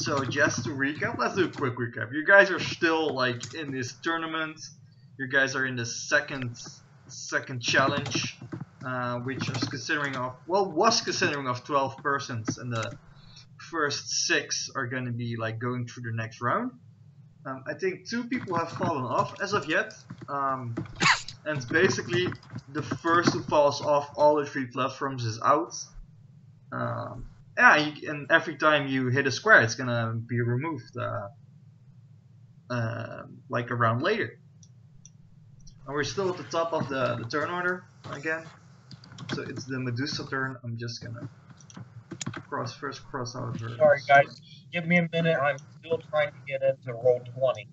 So just to recap, let's do a quick recap. You guys are still like in this tournament. You guys are in the second challenge, which was considering of 12 persons, and the first 6 are going to be like going through the next round. I think 2 people have fallen off as of yet, and basically the first who falls off all the 3 platforms is out. Yeah, and every time you hit a square, it's gonna be removed, like a round later. And we're still at the top of the turn order again. So it's the Medusa turn. I'm just gonna cross out her. Sorry guys, give me a minute. I'm still trying to get into roll 20.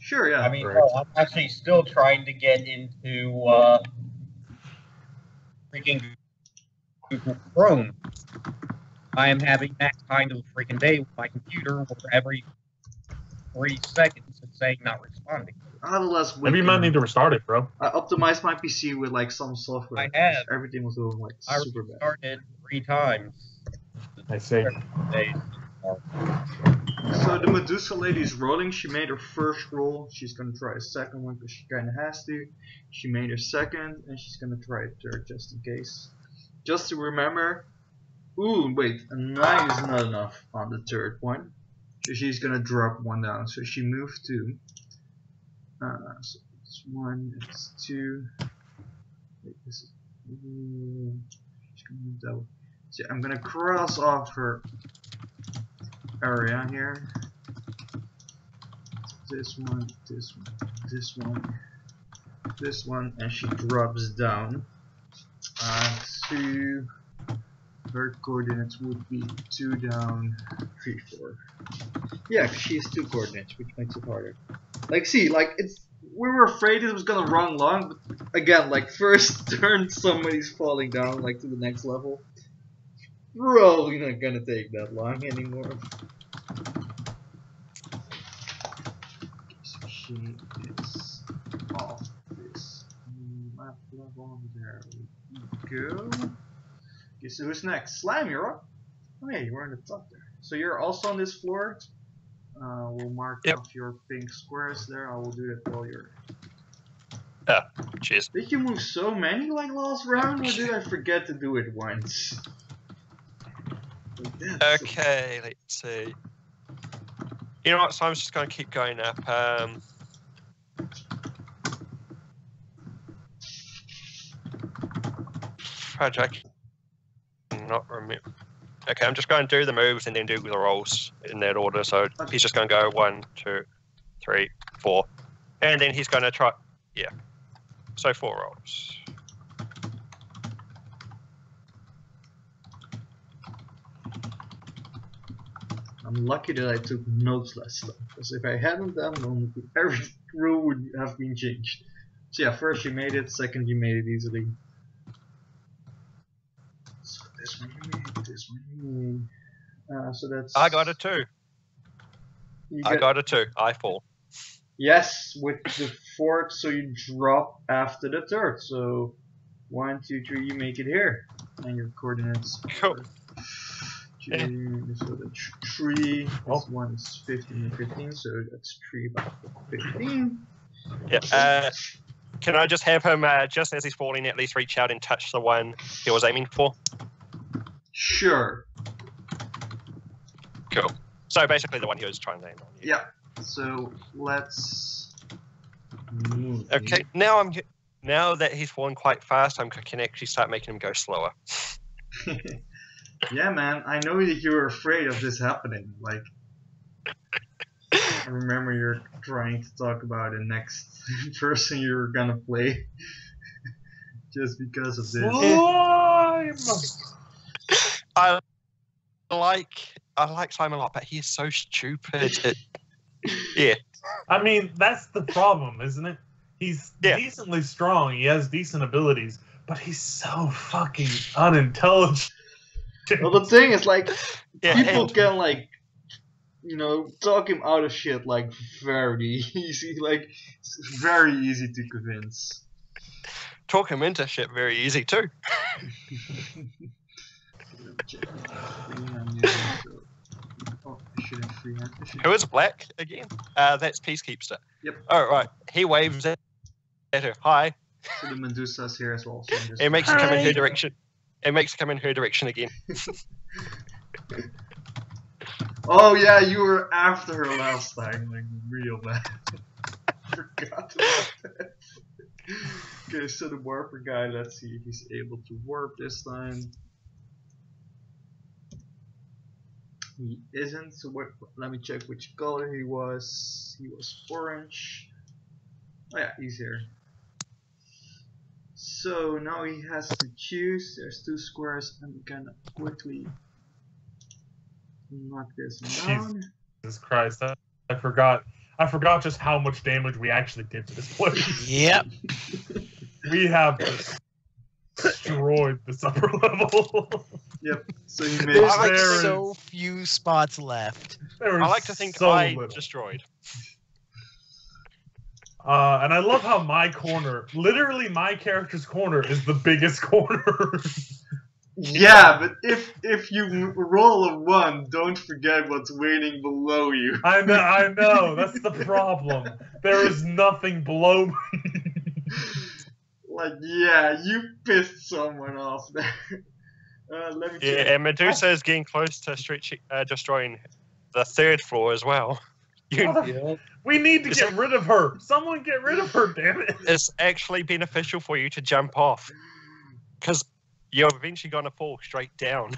Sure, yeah. I mean, no, I'm actually still trying to get into freaking Google Chrome. I am having that kind of freaking day with my computer where every 3 seconds it's saying not responding. Maybe you might need to restart it, bro. I optimized my PC with like some software. I have. Everything was doing like super bad. I restarted 3 times. I see. So the Medusa lady is rolling. She made her first roll. She's gonna try a second one because she kinda has to. She made her second, and she's gonna try a third just in case. Just to remember. Ooh, wait, a 9 is not enough on the third one. So she's gonna drop 1 down. So she moved 2. So it's 1, it's 2. Wait, this is. She's gonna move double. So I'm gonna cross off her area here. This one, this one, this one, this one, and she drops down. So her coordinates would be 2 down, 3, 4. Yeah, she has 2 coordinates, which makes it harder. Like, see, like we were afraid it was gonna run long, but again, like first turn, somebody's falling down like to the next level. Probably not gonna take that long anymore. So she is off this map level. There we go. Okay, so who's next? Slime, you're up. Oh, hey, you were in the top there. So you're also on this floor. We'll mark off your pink squares there. I will do that while you're. Oh, cheers. Did you move so many like last round, or did I forget to do it once? Okay, let's see. You know what? So I'm just going to keep going up. Project. Not remember. Okay, I'm just going to do the moves and then do the rolls in that order. So he's just going to go 1, 2, 3, 4, and then he's going to try. Yeah. So 4 rolls. I'm lucky that I took notes last time, because if I hadn't done them, every rule would have been changed. So yeah, first you made it, second you made it easily. So this one you made, this one you made. So that's... I got a 2. I got a 2. I fall. Yes, with the 4th, so you drop after the 3rd. So 1, 2, 3, you make it here. And your coordinates... Cool. So that's 3, this one is 15 and 15, so that's 3 by 15. Yeah, can I just have him, just as he's falling, at least reach out and touch the one he was aiming for? Sure. Cool. So basically the one he was trying to aim on. Yeah, so let's move. Okay, now that he's fallen quite fast, I can actually start making him go slower. Yeah, man, I know that you were afraid of this happening. Like, I remember you're trying to talk about the next person you're gonna play just because of this. I like Simon a lot, but he is so stupid. Yeah. I mean, that's the problem, isn't it? He's decently strong. He has decent abilities, but he's so fucking unintelligent. Well, the thing is, like, people can, like, you know, talk him out of shit, like, very easy. Like, it's very easy to convince. Talk him into shit very easy, too. Oh, I shouldn't free hand. Who is black again? That's Peacekeeper. Yep. Oh, right. He waves at her. Hi. So the Medusa's here as well. So I'm just It makes her come in her direction. It makes her come in her direction again. Oh yeah, you were after her last time, like real bad. Forgot about that. Okay, so the warper guy, let's see if he's able to warp this time. He isn't, so what, let me check which color he was. He was orange. Oh yeah, he's here. So now he has to choose. There's 2 squares. I'm gonna quickly knock this down. Jesus Christ, I forgot just how much damage we actually did to this place. Yep. We have destroyed this upper level. Yep. So he made. There's like There so few spots left. There I is like to think so I little. destroyed. And I love how my corner, literally my character's corner, is the biggest corner. Yeah, but if you roll a 1, don't forget what's waiting below you. I know, that's the problem. There is nothing below me. Like, yeah, you pissed someone off there. Let me check. Yeah, and Medusa is getting close to destroying the 3rd floor as well. We need to get rid of her. Someone get rid of her, damn it. It's actually beneficial for you to jump off. Because you're eventually going to fall straight down.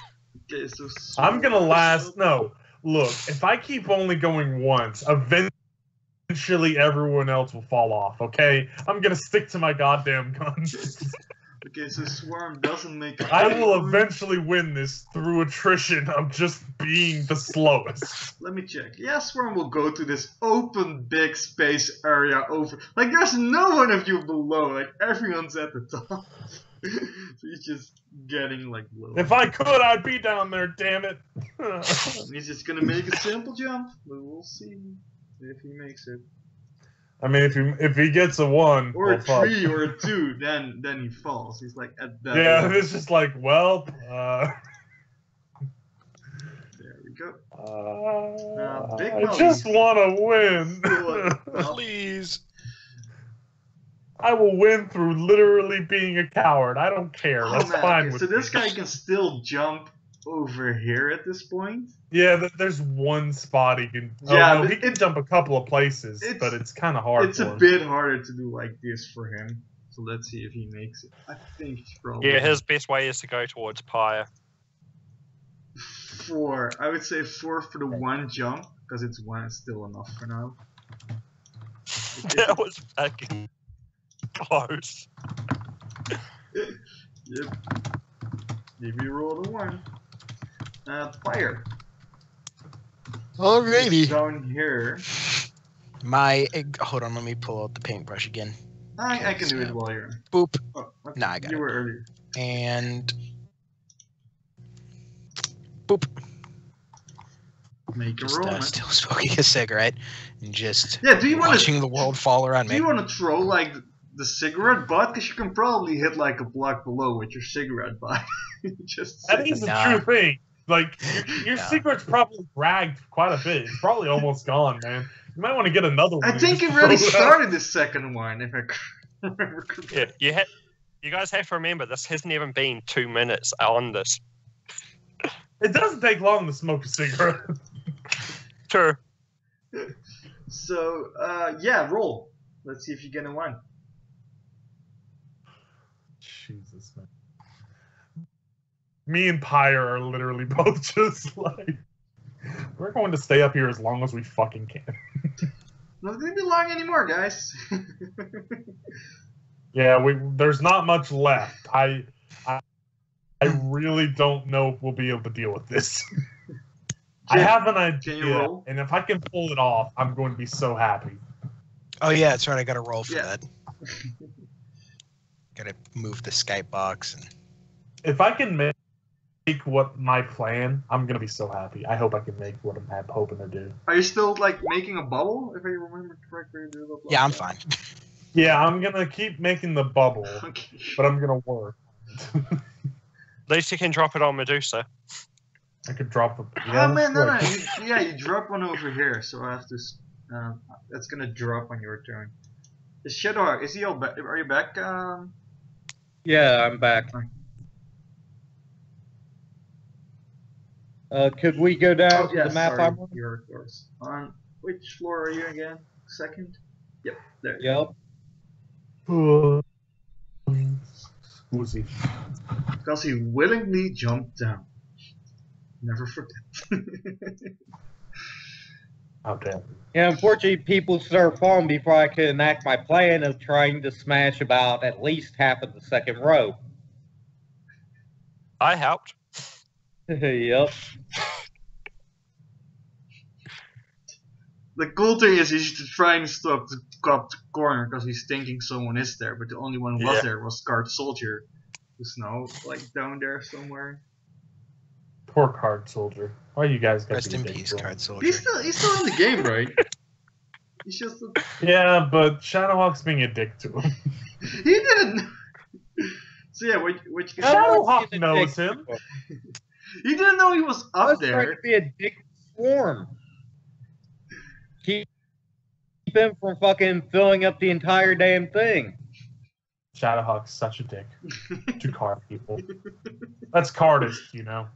Okay, so I'm gonna last. No, look, if I keep only going once, eventually everyone else will fall off, okay? I'm gonna stick to my goddamn guns. Okay, so Swarm doesn't make a I will eventually win this through attrition of just being the slowest. Let me check. Yeah, Swarm will go to this open big space area over. Like, there's no one of you below. Like, everyone's at the top. So he's just getting, like, low. If I could, I'd be down there, damn it. He's just gonna make a simple jump, but we'll see if he makes it. I mean, if he gets a 1 Or well, a fuck. 3 or a 2, then he falls. He's like at that Yeah, level. it's just like, well, There we go. Big I Mouth just is want to win. still Please. I will win through literally being a coward. I don't care. Oh, That's man, fine okay, with so me. this guy can still jump over here at this point. Yeah, there's one spot he can. Yeah, Oh, no, but he can jump a couple of places, but it's kind of hard. It's for a him. bit harder to do like this for him. So let's see if he makes it. I think he's probably Yeah, his best way is to go towards Pyre. 4. I would say 4 for the 1 jump, because it's 1 is still enough for now. That was fucking close. Yep. Maybe roll the 1. Pyre. Alrighty. Down here. Hold on, let me pull out the paintbrush again. I can do it while you're. Boop. Oh, okay. Nah, I got you it. were earlier. And boop. Make a Just roll. Man. still smoking a cigarette and just Yeah, do you want watching to? the world fall around Do me. you want to throw like the cigarette butt? Because you can probably hit like a block below with your cigarette butt. Just That is a Nah. true thing. Like your Nah. secret's probably dragged quite a bit. It's probably almost gone, man. You might want to get another one. I and think just it already throw it out. started the second one. If I remember correctly. Yeah, you guys have to remember this hasn't even been 2 minutes on this. It doesn't take long to smoke a cigarette. True. So yeah, roll. Let's see if you get a 1. Jesus, man. Me and Pyre are literally both just like, we're going to stay up here as long as we fucking can. Not gonna be long anymore, guys. Yeah, there's not much left. I really don't know if we'll be able to deal with this. I have an Can you idea, roll? and if I can pull it off, I'm going to be so happy. Oh yeah, that's right. I got to roll for Yeah. that. Got to move the Skype box and. If I can make what my plan, I'm going to be so happy. I hope I can make what I'm hoping to do. Are you still like making a bubble? If I remember correctly. Yeah, I'm fine. Yeah, I'm going to keep making the bubble, Okay. but I'm going to work. At least you can drop it on Medusa. I could drop a. Oh man, no, that's no. right. Yeah, you drop one over here, so I have to. That's gonna drop on your turn. Is Shadowhawk? Is he all back? Are you back? Yeah, I'm back. Could we go down to the map sorry. I'm on? You're of course. On which floor are you again? Second. Yep. There. Yep. Who's he? Because he willingly jumped down. Never forget. Oh damn. Yeah, unfortunately, people start falling before I could enact my plan of trying to smash about at least half of the second row. I helped. Yep. The cool thing is he's trying to stop the corner because he's thinking someone is there, but the only one who was there was Guard Soldier, who's now like down there somewhere. Poor card soldier. Why you guys got Rest to be in big peace, for him? card soldier. He's still in the game, right? He's just Yeah, but Shadowhawk's being a dick to him. he didn't. So yeah, which Shadowhawk knows him. he didn't know he was I was up trying there. to be a dick swarm. Keep him from fucking filling up the entire damn thing. Shadowhawk's such a dick to card people. That's cardist, you know.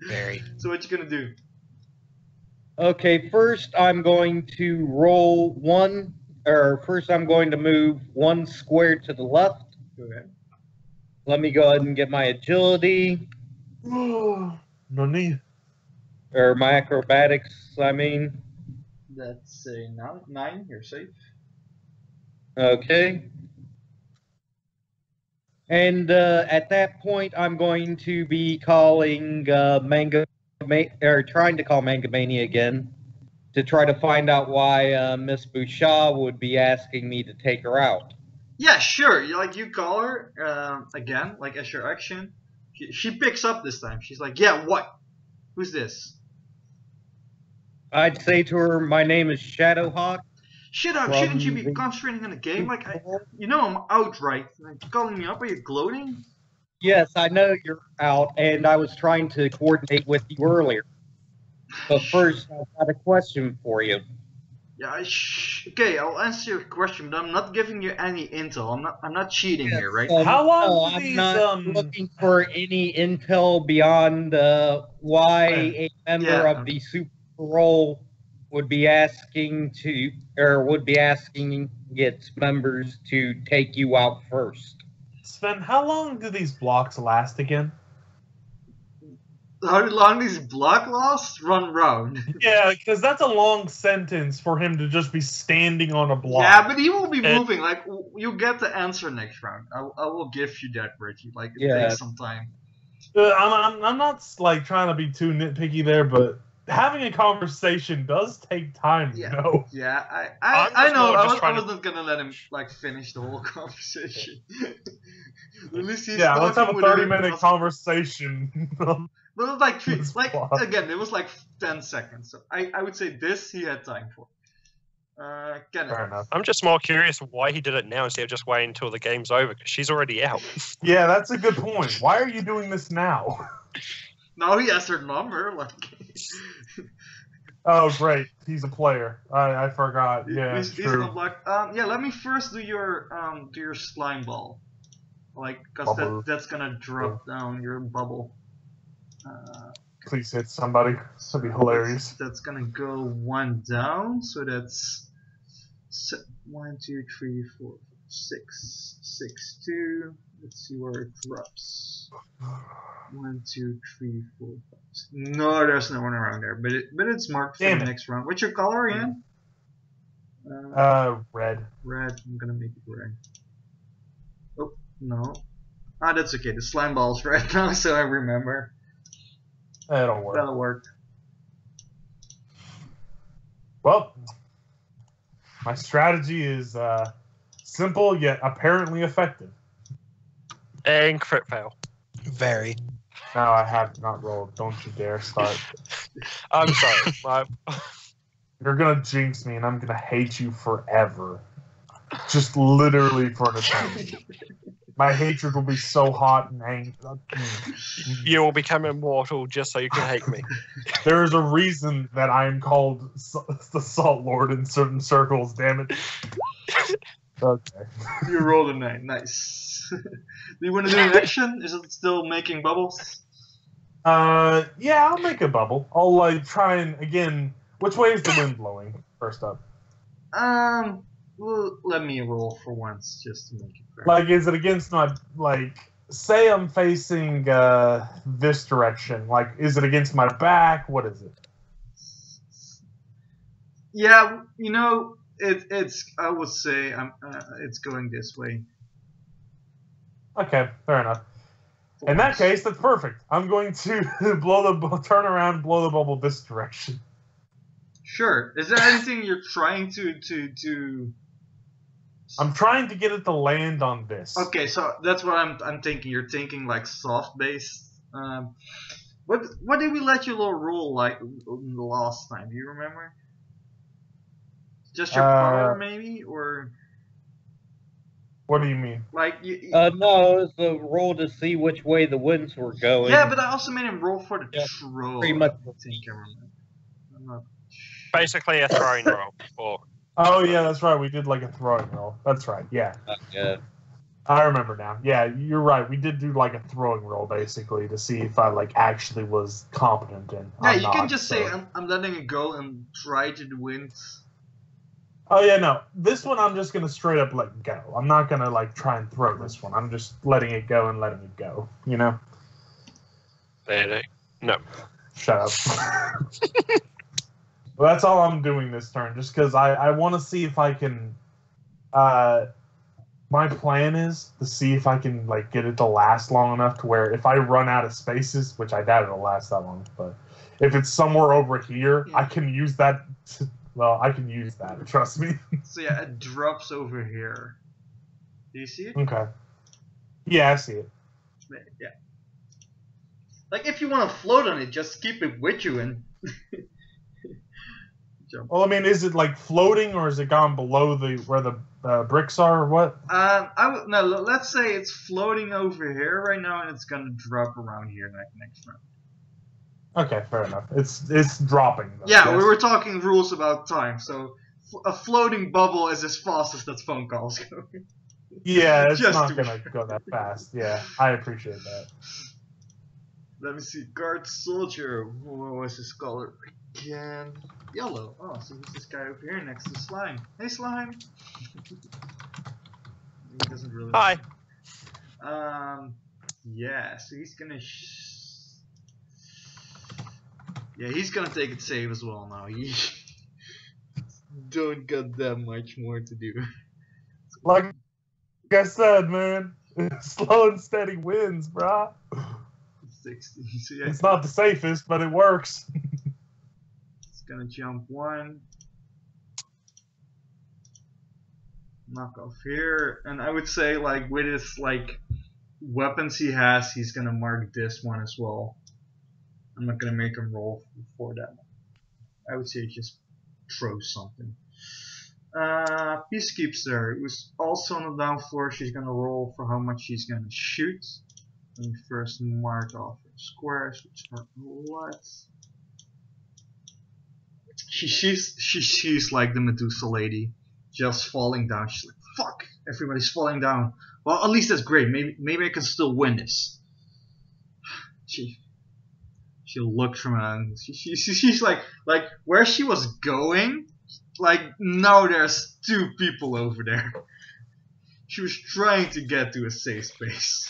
Very. So what you gonna do? Okay, first I'm going to roll one, or first I'm going to move one square to the left. Go ahead. Let me go ahead and get my agility, No need. or my acrobatics, I mean. That's a 9. You're safe. Okay. And at that point, I'm going to be calling trying to call Manga Mania again to try to find out why Miss Bouchard would be asking me to take her out. Yeah, sure. You call her again, like as your action. She picks up this time. She's like, "Yeah, what? Who's this?" I'd say to her, "My name is Shadowhawk." Shut up! Shouldn't you be concentrating on the game? Like, I'm out, right? Like, calling me up? Are you gloating? Yes, I know you're out, and I was trying to coordinate with you earlier. But first, I've got a question for you. Yeah. Okay, I'll answer your question, but I'm not giving you any intel. I'm not cheating here, right? How long No, do I'm these, not looking for any intel beyond why a member of the Super Parole would be asking its members to take you out first. Sven, how long do these blocks last again? How long these block lasts run round? Yeah, because that's a long sentence for him to just be standing on a block. Yeah, but he will be moving. Like, you get the answer next round. I will give you that, Reggie. Like, it takes some time. I'm not like trying to be too nitpicky there, but having a conversation does take time, you know? Yeah, I know. I wasn't gonna let him like finish the whole conversation. At least he's let's have a with 30-minute conversation. But it was like 3. Like again, it was like 10 seconds. So I would say this he had time for. Kenneth. Fair enough. I'm just more curious why he did it now instead of just waiting until the game's over, because she's already out. Yeah, that's a good point. Why are you doing this now? Now he has her number. Like. Oh, great. He's a player. I forgot. Yeah, he's true. Yeah, let me first do your slime ball. Like, because that's gonna drop down your bubble. Please hit somebody. That'd be hilarious. That's gonna go 1 down, so that's 1, 2, 3, 4, 5, 6, 6, 2. Let's see where it drops. 1, 2, 3, 4, 5, 6. No, there's no one around there, but it's marked for the next round. What's your color again? Red. Red. I'm gonna make it red. Oh no. Ah, that's okay. The slime ball's red now, so I remember. That'll work. That'll work. Well, my strategy is simple yet apparently effective. And crit fail. Very. No, I have not rolled. Don't you dare start. I'm sorry. You're gonna jinx me, and I'm gonna hate you forever. Just literally for an attempt. My hatred will be so hot and angry. You will become immortal just so you can hate me. There is a reason that I am called the Salt Lord in certain circles, damn it. Okay. You rolled a 9. Nice. Do you want to do an action? Is it still making bubbles? Yeah, I'll make a bubble. I'll like try and again. Which way is the wind blowing? First up. Well, let me roll for once just to make it fair. Like, is it against my like? Say I'm facing this direction. Like, is it against my back? What is it? Yeah, you know, it's. I would say it's going this way. Okay, fair enough. In that case, that's perfect. I'm going to turn around, blow the bubble this direction. Sure. Is there anything you're trying to? I'm trying to get it to land on this. Okay, so that's what I'm thinking. You're thinking like soft based. What did we let you little roll like the last time? Do you remember? Just your power, maybe, or what do you mean? like you? No, it was a roll to see which way the winds were going. Yeah, but I also made him roll for the troll. pretty much. I think I remember. I'm not. Basically a throwing roll. Or Oh yeah, that's right. We did like a throwing roll. That's right. Yeah. Yeah. I remember now. Yeah, you're right. We did do like a throwing roll basically to see if I like actually was competent in. Yeah, you can just say I'm letting it go and try to win. Oh yeah, no. This one I'm just gonna straight up let go. I'm not gonna like try and throw this one. I'm just letting it go and letting it go. You know? no. Shut up. Well, that's all I'm doing this turn, just because I want to see if I can. My plan is to see if I can like get it to last long enough to where if I run out of spaces, which I doubt it'll last that long, but if it's somewhere over here, I can use that. I can use that. Trust me. So yeah, it drops over here. Do you see it? Okay. Yeah, I see it. Yeah. Like if you want to float on it, just keep it with you and. Jump. Well, I mean, is it like floating or is it gone below where the bricks are or what? No. Let's say it's floating over here right now, and it's gonna drop around here next round. Okay, fair enough. It's dropping. Though, yeah, yes? we were talking rules about time, so a floating bubble is as fast as that phone call is going. Yeah, it's Just not to- gonna go that fast. Yeah, I appreciate that. Let me see. Guard soldier. What was his color again? Yellow. Oh, so he's this guy over here next to Slime. Hey, Slime. He doesn't really. Hi. Yeah. So he's gonna. Yeah, he's gonna take it safe as well now. He don't got that much more to do. Like I said, man, slow and steady wins, brah. 60. So yeah, It's not the safest, but it works. it's gonna jump 1. Knock off here, and I would say like with his like weapons he has, he's gonna mark this one as well. I'm not gonna make him roll for that one. I would say just throw something. Peacekeeper, who's also on the down floor, she's gonna roll for how much she's gonna shoot. Let me first mark off her squares, which are what? She sees like the Medusa lady just falling down. She's like, fuck, everybody's falling down. Well, at least that's great. Maybe I can still win this. She looked from around. She's like where she was going. Like now there's 2 people over there. She was trying to get to a safe space.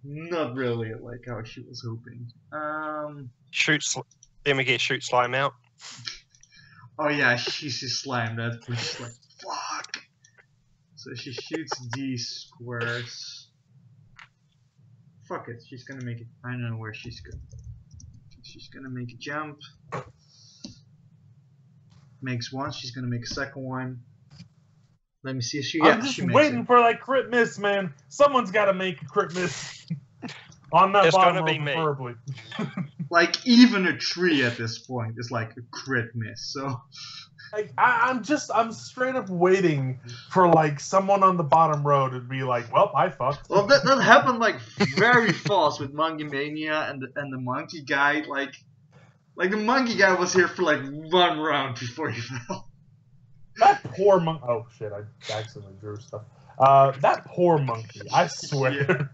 Not really like how she was hoping. Then we get shoot slime out. Oh yeah, she sees slime. That she's like, fuck. So she shoots these squares. Fuck it, she's gonna make it. I don't know where she's going. She's gonna make a jump. Makes 1. She's gonna make a second one. Let me see if she. I'm just waiting for that crit miss, man. Someone's got to make a crit miss. On that It's bottom gonna row, be me. preferably. Like even a 3 at this point is like a crit miss. So Like, I'm straight up waiting for like someone on the bottom row to be like, well, I fucked. Well, that happened like very fast with Monkey Mania and the monkey guy. Like the monkey guy was here for like 1 round before he fell. That poor monkey. Oh shit! I accidentally drew stuff. That poor monkey. I swear.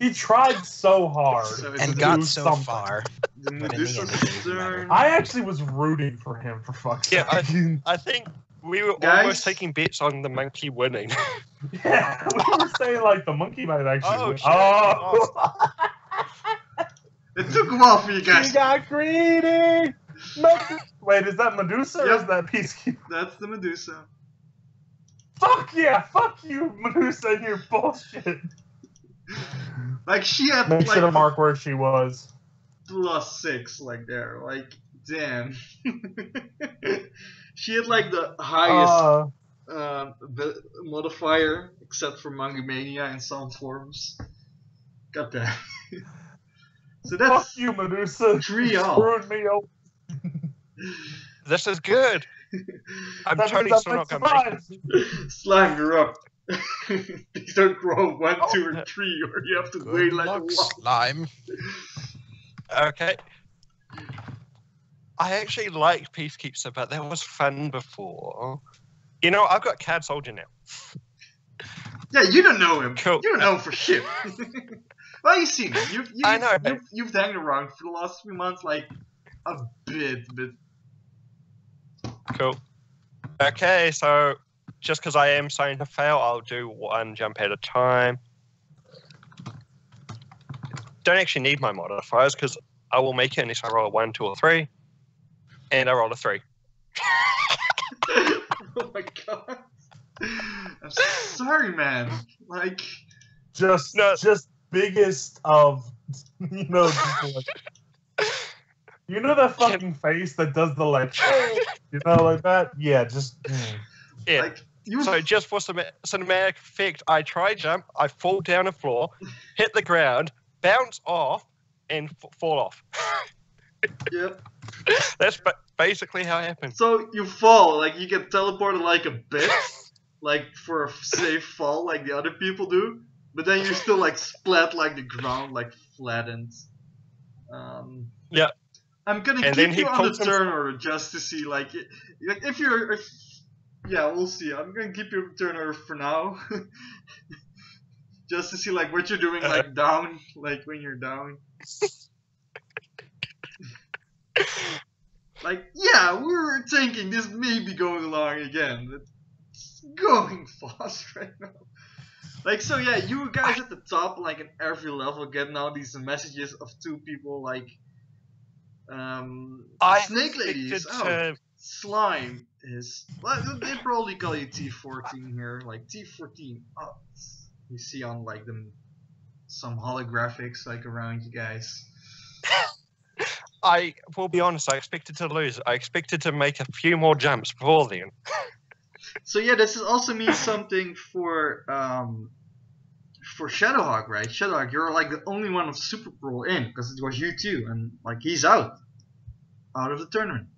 He tried so hard So And it's got so something. far. the but in the end, Medusa's it didn't matter. turn. I actually was rooting for him for fuck's sake. Yeah, I think we were Guys? almost taking bets on the monkey winning. Yeah, we were saying like the monkey might actually Oh, win. shit. Oh! It took a while for you guys. He got greedy! Wait, is that Medusa or Yep. is that Peacekeeper? That's the Medusa. Fuck yeah! Fuck you, Medusa, and your bullshit! Like she had Make like sure to mark where she was. +6 like there. Like damn. She had like the highest modifier except for Monkey Mania in some forms. Got that. So Fuck that's you, Medusa! 3 You all. screwed me over. This is good. I'm That totally means still I'm not going to make surprised. Slime, you're up. These don't grow 1, Oh. 2, or 3, or you have to Good wait like a luck, while. slime. Okay. I actually like Peacekeeper, but that was fun before. You know, I've got Cad Soldier now. Yeah, you don't know him. Cool. You don't know him for shit. Well, you've seen him. I know. You've hanged around for the last 3 months, like a bit. Cool. Okay, so just because I am starting to fail, I'll do 1 jump at a time. Don't actually need my modifiers because I will make it unless I roll a 1, 2, or 3. And I roll a 3. Oh my god. I'm sorry, man. Like, Just biggest of, you know, just like, you know that fucking face that does the like, you know, like that? Yeah, just. Yeah. like you. So just for some cinematic effect, I try jump, I fall down the floor, hit the ground, bounce off, and fall off. Yep. That's basically how it happens. So you fall, like you get teleported like a bit, like for a safe fall, like the other people do. But then you're still like splat like the ground, like flattened. Yeah. I'm gonna And then keep he you on the pulls him- turn order just to see, like if you're. Yeah, we'll see. I'm gonna keep you on turn order for now, just to see like what you're doing, like down, like when you're down. Like, yeah, we were thinking this may be going along again. It's going fast right now. Like, so yeah, you guys at the top, like in every level, get now these messages of 2 people, like, Snake Ladies. expected Oh, to- Slime is. Well, they probably call you T14 here, like T14. Oh, you see on like some holographics like around you guys. I will be honest, I expected to lose. I expected to make a few more jumps before then. So yeah, this is also means something for Shadowhawk, right? Shadowhawk, you're like the only one of Super Pro in, because it was you too, and like he's out of the tournament.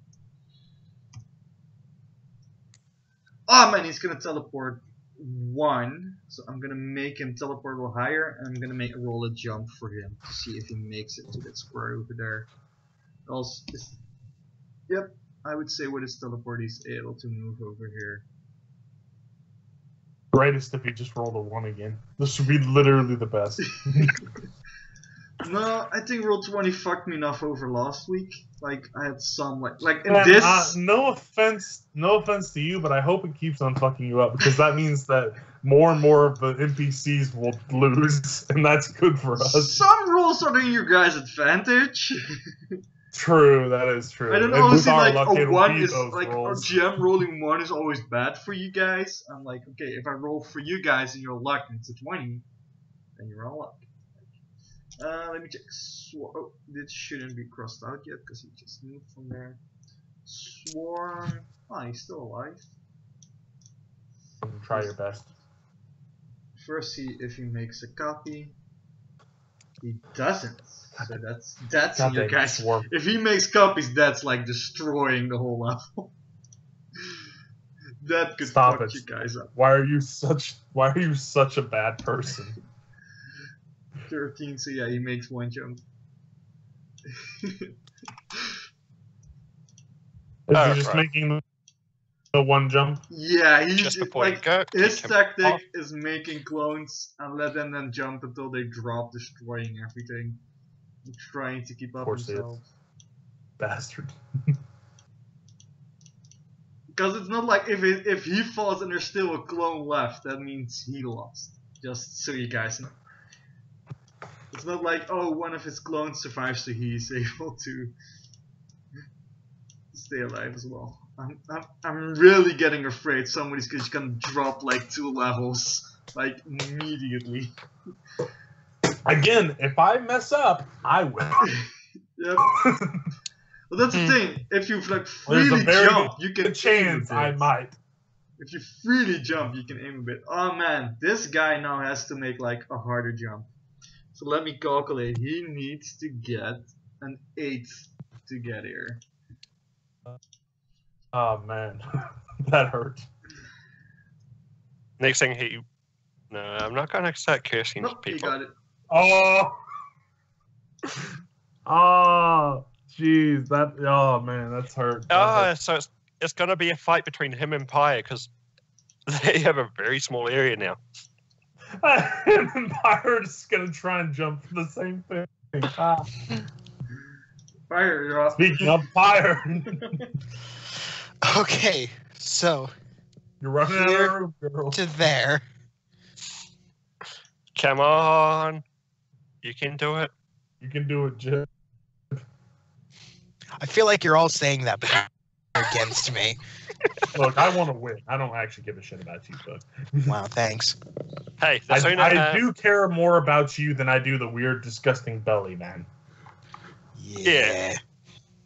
Oh man, he's gonna teleport 1, so I'm gonna make him teleport a little higher, and I'm gonna roll a jump for him to see if he makes it to that square over there. Also, yep, I would say with his teleport he's able to move over here. Greatest if he just rolled a 1 again. This would be literally the best. No, I think roll 20 fucked me enough over last week. Like I had some like in Man, this. no offense to you, but I hope it keeps on fucking you up because that means that more and more of the NPCs will lose, and that's good for us. Some rolls are in your guys' advantage. True, that is true. I don't And with obviously our like luck, a it'll 1 be is those like rolls. a GM rolling 1 is always bad for you guys. I'm like, okay, if I roll for you guys and you're luck and it's a 20, then you're all luck. Let me check. Oh, this shouldn't be crossed out yet because he just moved from there. Swarm. Oh, he's still alive. Try your best. First, see if he makes a copy. He doesn't. So that's in your Goddamn guys. Swarm. If he makes copies, that's like destroying the whole level. That could Stop fuck it. you guys up. Why are you such a bad person? 13, so yeah, he makes one jump. Is he Oh, just right. making the one jump? Yeah, he's Just before you like go, his kick him tactic off. is making clones and letting them jump until they drop, destroying everything. And trying to keep up course he is. himself. Bastard. Because it's not like if he falls and there's still a clone left, that means he lost. Just so you guys know. It's not like, oh, one of his clones survives, so he's able to stay alive as well. I'm really getting afraid somebody's just gonna drop like 2 levels, like immediately. Again, if I mess up, I will. Yep. Well, that's the thing. If you like There's freely a very jump, you can good chance aim a I bit. might. If you freely jump, you can aim a bit. Oh man, this guy now has to make like a harder jump. So let me calculate. He needs to get an 8 to get here. Oh man, that hurt. Next thing no, I'm not gonna start cursing Nope, you people. got it. Oh, oh, jeez, oh man, that's hurt. That hurt. So it's gonna be a fight between him and Pyre because they have a very small area now. And Pyre is gonna try and jump for the same thing. Ah. Fire, you're off. Speaking of Pyre, Okay, so you're running out of Here room, girl. to there. Come on, you can do it. You can do it, Jim. I feel like you're all saying that, but you're against me. Look, I want to win. I don't actually give a shit about you, but Wow, thanks. Hey, the sooner, I do care more about you than I do the weird, disgusting belly, man. Yeah.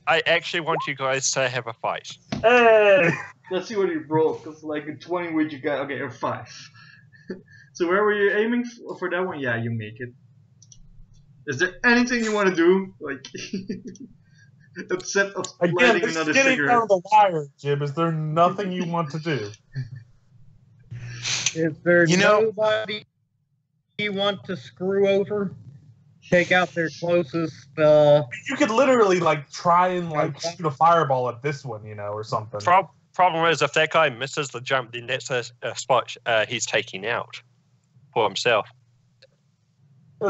I actually want you guys to have a fight. Hey! Let's see what you rolled. Because like a 20 would you got. Okay, a 5. So where were you aiming for that one? Yeah, you make it. Is there anything you want to do? Like, except of Again, lighting this is another getting cigarette? down the wire, Jim. Is there nothing you want to do? Is there You know- nobody you want to screw over? Take out their closest. You could literally like try and like shoot a fireball at this one, or something. Problem is, if that guy misses the jump, then that's a spot he's taking out for himself.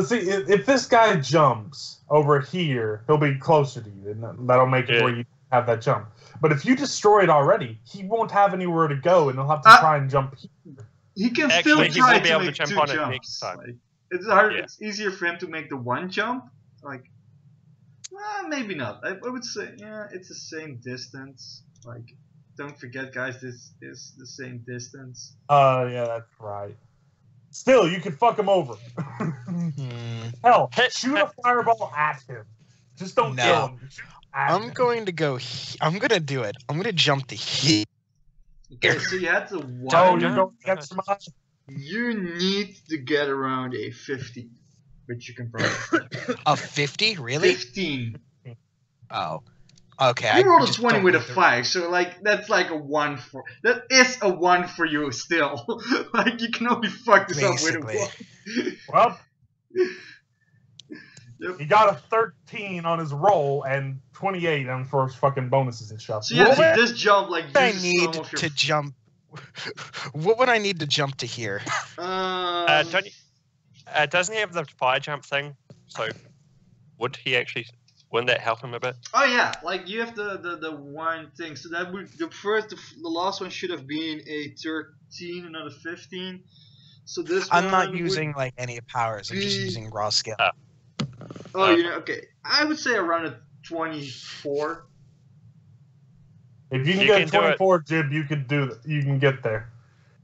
See, if this guy jumps over here, he'll be closer to you, and that'll make it where you have that jump. But if you destroy it already, he won't have anywhere to go, and he'll have to try and jump here. He can Actually, he still try won't be to able to make jump 2 on it jumps. next time. Like, it's hard. Yeah. It's easier for him to make the 1 jump. Like, maybe not. I would say, yeah, it's the same distance. Like, don't forget, guys, this is the same distance. Yeah, that's right. Still, you could fuck him over. Hell, shoot a fireball at him. Just don't No. kill him. Shoot at I'm him. going to go. I'm going to do it. I'm going to jump to here. Okay, so you had to Oh, one. you're going against him. You need to get around a 15, which you can probably. A 50? Really? 15. Oh. Okay. You rolled a just 20 don't with a need to- 5, so like that's like a 1 for. That is a 1 for you still. Like you can only fuck this up with a Basically. 1. Well, Yep. he got a 13 on his roll and 28 on for his fucking bonuses and stuff. So yeah, What see, would this jump like I uses need some of your. to jump? What would I need to jump to here? Don't you, doesn't he have the fire jump thing? So wouldn't that help him a bit? Oh yeah, like you have the one thing. So that would the last one should have been a 13, another 15. So this I'm one not would using like any powers. I'm just be- using raw skill. Oh, okay. I would say around a 24. If you can You get can do it. 24, Jib, you can do that. You can get there.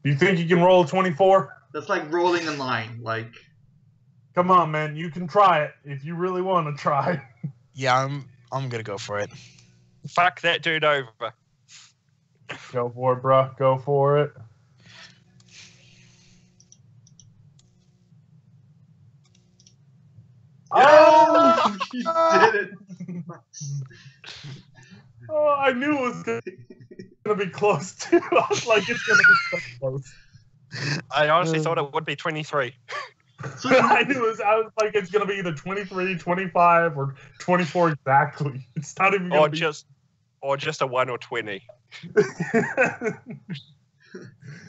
Do you think you can roll a 24? That's like rolling a line. Like Come on, man. You can try it if you really want to try. Yeah, I'm gonna go for it. Fuck that dude over. Go for it, bro. Go for it. Oh! you did it. Oh, I knew it was good. gonna be close too. I was like, it's gonna be so close. I honestly thought it would be 23. So I was like, it's gonna be either 23, 25, or 24 exactly. It's not even gonna Or be just a 1 or 20.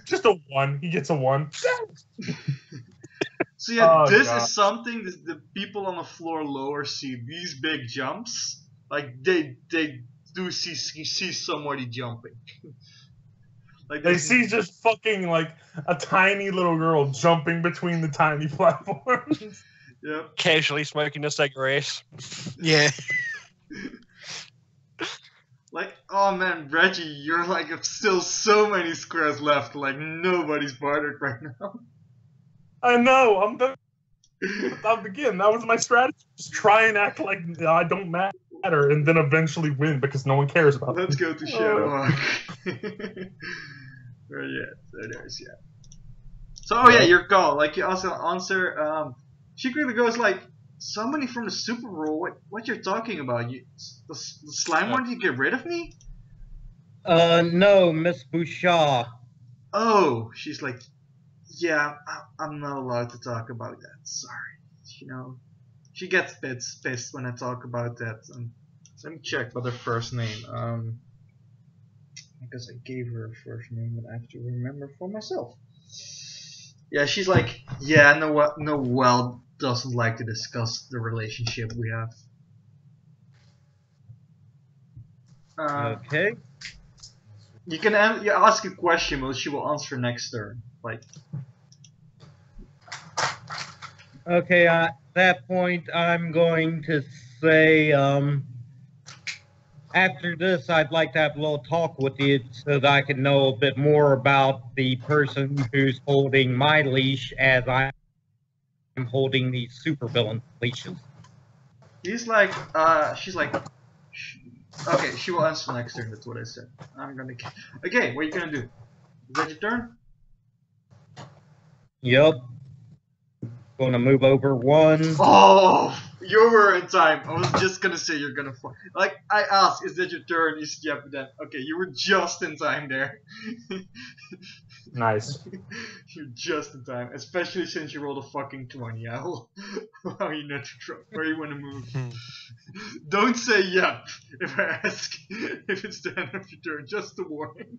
just a 1. He gets a 1. So yeah, Oh, this God. is something that the people on the floor lower see. These big jumps, like they do see somebody jumping. Like They see just fucking like a tiny little girl jumping between the tiny platforms. Yep. Casually smoking a cigarette. Yeah. Like, oh man, Reggie, you're like still so many squares left. Like nobody's bothered right now. I know. Again, that was my strategy. Just try and act like I don't matter, and then eventually win because no one cares about Let's me. go to Shadowhawk. Where are you at? There it is, yeah. So, oh yeah, your call. Like, you also answer. She quickly goes like, somebody from the Super Bowl. What you're talking about? The slime wanted to get rid of me? No, Miss Bouchard. Oh, she's like, yeah, I'm not allowed to talk about that. Sorry. You know, she gets pissed when I talk about that. Let me check what her first name. Because I gave her a first name and I have to remember for myself. Yeah, she's like, yeah, Noelle doesn't like to discuss the relationship we have. Okay. You can you ask a question, but she will answer next turn. Like, Okay, at that point, I'm going to say, after this, I'd like to have a little talk with you so that I can know a bit more about the person who's holding my leash as I'm holding these supervillain leashes. he's like, she's like, okay, she will answer next turn. That's what I said. I'm gonna. Okay, what are you gonna do? Is that your turn? Yep. Going to move over 1. Oh, you were in time. I was just gonna say you're gonna fall. Like I asked, is that your turn? You said yeah, but then okay, you were just in time there. Nice. You're just in time, especially since you rolled a fucking 20. How you know to drop where you want to move. Don't say yep if I ask if it's the end of your turn. Just a warning.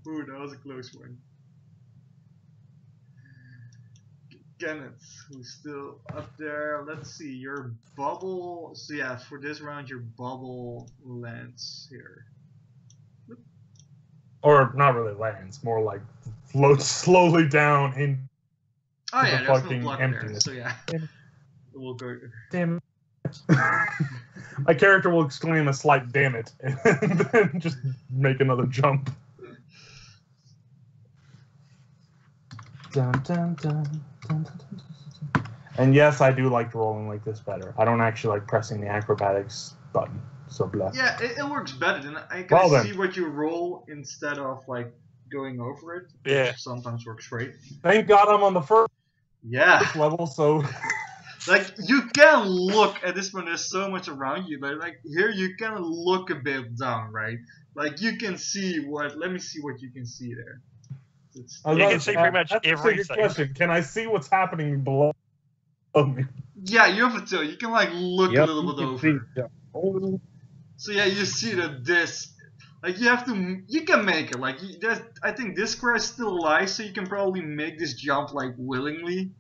Ooh, that was a close one. Kenneth, who's still up there. Let's see, your bubble. So yeah, for this round, your bubble lands here. Or not really lands, more like floats slowly down into Oh yeah, the there's no fucking block there. emptiness. So yeah, we'll go. Damn it. My character will exclaim a slight damn it and then just make another jump. Dun, dun, dun, dun, dun, dun, dun. And yes, I do like rolling like this better. I don't actually like pressing the acrobatics button. So blah. Yeah, it works better. Then I can see what you roll instead of like going over it. Yeah. Which sometimes works great. Thank God I'm on the first Yeah. level, so Like you can look at this one. There's so much around you, but like here you can look a bit down, right? Like you can see what. Let me see what you can see there. You can see pretty much that's everything. a good question. Can I see what's happening below me? Yeah, you have a tail. You can like look a little bit over. See. So yeah, you see that this, like you have to, you can make it. Like I think this square is still alive, so you can probably make this jump like willingly.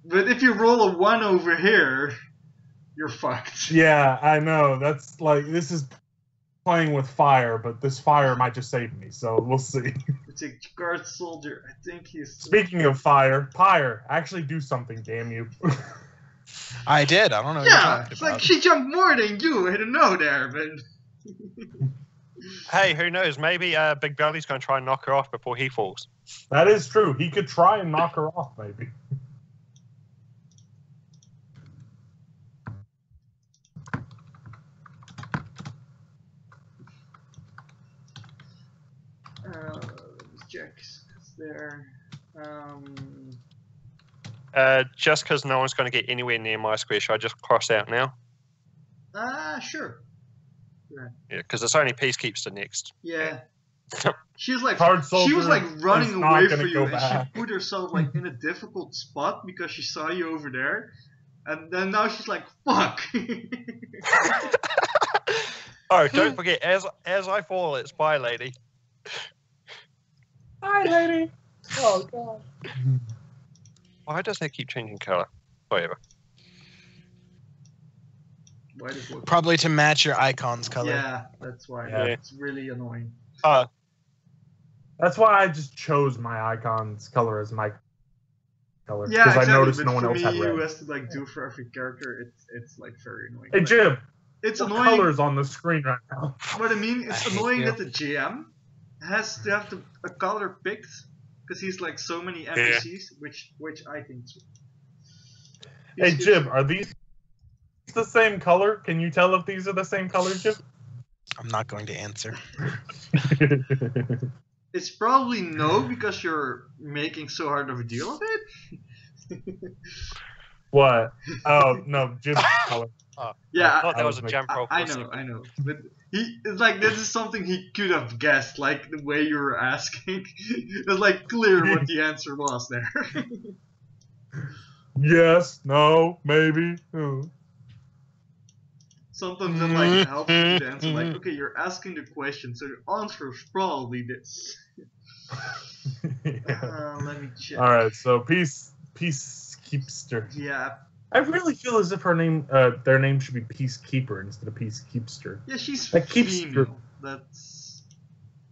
But if you roll a 1 over here, you're fucked. Yeah, I know. That's like this is playing with fire, but this fire might just save me. So we'll see. It's a guard soldier. I think he's. Speaking of fire, Pyre, actually do something, damn you. I did. I don't know what Yeah, you're talking it's about. like she jumped more than you. I don't know there, but. Hey, who knows? Maybe Big Belly's going to try and knock her off before he falls. That is true. He could try and knock her off, maybe. Jack's there. Just because no one's going to get anywhere near my square, should I just cross out now? Sure. Yeah, because it's only Peacekeeper next. Yeah. She's like Hard she was Soldier like running is not away gonna from you, go and back. she put herself like in a difficult spot because she saw you over there, and then now she's like, "Fuck." Oh, don't forget, as I fall, it's Bye Lady. Hi, lady. Oh god. Why does that keep changing color? Whatever. Why does what? Probably to match your icon's color. Yeah, that's why. Yeah. It's really annoying. That's why I just chose my icon's color as my color. Yeah, Because exactly. I noticed But no one for else me, had who red. has to like do for every character, it's like very annoying. Hey Like, Jim, it's what annoying. color's on the screen right now? But I mean, it's I hate annoying you. that the GM has to have a color picked because he's like so many NPCs, which I think. Hey Jim, are these the same color? Can you tell if these are the same color, Jim? I'm not going to answer. It's probably no because you're making so hard of a deal of it. What? Oh no, Jim's color. Yeah, I thought that I was was a making- jump roll. I know. But it's like this is something he could have guessed, like the way you were asking. It's like clear what the answer was there. Yes, no, maybe. Sometimes it like helps you to answer. Like, okay, you're asking the question, so the answer is probably this. Let me check. All right, so Peacekeepster. Yeah, I really feel as if their name should be Peacekeeper instead of Peacekeepster. yeah, she's That keeps female. That's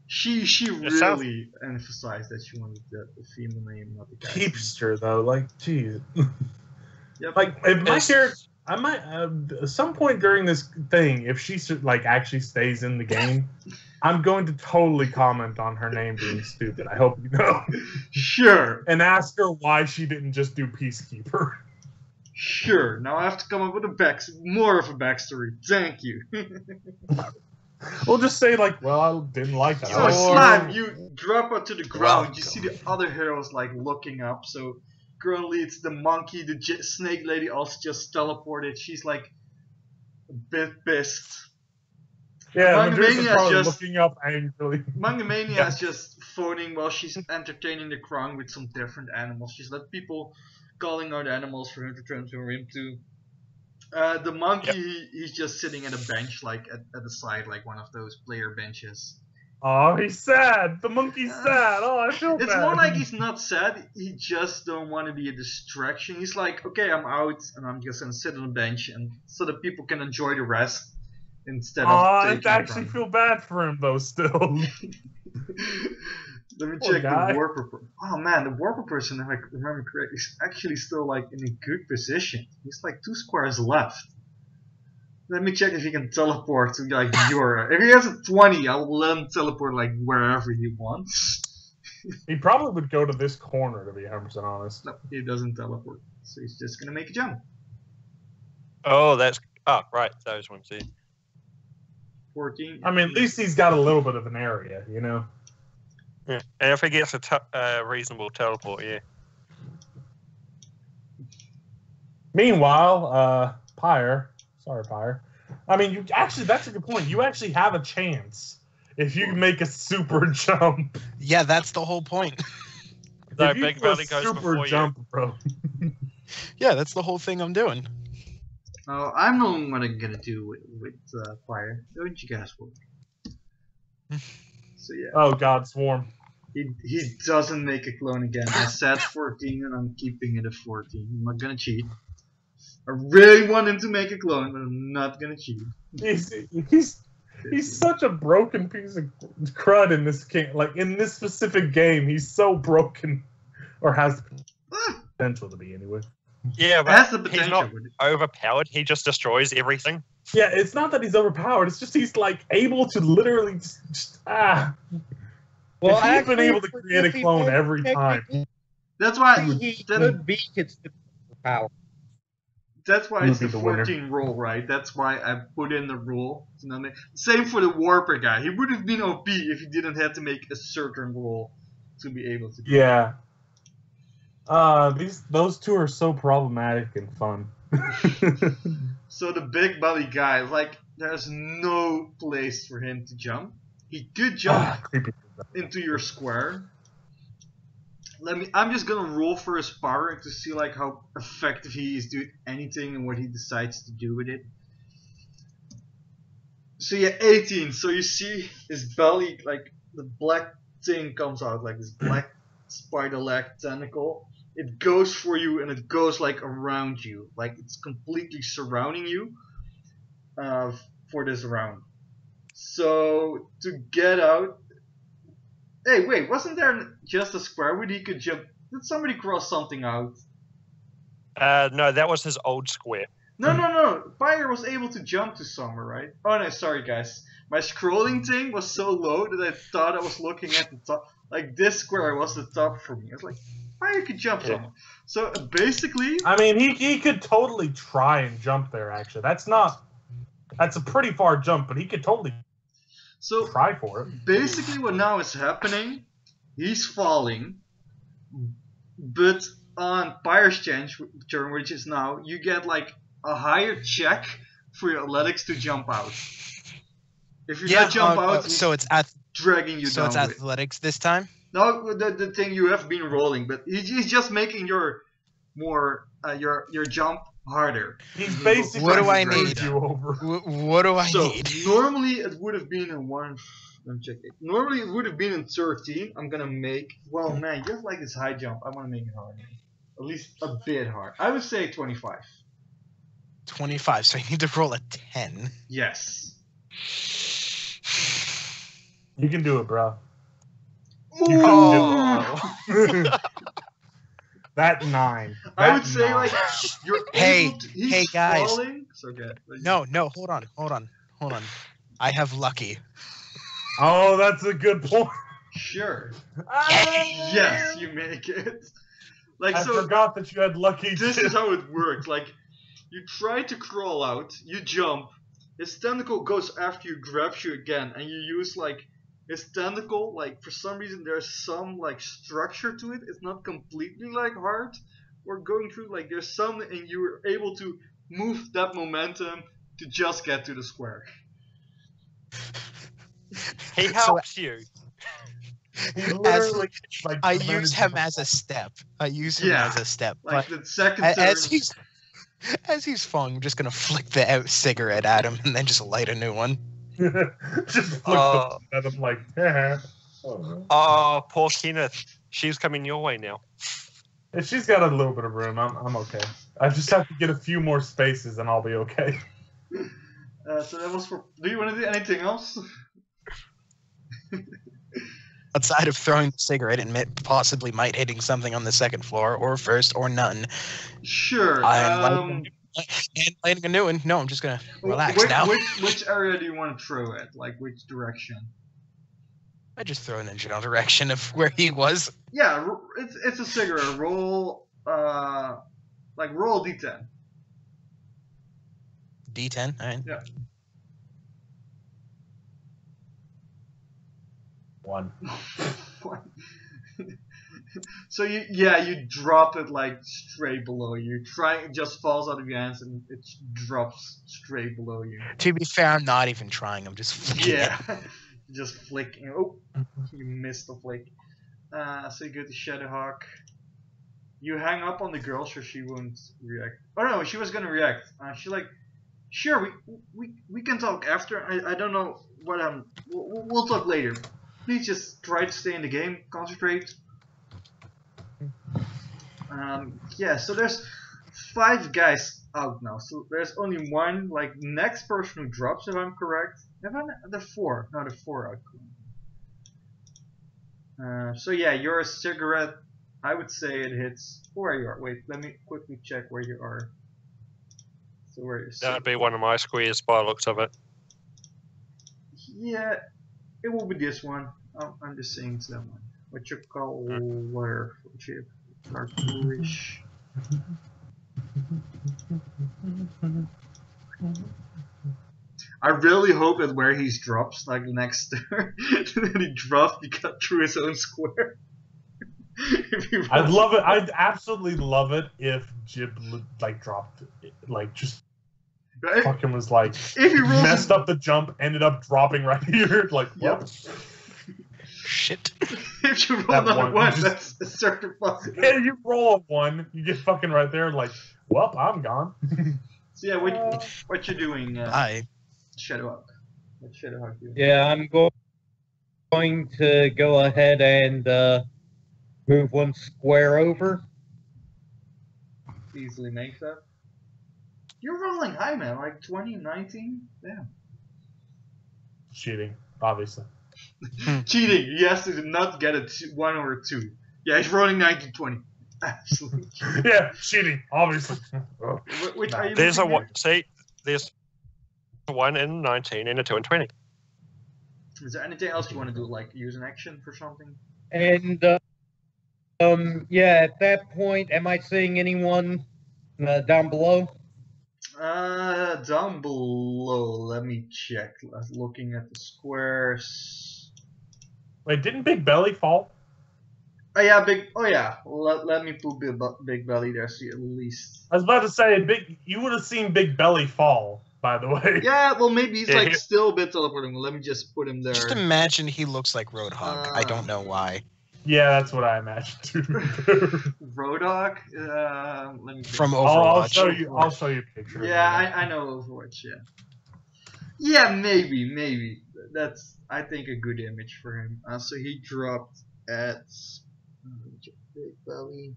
she sounds- really emphasized that she wanted the female name, not the guy. Keepster though, like, geez. Yep. Like, if my It's- character, I might at some point during this thing, if she like actually stays in the game, I'm going to totally comment on her name being stupid. I hope you know, Sure. and ask her why she didn't just do Peacekeeper. Sure. Now I have to come up with more of a backstory. Thank you. We'll just say like, well, I didn't like that. So I Slime, you drop onto the ground. You Welcome. see the other heroes like looking up. So currently it's the monkey, the snake lady also just teleported. She's like a bit pissed. yeah, Mangamania Medusa's probably just- looking up angrily. Mangamania Yeah. is just phoning while she's entertaining the crowd with some different animals. She's let people calling out animals for him to transform into. The monkey, he's just sitting at a bench, like at the side, like one of those player benches. Oh, he's sad. The monkey's sad. Oh, I feel It's bad. more like he's not sad, he just don't want to be a distraction. He's like, okay, I'm out, and I'm just gonna sit on a bench, and so that people can enjoy the rest instead Oh, of I taking actually the feel bad for him though. Still. Let me Poor check guy. the warper. Oh man, the warper person, if I remember correctly, is actually still like in a good position. He's like 2 squares left. Let me check if he can teleport to like Euro. If he has a 20, I will let him teleport like wherever he wants. He probably would go to this corner, to be 100% honest. No, he doesn't teleport, so he's just gonna make a jump. Oh, that's right. Those ones. Yeah. 14. I mean, at least he's got a little bit of an area, you know? Yeah. And if he gets a reasonable teleport, yeah. Meanwhile, Pyre. Sorry, Pyre. I mean, that's a good point. You actually have a chance if you make a super jump. Yeah, that's the whole point. No, If you Big do a Belly goes super before jump, bro. Yeah, that's the whole thing I'm doing. Oh, I'm knowing what I'm gonna do with Pyre. Don't you guys worry. So yeah. Oh God, Swarm. He doesn't make a clone again. I said 14 and I'm keeping it at 14. I'm not gonna cheat. I really want him to make a clone, but I'm not gonna cheat. He's such a broken piece of crud in this game. Like in this specific game, he's so broken, or has the potential to be anyway. Yeah, Has the but he's potential. not overpowered. He just destroys everything. Yeah, it's not that he's overpowered. It's just he's like able to literally just Well, if he's been actually, able to create a if he clone was every time. That's why. He could be considered power. That's why He it's would the be the winner. 14 rule, right? That's why I put in the rule. You know what I mean? Same for the Warper guy. He would have been OP if he didn't have to make a certain rule to be able to do it. Yeah. Those two are so problematic and fun. So the big belly guy, like, there's no place for him to jump. He could jump Creepy. into your square. I'm just gonna roll for his power to see like how effective he is doing anything and what he decides to do with it. So yeah, 18. So you see his belly, like the black thing comes out, like this black spider-leg tentacle. It goes for you and it goes like around you, like it's completely surrounding you for this round. So to get out, hey wait, wasn't there just a square where he could jump? Did somebody cross something out? No, that was his old square. No. Pyre was able to jump to somewhere, right? Oh no, sorry guys. My scrolling thing was so low that I thought I was looking at the top. Like this square was the top for me. I was like, Pyre could jump somewhere. So basically, I mean, he could totally try and jump there. Actually, that's a pretty far jump, but he could totally try for it. Basically, what now is happening? He's falling, but on Pyre's turn, which is now, you get like a higher check for your athletics to jump out. If you not jump out, so it's dragging you down. So it's athletics this time. No, the thing you have been rolling, but he's just making your jump harder. He's basically what do I need? You over. What do I need? Normally it would have been in one. Let me check it. Normally it would have been in 13. I'm gonna make. Well, man, you have like this high jump. I want to make it harder, at least a bit hard. I would say 25. 25. So I need to roll a 10. Yes. You can do it, bro. That 9. I would say 9. Like you're able to, hey guys. Falling, so good. No, hold on. I have lucky. Oh, that's a good point. Sure. Yes, you make it. Like I forgot that you had lucky. This is how it works. Like you try to crawl out, you jump, his tentacle goes after you, grabs you again, and you use like his tentacle, like for some reason there's some like structure to it. It's not completely like hard or going through, like there's some, and you're able to move that momentum to just get to the square. He helps you. He literally, I use him as a step. Like but the second turn, as he's falling, I'm just gonna flick the out cigarette at him and then just light a new one. Just look at him like, oh, poor Kenneth. She's coming your way now. If she's got a little bit of room, I'm okay. I just have to get a few more spaces and I'll be okay. So that was for. Do you want to do anything else? Outside of throwing the cigarette and possibly might hitting something on the second floor or first or none. Sure. And lighting a new one. No, I'm just gonna relax now. Which area do you want to throw at? Like which direction? I just throw in the general direction of where he was. Yeah, it's a cigarette. Roll roll D10. D10. All right. Yeah. 1. So you drop it like straight below you. It just falls out of your hands and it drops straight below you. To be fair, I'm not even trying. I'm just flicking it. Just flicking. Oh, you missed the flick. So you go to Shadowhawk. You hang up on the girl so she won't react. Oh no, she was gonna react. She's like, sure, we can talk after. I don't know what we'll talk later. Please just try to stay in the game, concentrate. Yeah, so there's 5 guys out now. So there's only one, like, next person who drops, if I'm correct. The 4. No, the 4 out. So yeah, your cigarette, I would say it hits where you are. Wait, let me quickly check where you are. So where is That would be one of my squares by the looks of it. Yeah, it will be this one. I'm just saying it's that one. What you call where chip? Dark bluish. I really hope that where he drops, like next to her, that he dropped, he cut through his own square. I'd love it. I'd absolutely love it if Jib like dropped it, like just Right? Fucking was like, If he rolls messed up the jump, ended up dropping right here. Like, well, Yep. Shit. if you roll That another one, one, just- that's a certain possibility. yeah, you roll a 1, you get fucking right there. Like, well, I'm gone. So yeah, what you doing, Bye. Shadowhawk? What Shadowhawk doing? Yeah, I'm going to go ahead and move one square over. Easily make that. You're rolling high, man. Like 20, 19? Damn. Cheating, obviously. Cheating. He has to not get a 1 or a 2. Yeah, he's rolling 19, 20. Absolutely. Yeah, cheating, obviously. Which are you There's a moving one. See, there's a 1 in 19 and a 2 in 20. there? Is there anything else you want to do, like use an action for something? And yeah, at that point, am I seeing anyone down below? Down below, let me check. Looking at the squares. Wait, didn't Big Belly fall? Oh yeah, let me put big belly there, so at least. I was about to say, you would have seen Big Belly fall, by the way. Yeah, well maybe he's Yeah, like he- still a bit teleporting. Let me just put him there. Just imagine he looks like Roadhog. I don't know why. Yeah, that's what I imagined too. Roadhog. Let me. From I'll Overwatch. show you. I'll show you a picture. Yeah, I know Overwatch. Yeah. Yeah, maybe. That's I think a good image for him. So he dropped at Big Belly.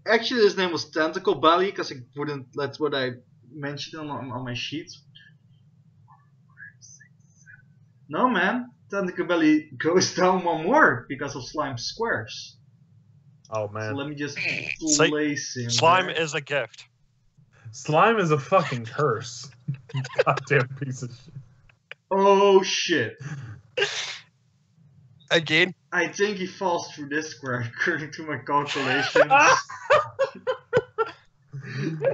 Actually, his name was Tentacle Belly because I wouldn't. That's what I mentioned on my sheets. No, man. Tentacle Belly goes down one more because of slime squares. Oh So man, let me just See, place him. Slime there. is a gift. slime is a fucking curse. Goddamn piece of shit. Oh shit! Again? I think he falls through this square according to my calculations.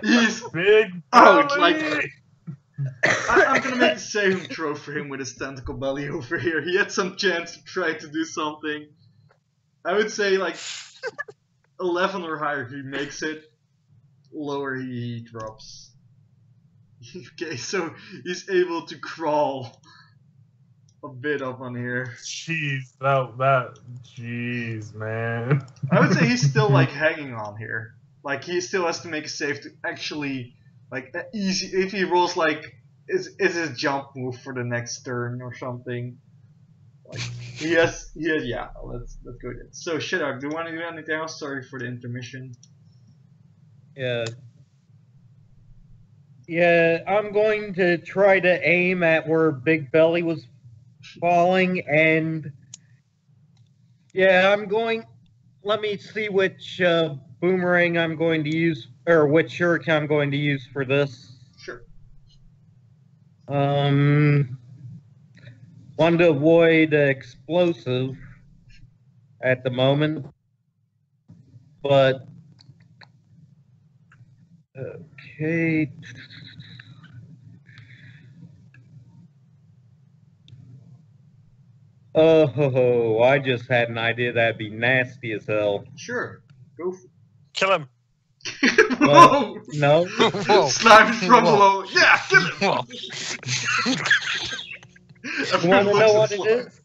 He's Big out, Belly! like- I'm gonna make a saving throw for him with his tentacle belly over here. He had some chance to try to do something. I would say like 11 or higher he makes it. Lower he drops. Okay, so he's able to crawl a bit up on here. Jeez, jeez, man. I would say he's still like hanging on here. Like he still has to make a save to actually like easy. If he rolls like is his jump move for the next turn or something. Like he has yeah. Let's go there. So Shidar, do you want to do anything else? Sorry for the intermission. Yeah. Yeah, I'm going to try to aim at where Big Belly was falling, and yeah, let me see which boomerang I'm going to use, or which shuriken I'm going to use for this. Sure. Want to avoid explosive at the moment, but okay. Oh, I just had an idea that'd be nasty as hell. Sure. Go. Kill him. Whoa! No, Whoa. Slime from Whoa. below. Yeah, kill him. Well, you want to know what it Slime. is?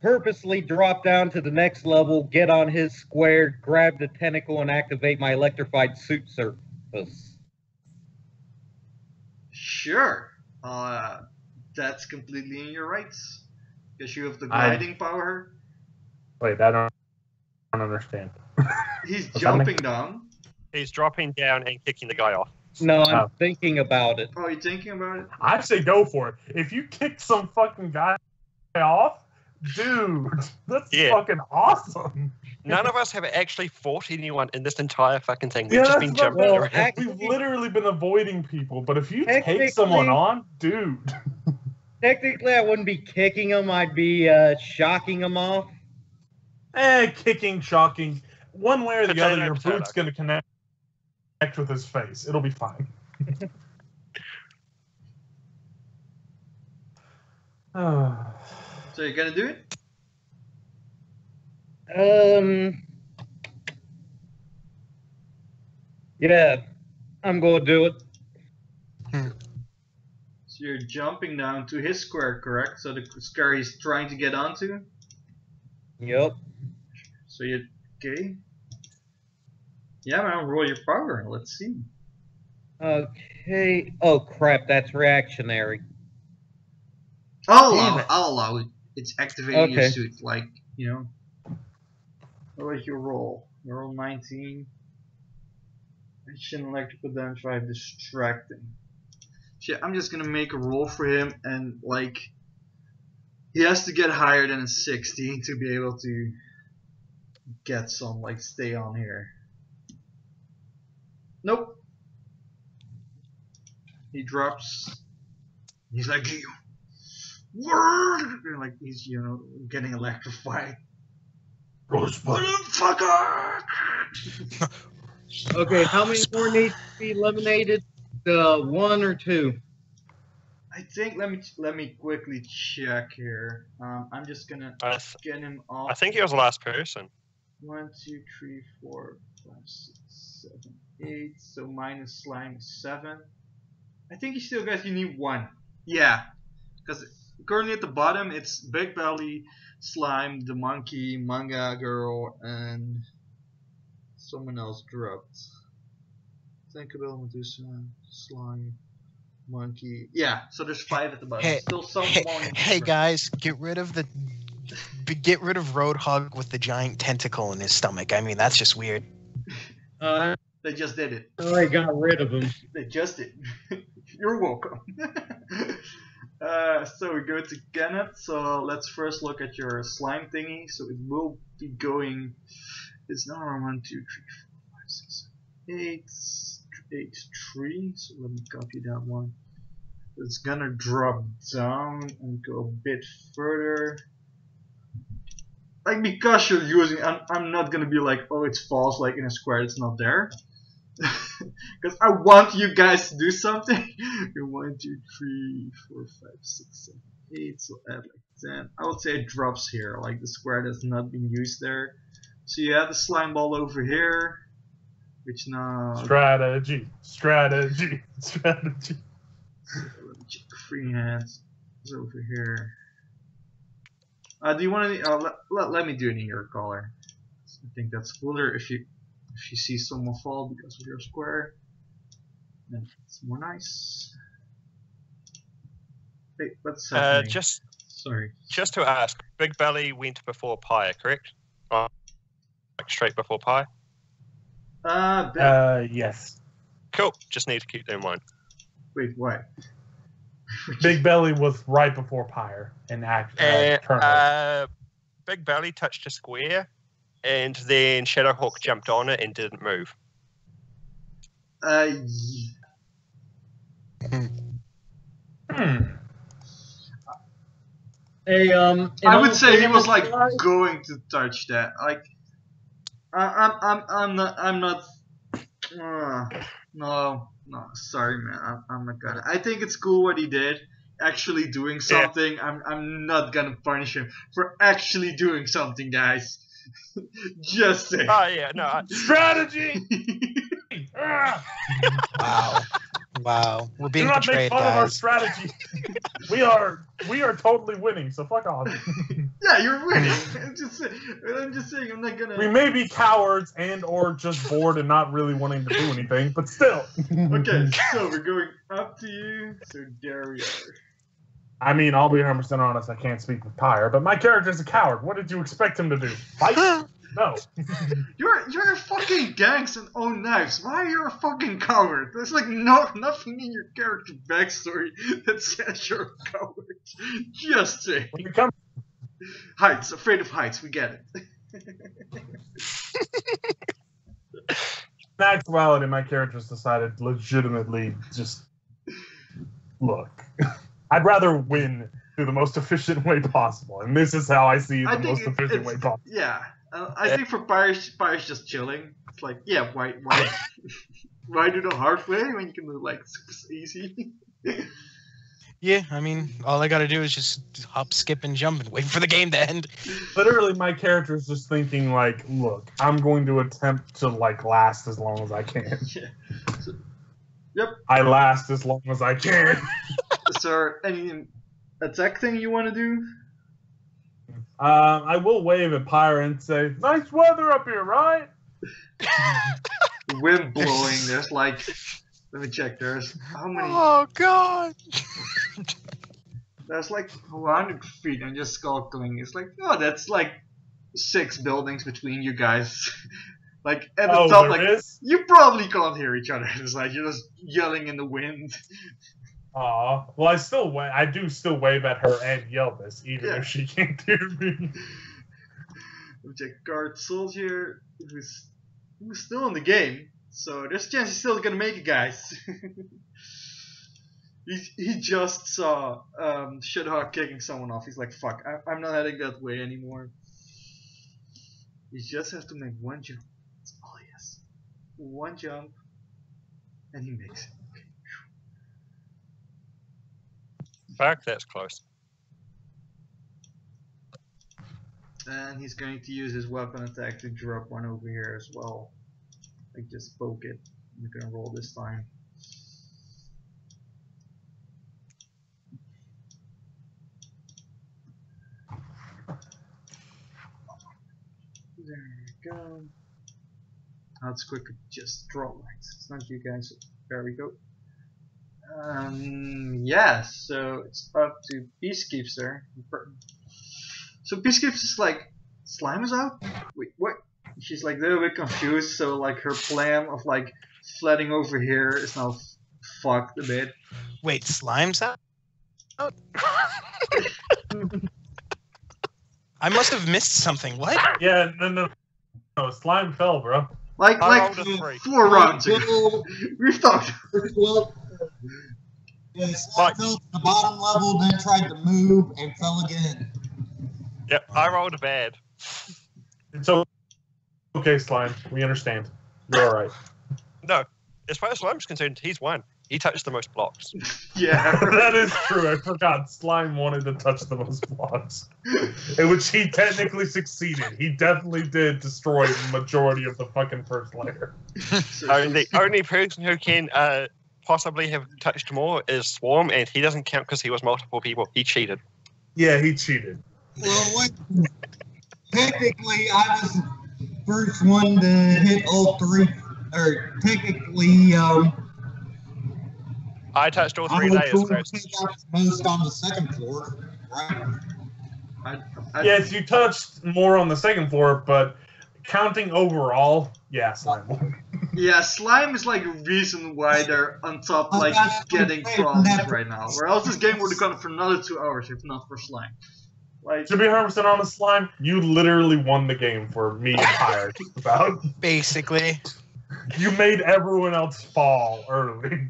Purposely drop down to the next level, get on his square, grab the tentacle, and activate my electrified suit surface. Sure. That's completely in your rights. Because you have the gliding power. Wait, I don't understand. He's What's jumping down. He's dropping down and kicking the guy off. No, I'm Oh. thinking about it. Oh, you thinking about it? I say go for it. If you kick some fucking guy off, dude, that's Yeah. fucking awesome. None of us have actually fought anyone in this entire fucking thing. We've Yeah, just that's been what- jumping well, around. actually- We've literally been avoiding people, but if you Technically- take someone on, dude. Technically, I wouldn't be kicking him, I'd be shocking him off. Kicking, shocking. One way or the Potato, other, your potato. boot's going to connect with his face. It'll be fine. So you're gonna do it? Yeah. I'm going to do it. So you're jumping down to his square, correct? So the square he's trying to get onto? Yep. So you... Okay. Yeah, man, roll your power. Let's see. Okay. Oh, crap. That's reactionary. I'll Damn allow it. it. I'll allow it. It's activating your Okay. suit, like, you know. What was your roll? You roll 19. Action, electrical damage 5, distracting. Shit, I'm just gonna make a roll for him, and like, he has to get higher than a 16 to be able to get some, like, stay on here. Nope. He drops. He's like, like he's, you know, getting electrified. Motherfucker! Okay, how many more need to be eliminated? 1 or 2? I think let me quickly check here. I'm just gonna get him off. I think he was the last person. 1, 2, 3, 4, 5, 6, 7, 8. So minus slime is 7. I think you still guys you need 1. Yeah, because currently at the bottom it's Big Belly, Slime, the monkey, Manga Girl, and someone else dropped. Thinkable, Medusa, Slime, Monkey. Yeah, so there's 5 at the bottom. Still some more. Hey guys, get rid of Roadhog with the giant tentacle in his stomach. I mean, that's just weird. They just did it. I got rid of him. They just did. You're welcome. So we go to Kenneth. So let's first look at your slime thingy. So it will be going. It's now 1, 2, 3, 4, 5, 6, 7, 8, 8, 3. So let me copy that one. It's gonna drop down and go a bit further. Like, because you're using, I'm not gonna be like, oh, it's false, like in a square, it's not there. Because I want you guys to do something. 1, 2, 3, 4, 5, 6, 7, 8. So add like 10. I would say it drops here, like the square that's not been used there. So you have the slime ball over here, which now. Strategy. So let me check the free hands. It's over here. Do you want to? Let me do it in your color. I think that's cooler if you see someone fall because of your square. Then it's more nice. Hey, what's happening? Sorry. Just to ask, Big Belly went before Pyre, correct? Like straight before Pyre? Yes. Cool. Just need to keep that in mind. Wait, what? Big Belly was right before Pyre and turnover. Big Belly touched a square, and then Shadowhawk jumped on it and didn't move. Hey, I would say he was like going to touch that. Like, I'm not. No, sorry, man. I'm not gonna. I think it's cool what he did. Actually doing something. Yeah. I'm not gonna punish him for actually doing something, guys. Just saying. Oh yeah, no. Strategy. Wow. We're being Do not betrayed, make fun guys. of our strategy. we are totally winning. So fuck off. Yeah, you're winning. I'm just saying. I'm not gonna. We may be cowards and/or just bored and not really wanting to do anything, but still. Okay, so we're going up to you. So there we are. I mean, I'll be 100% honest. I can't speak with Pyre, but my character's a coward. What did you expect him to do? Fight? No. You're a fucking gangs and own knives. Why are you a fucking coward? There's like nothing in your character backstory that says you're a coward. Just saying. When you come heights, afraid of heights. We get it. in actuality, my character's decided legitimately just look. I'd rather win through the most efficient way possible, and this is how I see the most efficient way possible. Yeah, I think for Pyre's just chilling. It's like, yeah, why do the hard way when you can do like super easy? Yeah, I mean, all I gotta do is just hop, skip, and jump and wait for the game to end. Literally, my character's just thinking like, look, I'm going to attempt to like last as long as I can. Yeah. Yep. I last as long as I can. Is there any attack thing you want to do? I will wave at Pyre and say, "Nice weather up here, right?" Wind blowing. There's like, let me check. There's how many? Oh God! There's like 100 feet and just skulking. It's like, oh, that's like 6 buildings between you guys. Like at the top, like is? you probably can't hear each other. It's like you're just yelling in the wind. Aw. Well, I do still wave at her and yell this, even Yeah. if she can't hear me. Let me check. Guard soldier who's still in the game, so there's a chance he's still gonna make it, guys. he just saw Shithawk kicking someone off. He's like, fuck, I'm not heading that way anymore. He just has to make one jump. That's all he has. One jump, and he makes it. Okay. Fuck, that's close. And he's going to use his weapon attack to drop one over here as well. Like just poke it. I'm gonna roll this time. There we go. Let's quickly just draw lines. It's not you guys. There we go. Yeah, so it's up to Peacekeeper. So Peacekeeper is like, slime is out? Wait, what? She's like a little bit confused, so like her plan of like flooding over here is now fucked a bit. Wait, slime's out? I must have missed something. What? Yeah, no, slime fell, bro. Like I rolled a 3. 4 rounds ago. We've talked. Well, yeah, slime fell to the bottom level, then tried to move and fell again. Yep, I rolled a bad. It's okay, slime. We understand. You're all right. No, as far as Slime's concerned, he's won. He touched the most blocks. Yeah. That is true. I forgot. Slime wanted to touch the most blocks, in which he technically succeeded. He definitely did destroy the majority of the fucking first layer. The only person who can possibly have touched more is Swarm, and he doesn't count because he was multiple people. He cheated. Yeah, he cheated. Well, technically, I was the first one to hit all 3. Or technically, I touched all 3 I'm layers going to first. take out the most on the second floor, right? Yes, you touched more on the second floor, but counting overall, yeah, slime won. Yeah, slime is like a reason why they're on top, like getting problems right now. Or else this game would have gone for another 2 hours if not for slime. Like, To be 100% honest, slime, you literally won the game for me and Pyre. Just about. Basically. You made everyone else fall early.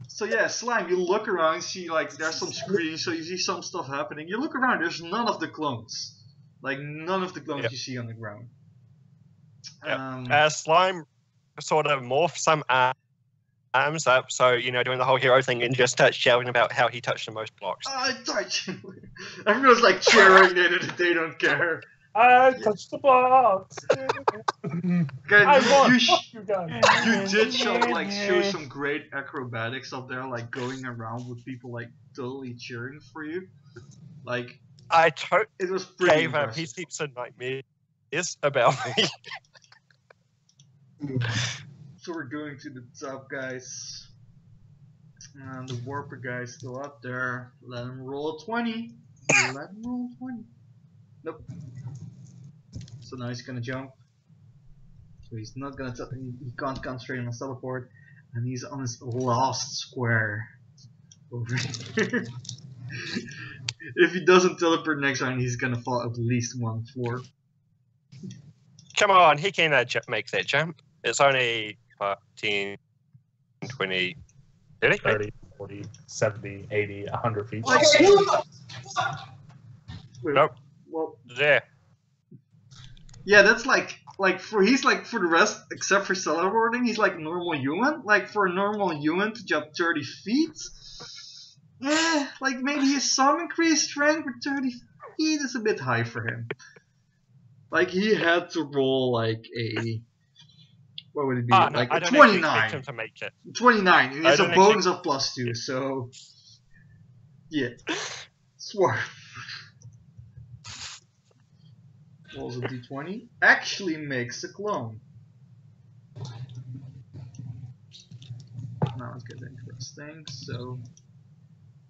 so yeah, slime. You look around, you see like there's some screens, so you see some stuff happening. You look around, there's none of the clones, like none of the clones Yep. you see on the ground. Yep. Slime sort of morphed some arms up, so, doing the whole hero thing, and just starts shouting about how he touched the most blocks. I touch. Everyone's like cheering it. They don't care. I touched the blocks. Okay, I won. you Fuck you guys. did show some great acrobatics up there, like going around with people like totally cheering for you. Like I it was pretty gave up. He impressive. keeps a nightmare about me. So we're going to the top, guys. And the Warper guy's still up there. Let him roll a 20. Let him roll a 20. Nope. So now he's gonna jump. So he's not gonna. He can't concentrate on his teleport, and he's on his last square over here. If he doesn't teleport next round, he's gonna fall at least 1 floor. Come on, he can make that jump. It's only 10, 20, 30? 30, 40, 70, 80, 100 feet. Like, wait, Nope. well, There. yeah, that's like he's like for the rest except for teleporting, he's like normal human. Like for a normal human to jump 30 feet, like maybe his some increased strength, but 30 feet is a bit high for him. Like he had to roll like a what would it be? No, Like I don't actually 29. expect him to make it. 29, and I it's a don't bonus of +2, so yeah. Swerve. Rolls a d20. Actually makes a clone. Now it's getting interesting. So,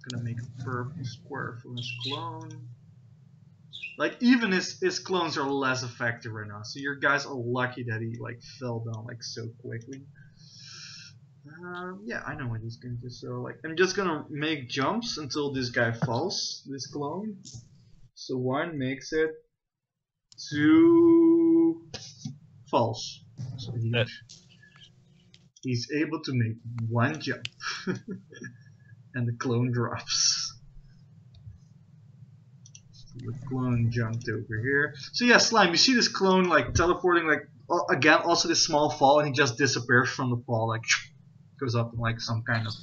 gonna make a purple square for his clone. Like even his clones are less effective right now. So your guys are lucky that he like fell down like so quickly. Yeah, I know what he's going to do. So like I'm just gonna make jumps until this guy falls. This clone. So 1 makes it. 2 falls. So he's able to make 1 jump. And the clone drops. So the clone jumped over here. So yeah, Slime, you see this clone like teleporting like again also this small fall, and he just disappears from the fall, like goes up in like some kind of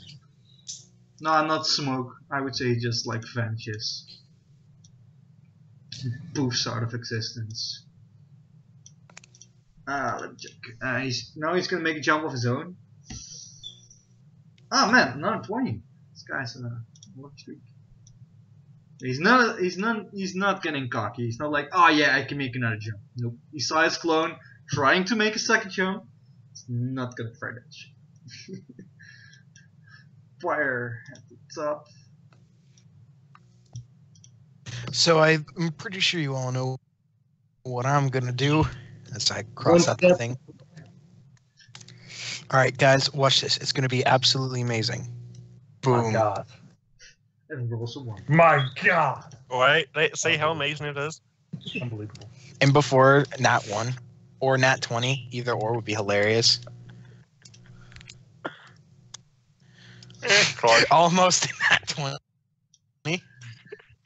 not smoke. I would say he just like vanishes. Poofs out of existence. Let me check. Now he's gonna make a jump of his own. Oh man, another 20. This guy's a lucky streak. He's not getting cocky. He's not like, oh yeah, I can make another jump. Nope. He saw his clone trying to make a second jump. He's not gonna try that shit. Pyre at the top. So I'm pretty sure you all know what I'm gonna do as I cross out the thing. All right, guys, watch this. It's gonna be absolutely amazing. Boom. My God. And rolls a 1. My God. Wait, let's see how amazing it is. Unbelievable. And before nat 1 or nat 20, either or would be hilarious. Close. Almost nat 20.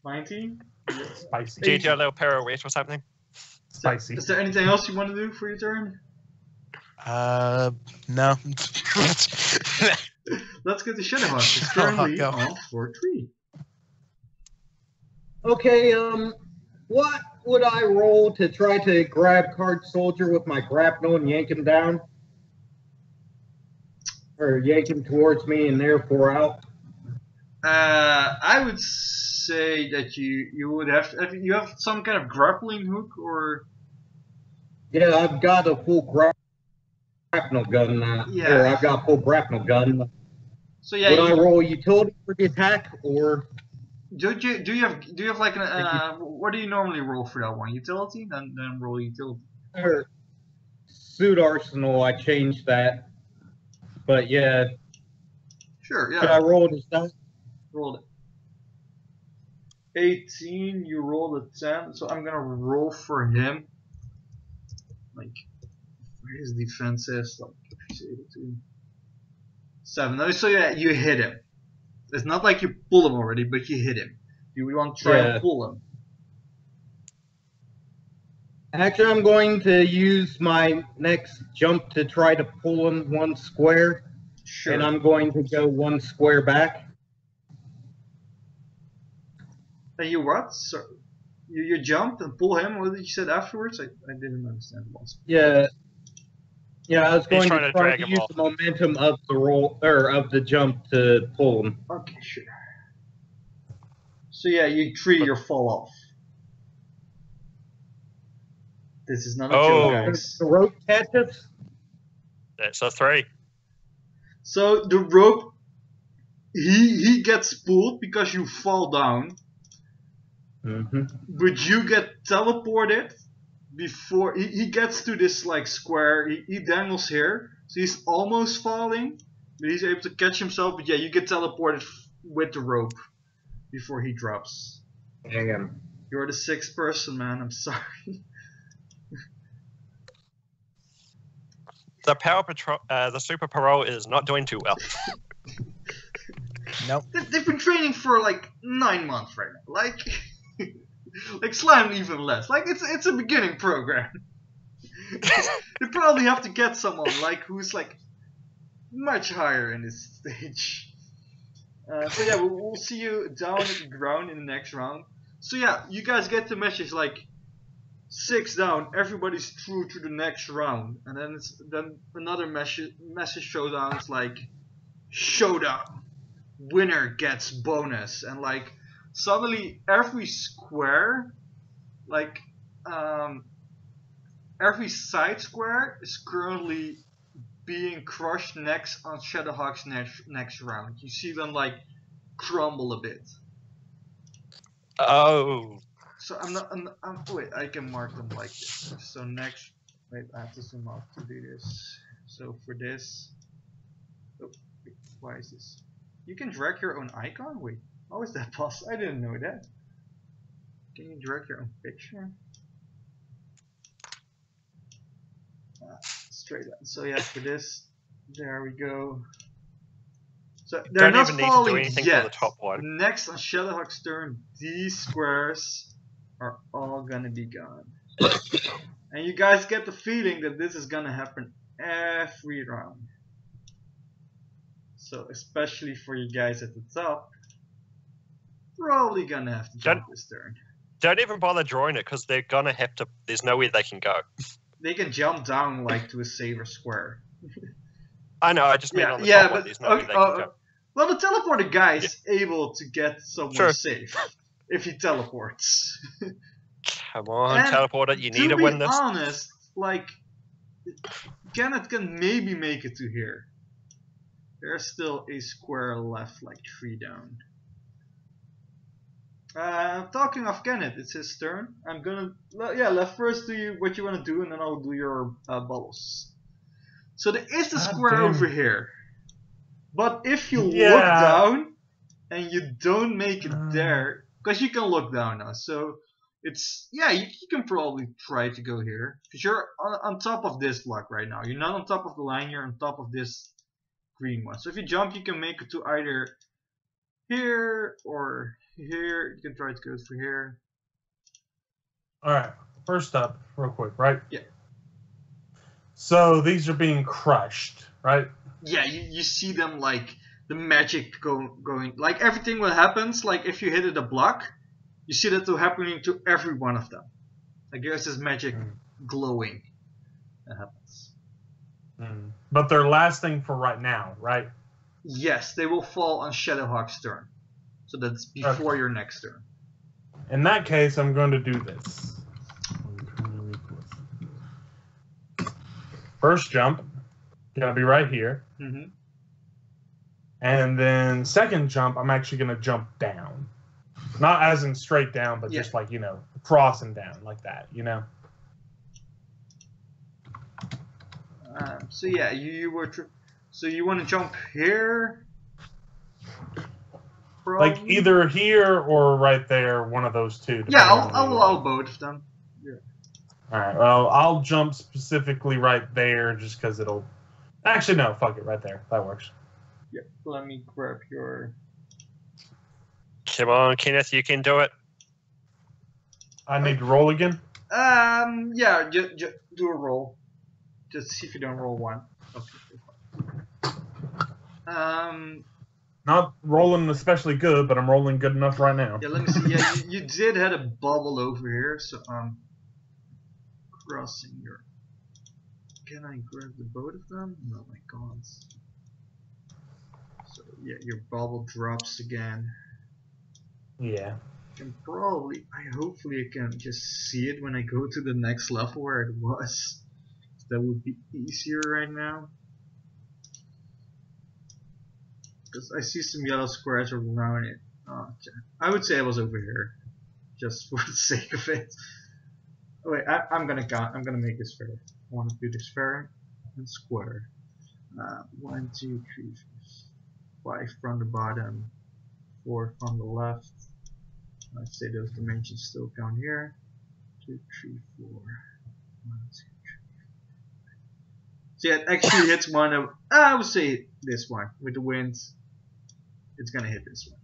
19? Spicy. GG, a little pirouette or something. Spicy. Is there anything else you want to do for your turn? No. Let's get to Shadowhawk. It's currently go. on floor 3. Okay, what would I roll to try to grab Card Soldier with my grapnel and yank him down? Or yank him towards me and therefore out? I would say that you would have to, you have some kind of grappling hook or Yeah, I've got a full grapnel gun now. Yeah. Or I've got a full grapnel gun. so yeah. Would I roll utility for the attack or? Do you have like an what do you normally roll for that one? Utility? Then roll utility. Or suit arsenal, I changed that. But yeah, Sure, should I yeah. roll this down? Rolled it. 18. You rolled a 10. So I'm gonna roll for him. Like where his defense is, like if he's able to. 7. No, so yeah, you hit him. It's not like you pull him already, but you hit him. You want to try Yeah. and pull him. Actually, I'm going to use my next jump to try to pull him 1 square, Sure. and I'm going to go 1 square back. And you what? So you jumped and pull him. What did you said afterwards? I didn't understand the last. Yeah, I was going trying to to try drag to him use off. the momentum of the roll or of the jump to pull him. Okay, sure. So yeah, you tree your fall off. This is not a Oh. joke, guys. The rope catches. That's a 3. So the rope, he gets pulled because you fall down, Mm-hmm. but you get teleported before he gets to this like square. He dangles here, so he's almost falling, but he's able to catch himself. But yeah, you get teleported with the rope before he drops. Damn. You're the 6th person, man. I'm sorry. The power patrol, the super parole is not doing too well. Nope. They've been training for like 9 months right now. Like, like Slime even less. Like it's a beginning program. They probably have to get someone like who's like much higher in this stage. So yeah, we'll see you down at the ground in the next round. So yeah, you guys get the message like 6 down, everybody's through to the next round, and then another message showdown is like showdown, winner gets bonus, and like suddenly every square, like every side square is currently being crushed next on Shadowhawk's next round. You see them like crumble a bit. Oh. So wait, I can mark them like this. So next, wait, I have to zoom out to do this. So for this, oh, wait, why is this? You can drag your own icon? Wait, how is that possible? I didn't know that. Can you drag your own picture? Straight up. So yeah, for this, there we go. So they're Don't not even need to do falling anything yet. for the top one. Next on Shadowhawk's turn, these squares are all gonna be gone. And you guys get the feeling that this is gonna happen every round. So especially for you guys at the top, probably gonna have to jump this turn. Don't even bother drawing it because they're gonna have to. There's nowhere they can go. They can jump down like to a saver square. I know. I just mean on the top one. There's nowhere they can go. Well, the teleporter guy is able to get somewhere safe if he teleports. Come on, teleporter! You need to win this. To be honest, like Kenneth can maybe make it to here. There's still a square left, like 3 down. Talking of Kenneth, it's his turn. I'm gonna let first do you what you want to do, and then I'll do your bubbles. So there is a square over here, but if you look down and you don't make it there, because you can look down now, so it's you can probably try to go here because you're on top of this block right now. You're not on top of the line. You're on top of this green one. So if you jump, you can make it to either here or here. You can try to go through here. All right. First up, real quick, right? Yeah. So these are being crushed, right? Yeah, you see them like the magic going like everything what happens. Like if you hit it a block, you see that happening to every one of them. Like there's this magic glowing that happens. But they're lasting for right now, right? Yes, they will fall on Shadowhawk's turn. So that's before your next turn. In that case, I'm going to do this. First jump, gonna be right here. And then second jump, I'm actually gonna jump down. Not as in straight down, but just like, crossing down like that, So yeah, you were so you want to jump here? Probably? Like either here or right there, one of those two. Yeah, I'll allow both of them. Yeah. All right. Well, I'll jump specifically right there just because it'll. Actually, no. Fuck it. Right there. That works. Yeah. Let me grab your. Come on, Kenneth. You can do it. I need to roll again. Yeah. Just do a roll. Just see if you don't roll one. Okay. Not rolling especially good, but I'm rolling good enough right now. Yeah, let me see. Yeah, you did have a bubble over here, so crossing your. Can I grab the both of them? No, I can't. So yeah, your bubble drops again. Yeah. Can probably. Hopefully I can just see it when I go to the next level where it was. That would be easier right now. Because I see some yellow squares around it. Oh, okay. I would say I was over here, just for the sake of it. Oh, wait, I'm gonna count. I'm gonna make this fair. I want to do this fair and square. 1, 2, 3, 4, 5 from the bottom, 4 from the left. Let's say those dimensions still count here. 2, 3, 4. 1, 2, 3. So yeah, it actually hits one of. I would say this one with the wind. It's gonna hit this one,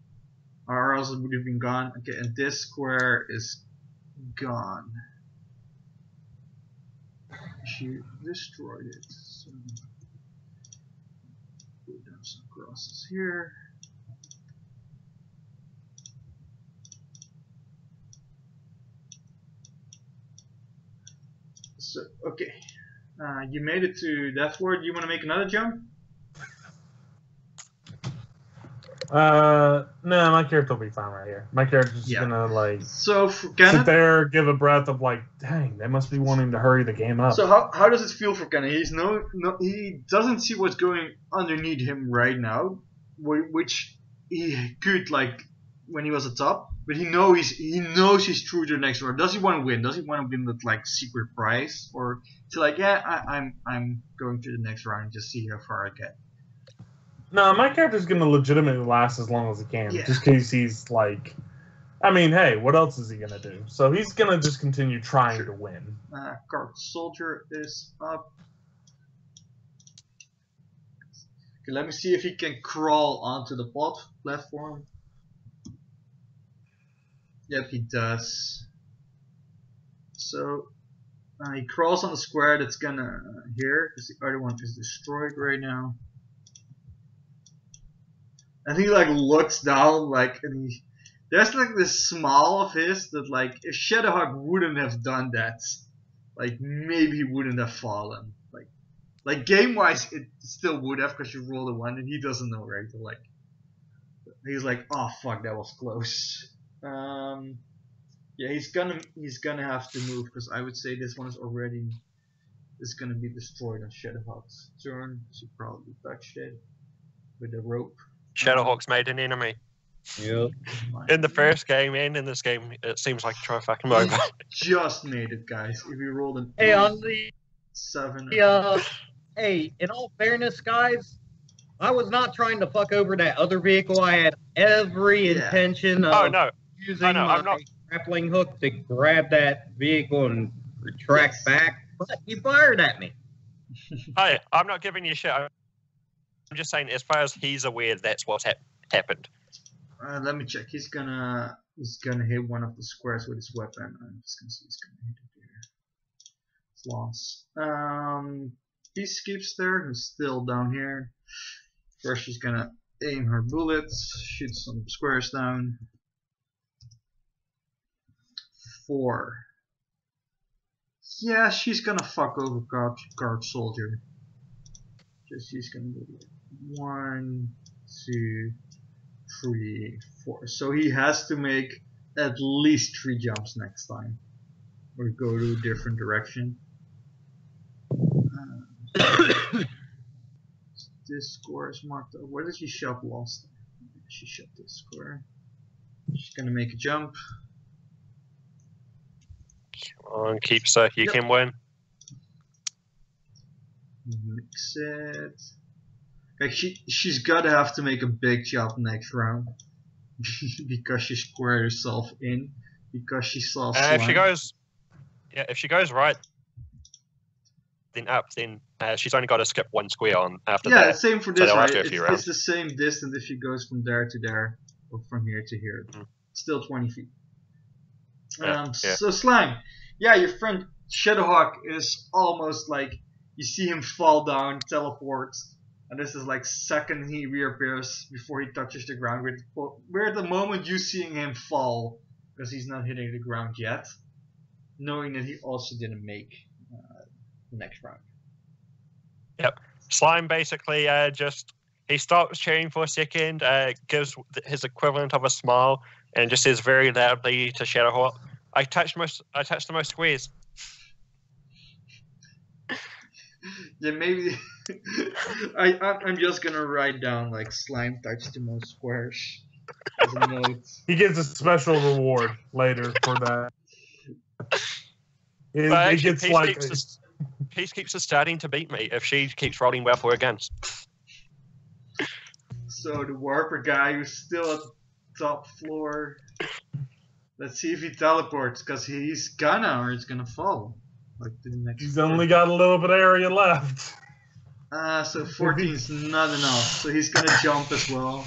or else it would have been gone. Okay, and this square is gone. She destroyed it. So put down some crosses here. So okay, you made it to that floor. Do you want to make another jump? No, my character will be fine right here. My character's just Yeah. gonna like So for sit Kenneth, there, give a breath of like, dang, they must be wanting to hurry the game up. so how does it feel for Kenneth? He doesn't see what's going underneath him right now, which he could like when he was at top. But he knows he's through to the next round. Does he want to win? Does he want to win that like secret prize, or to like I'm going to the next round and just see how far I get? No, my character's gonna legitimately last as long as he can, Yeah. just because he's like, I mean, hey, what else is he gonna do? So he's gonna just continue trying to win. Guard soldier is up. Okay, let me see if he can crawl onto the platform. Yep, he does. So he crawls on the square that's gonna here, because the other one is destroyed right now. And he like looks down, like, and there's like this smile of his that like if Shadowhawk wouldn't have done that, like maybe he wouldn't have fallen. Like game wise, it still would have because you rolled a 1 and he doesn't know, right? So like he's like, oh fuck, that was close. Yeah, he's gonna have to move because I would say this one is gonna be destroyed on Shadowhawk's turn. She probably touched it with the rope. Shadowhawk's made an enemy. Yep. In the first game and in this game, it seems like try fucking over. Just made it, guys. If you rolled an Hey, on the 7. hey, in all fairness, guys, I was not trying to fuck over that other vehicle. I had every Yeah. intention of Oh no, using no, I'm my not. grappling hook to grab that vehicle and retract back, but you fired at me. Hey, I'm not giving you shit. I'm just saying, as far as he's aware, that's what's happened. Let me check. He's gonna hit one of the squares with his weapon. I'm just gonna see he's gonna hit it here. It's lost. Peacekeep's there. Who's still down here. First, she's gonna aim her bullets, shoot some squares down. 4. Yeah, she's gonna fuck over guard soldier. Just she's gonna do it. 1, 2, 3, 4. So he has to make at least 3 jumps next time, or go to a different direction. This square is marked up. Where did she shove lost? She shoved this square. She's gonna make a jump. Come on, keep so you can win. Mix it. Like she's gotta have to make a big jump next round because she squared herself in because she saw slime. If she goes right, then up, then she's only got to skip 1 square on after that. Yeah, same for So this, they'll right? have to a few rounds. It's the same distance if she goes from there to there or from here to here. Still 20 feet. Yeah. So Slime, yeah, your friend Shadowhawk is almost like you see him fall down, teleports, and this is like second he reappears before he touches the ground. We're at the moment you seeing him fall because he's not hitting the ground yet, knowing that he also didn't make the next round. Yep. Slime basically he stops cheering for a second, gives his equivalent of a smile, and just says very loudly to Shadowhawk, I touched the most squares. Yeah, maybe I'm just gonna write down like Slime touched the most squares as a note. He gets a special reward later for that. But It gets Peacekeeps is starting to beat me if she keeps rolling well for her guns. So the warper guy who's still at the top floor. Let's see if he teleports, because he's gonna, or he's gonna fall. Like to the next He's floor. only got a little bit of area left. So 14 is not enough. So he's gonna jump as well.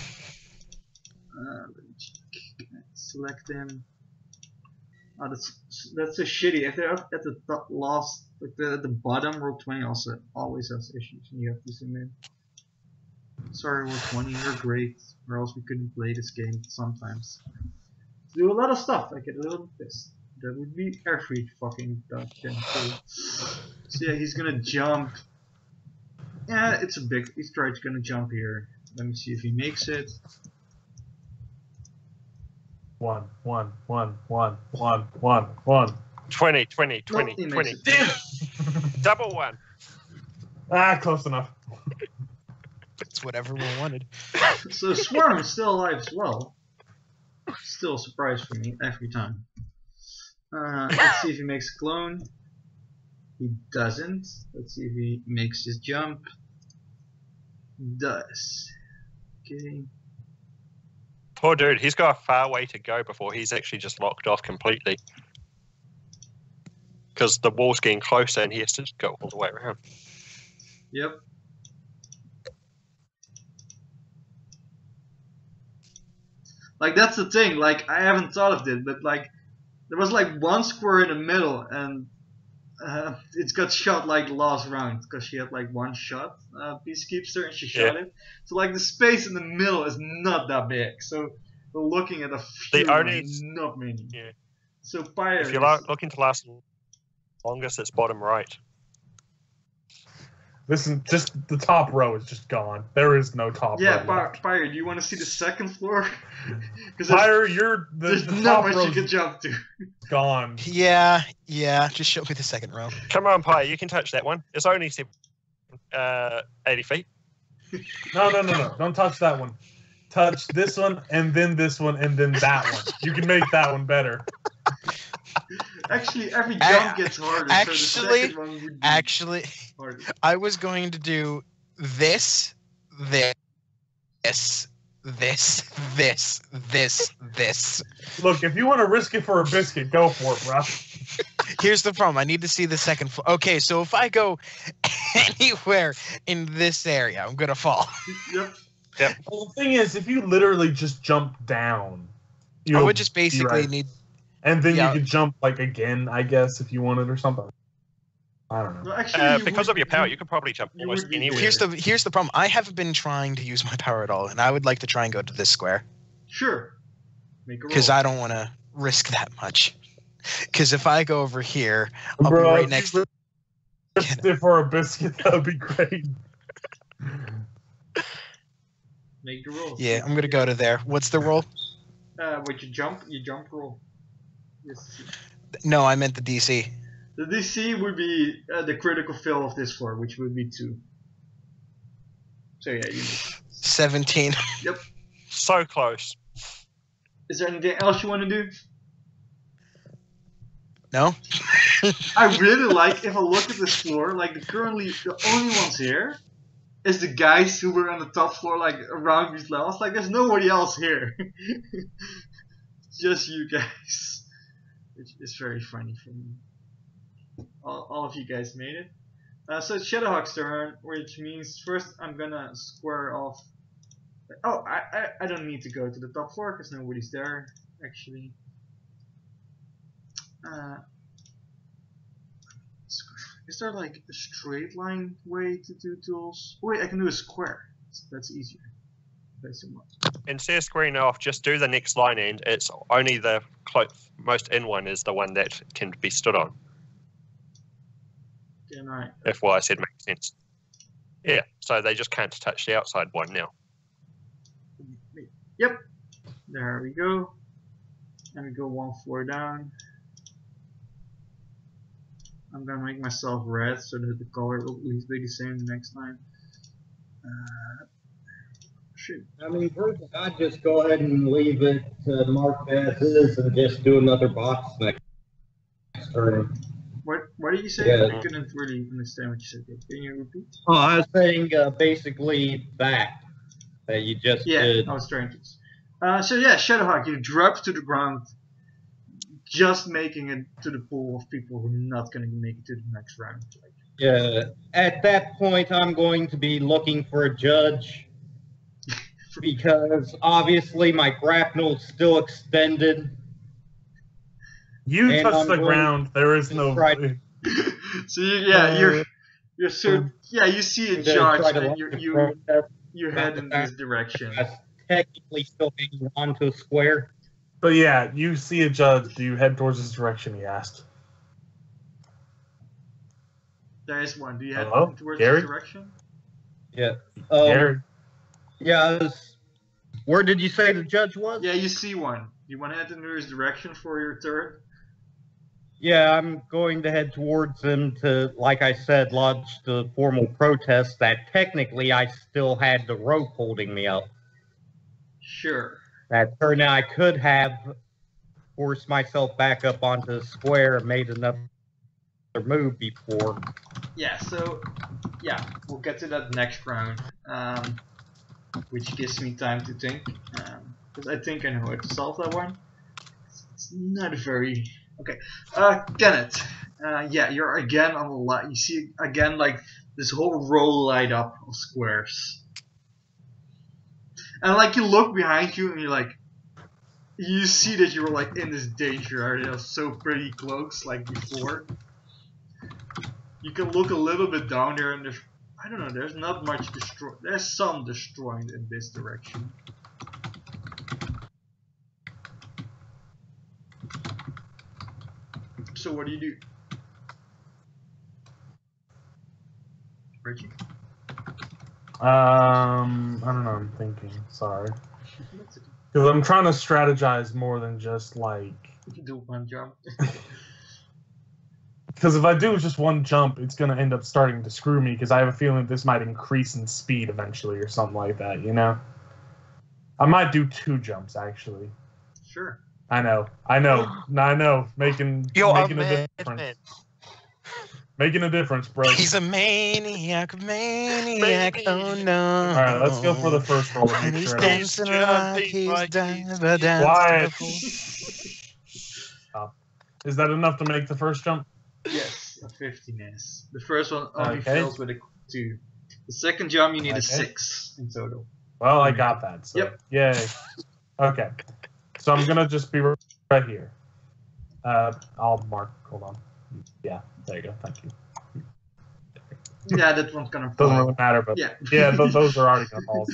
Let me check. Select him. Oh, that's so shitty. If they're up at the top, last, like at the bottom, roll 20 also always has issues, and you have to zoom in. Sorry, roll 20. You're great, or else we couldn't play this game sometimes. Do a lot of stuff. I get a little pissed. That would be every fucking goddamn pool. So yeah, he's gonna jump. Yeah, it's a big. He's gonna jump here. Let me see if he makes it. 1, 1, 1, 1, 1, 1, 1. 20, 20, 20, Nope, he 20. makes it. Damn! Double 1. Ah, close enough. It's whatever we wanted. So Swarm is still alive as well. Still a surprise for me every time. Let's see if he makes a clone. He doesn't. Let's see if he makes his jump. Does. Okay. Poor dude, he's got a far way to go before he's actually just locked off completely. Because the wall's getting closer and he has to go all the way around. Yep. Like, that's the thing, like, I haven't thought of it, but like, there was like one square in the middle, and it got shot like the last round, because she had like one shot, Peacekeeper, and she shot it. So like, the space in the middle is not that big, so we're looking at a few, not many. Yeah. So Pyre If you're looking to last longest, it's bottom right. Listen, just the top row is just gone. There is no top row. Yeah, Pyre, do you want to see the second floor? Pyre, you're there's the not top much row you can jump to. gone. Yeah. Just show me the second row. Come on, Pyre, you can touch that one. It's only 80 feet. No. Don't touch that one. Touch this one, and then this one, and then that one. You can make that one better. Actually, every jump gets harder. So the second one would be harder. I was going to do this. Look, if you want to risk it for a biscuit, go for it, bro. Here's the problem. I need to see the second floor. Okay, so if I go anywhere in this area, I'm gonna fall. Yep. Well, the thing is, if you literally just jump down, I would just basically need. And then you could jump like again, I guess, if you wanted or something. I don't know. No, actually, because of your power, you could probably jump almost anywhere. Here's the problem. I haven't been trying to use my power at all, and I would like to try and go to this square. Sure. Make a roll. Because I don't want to risk that much. Because if I go over here, I'll be right next to. If for a biscuit, that would be great. Make the roll. Yeah, I'm gonna go to there. What's the roll? What you jump roll. Yes. No, I meant the DC. The DC would be the critical fail of this floor, which would be 2. So yeah, you. 17. Yep. So close. Is there anything else you want to do? No. I really like, if I look at this floor, like currently the only ones here is the guys who were on the top floor, like around these levels. Like there's nobody else here. Just you guys. It's very funny for me. All of you guys made it. So it's Shadowhawk's turn, which means first I'm gonna square off. Oh, I don't need to go to the top floor because nobody's there actually. Is there like a straight line way to do tools? Oh, wait, I can do a square. That's easier. Instead of squaring off, just do the next line end. It's only the most in one is the one that can be stood on. Can I? If what I said makes sense. Yeah, so they just can't touch the outside one now. Yep. There we go. And we go 1 floor down. I'm gonna make myself red so that the color will at least be the same the next time. Shoot. I mean, personally, I'd just go ahead and leave it marked as is and just do another box next turn. What did you say? Yeah. I couldn't really understand what you said. Can you repeat? Oh, I was saying basically that you just did. I was trying to. So yeah, Shadowhawk, you drop to the ground, just making it to the pool of people who are not going to make it to the next round. Yeah. At that point, I'm going to be looking for a judge because obviously my grapnel's still extended. You touch the ground. There is no. So you're so you see a judge and you head in this direction. Technically still hanging on to a square. But yeah, you see a judge. Do you head towards this direction? He asked. There is one. Do you head Hello? towards Gary? this direction? Yeah. Gary? Yeah. Where did you say the judge was? Yeah, you see one. You want to head in his direction for your turn? Yeah, I'm going to head towards him to, like I said, lodge the formal protest that technically I still had the rope holding me up. Sure. That turned out I could have forced myself back up onto the square and made another move before. Yeah, so, yeah, we'll get to that next round, which gives me time to think, because I think I know how to solve that one. It's not very... Okay, Kenneth, yeah, you're again on the light. You see again, like, this whole row light up of squares. And, like, you look behind you and you're like, you see that you were, like, in this danger area, so pretty close, like before. You can look a little bit down there and there's, I don't know, there's not much destroy. There's some destroying in this direction. So what do you do? Reggie? I don't know. I'm thinking. Sorry. Because I'm trying to strategize more than just like. Do one jump. Because if I do just one jump, it's going to end up starting to screw me. Because I have a feeling this might increase in speed eventually, or something like that. You know. I might do 2 jumps actually. Sure. I know. Making a difference. Making a difference, bro. He's a maniac, oh no. Alright, let's go for the first roll. And Make he's sure dancing like he's never danced Quiet. before. Stop. Is that enough to make the first jump? Yes, a 15 is. The first one only Okay. fails with a 2. The second jump you need a Okay. 6 in total. Well, I got that. So. Yep. Yay. Okay. So I'm gonna just be right here. I'll mark. Hold on. Yeah. There you go. Thank you. Yeah, that one's gonna Doesn't fall. really matter, but Yeah. those are already gonna fall. So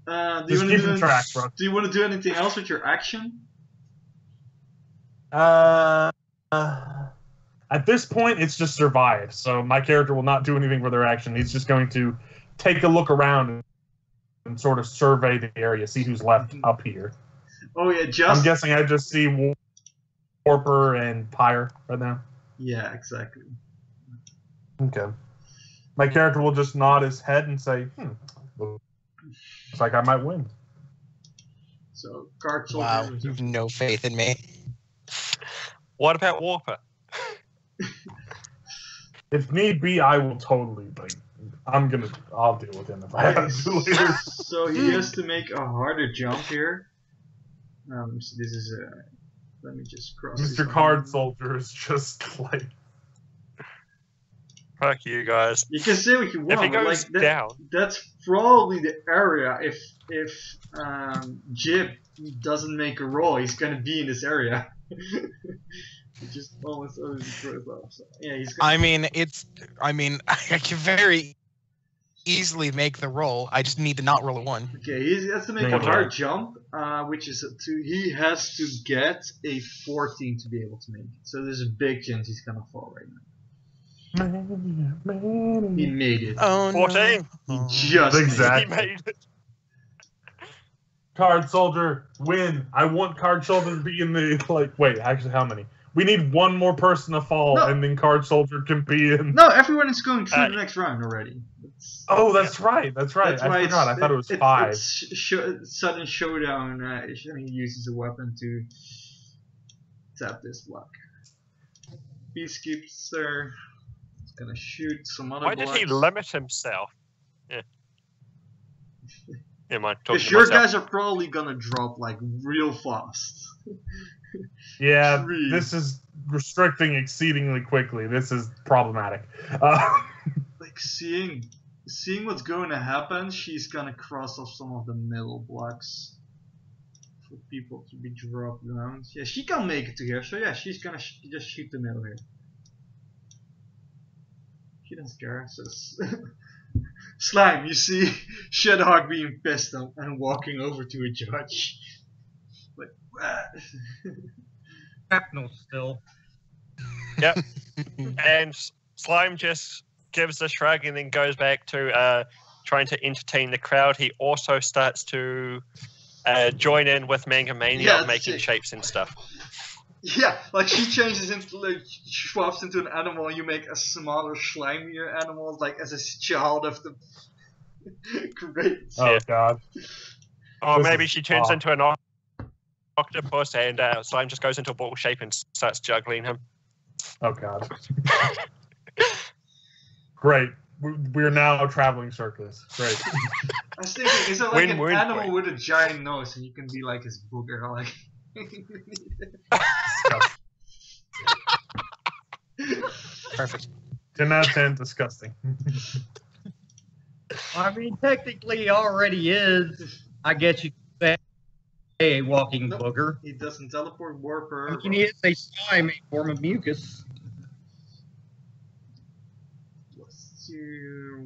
whatever. Do you Just want to keep do track, bro. Do you want to do anything else with your action? At this point, it's just survive. So my character will not do anything with their action. He's just going to take a look around and sort of survey the area, see who's left up here. Oh yeah, I'm just. guessing I just see Warper and Pyre right now. Yeah, exactly. Okay. My character will just nod his head and say, looks like I might win. So card soldier. Wow, you have no faith in me. What about Warper? If need be, I will totally, like, I'll deal with him if I have to later. So he has to make a harder jump here. So this is let me just cross. Mr. Card Soldier is just like. Fuck you guys. You can say what you want, If he but goes like down, that's probably the area. If Jib doesn't make a roll, he's gonna be in this area. He just almost always throws off. So, yeah, he's. Gonna... I can very easily make the roll. I just need to not roll a 1. Okay, he has to make a hard jump, which is he has to get a 14 to be able to make it. So there's a big chance he's gonna fall right now. He made it. Oh 14. no. He just Exactly. he made it. Card Soldier, win. I want Card Soldier to be in the, like, wait, actually, how many? We need one more person to fall, No. and then Card Soldier can be in. No, everyone is going through the next round already. Oh, that's right. That's right. That's I why forgot. I thought it was 5. It's sudden showdown. He uses a weapon to tap this block. Peacekeeper is gonna shoot some other. Why did he blocks. limit himself? Yeah. Never mind. Talking Because to your myself. guys are probably gonna drop like real fast. Yeah, 3. this is restricting exceedingly quickly. This is problematic. Like seeing what's going to happen, she's gonna cross off some of the middle blocks for people to be dropped down. Yeah, she can make it to here, so yeah, she's gonna just shoot the middle here. She doesn't care. So Slime, you see Shadowhawk being pissed and walking over to a judge. Like, Shrapnel still. Yep. And Slime just gives a shrug and then goes back to trying to entertain the crowd. He also starts to join in with Manga Mania Yeah, of making sick. shapes and stuff. yeah, like she changes into, like, she swaps into an animal, and you make a smaller, slimier animal, like as a child of the. Great. Oh Yeah. god. Or This maybe is she turns off. into an octopus and Slime just goes into a ball shape and starts juggling him. Oh god. Great. We're now a traveling circus. Great. I was thinking, is it like Win, an win, animal win. with a giant nose, and you can be like his booger, like. Perfect. 10 out of 10, disgusting. I mean, technically, he already is. I guess you could say a walking Nope. booger. He doesn't teleport, warp, or. I mean, he is a slime, a form of mucus.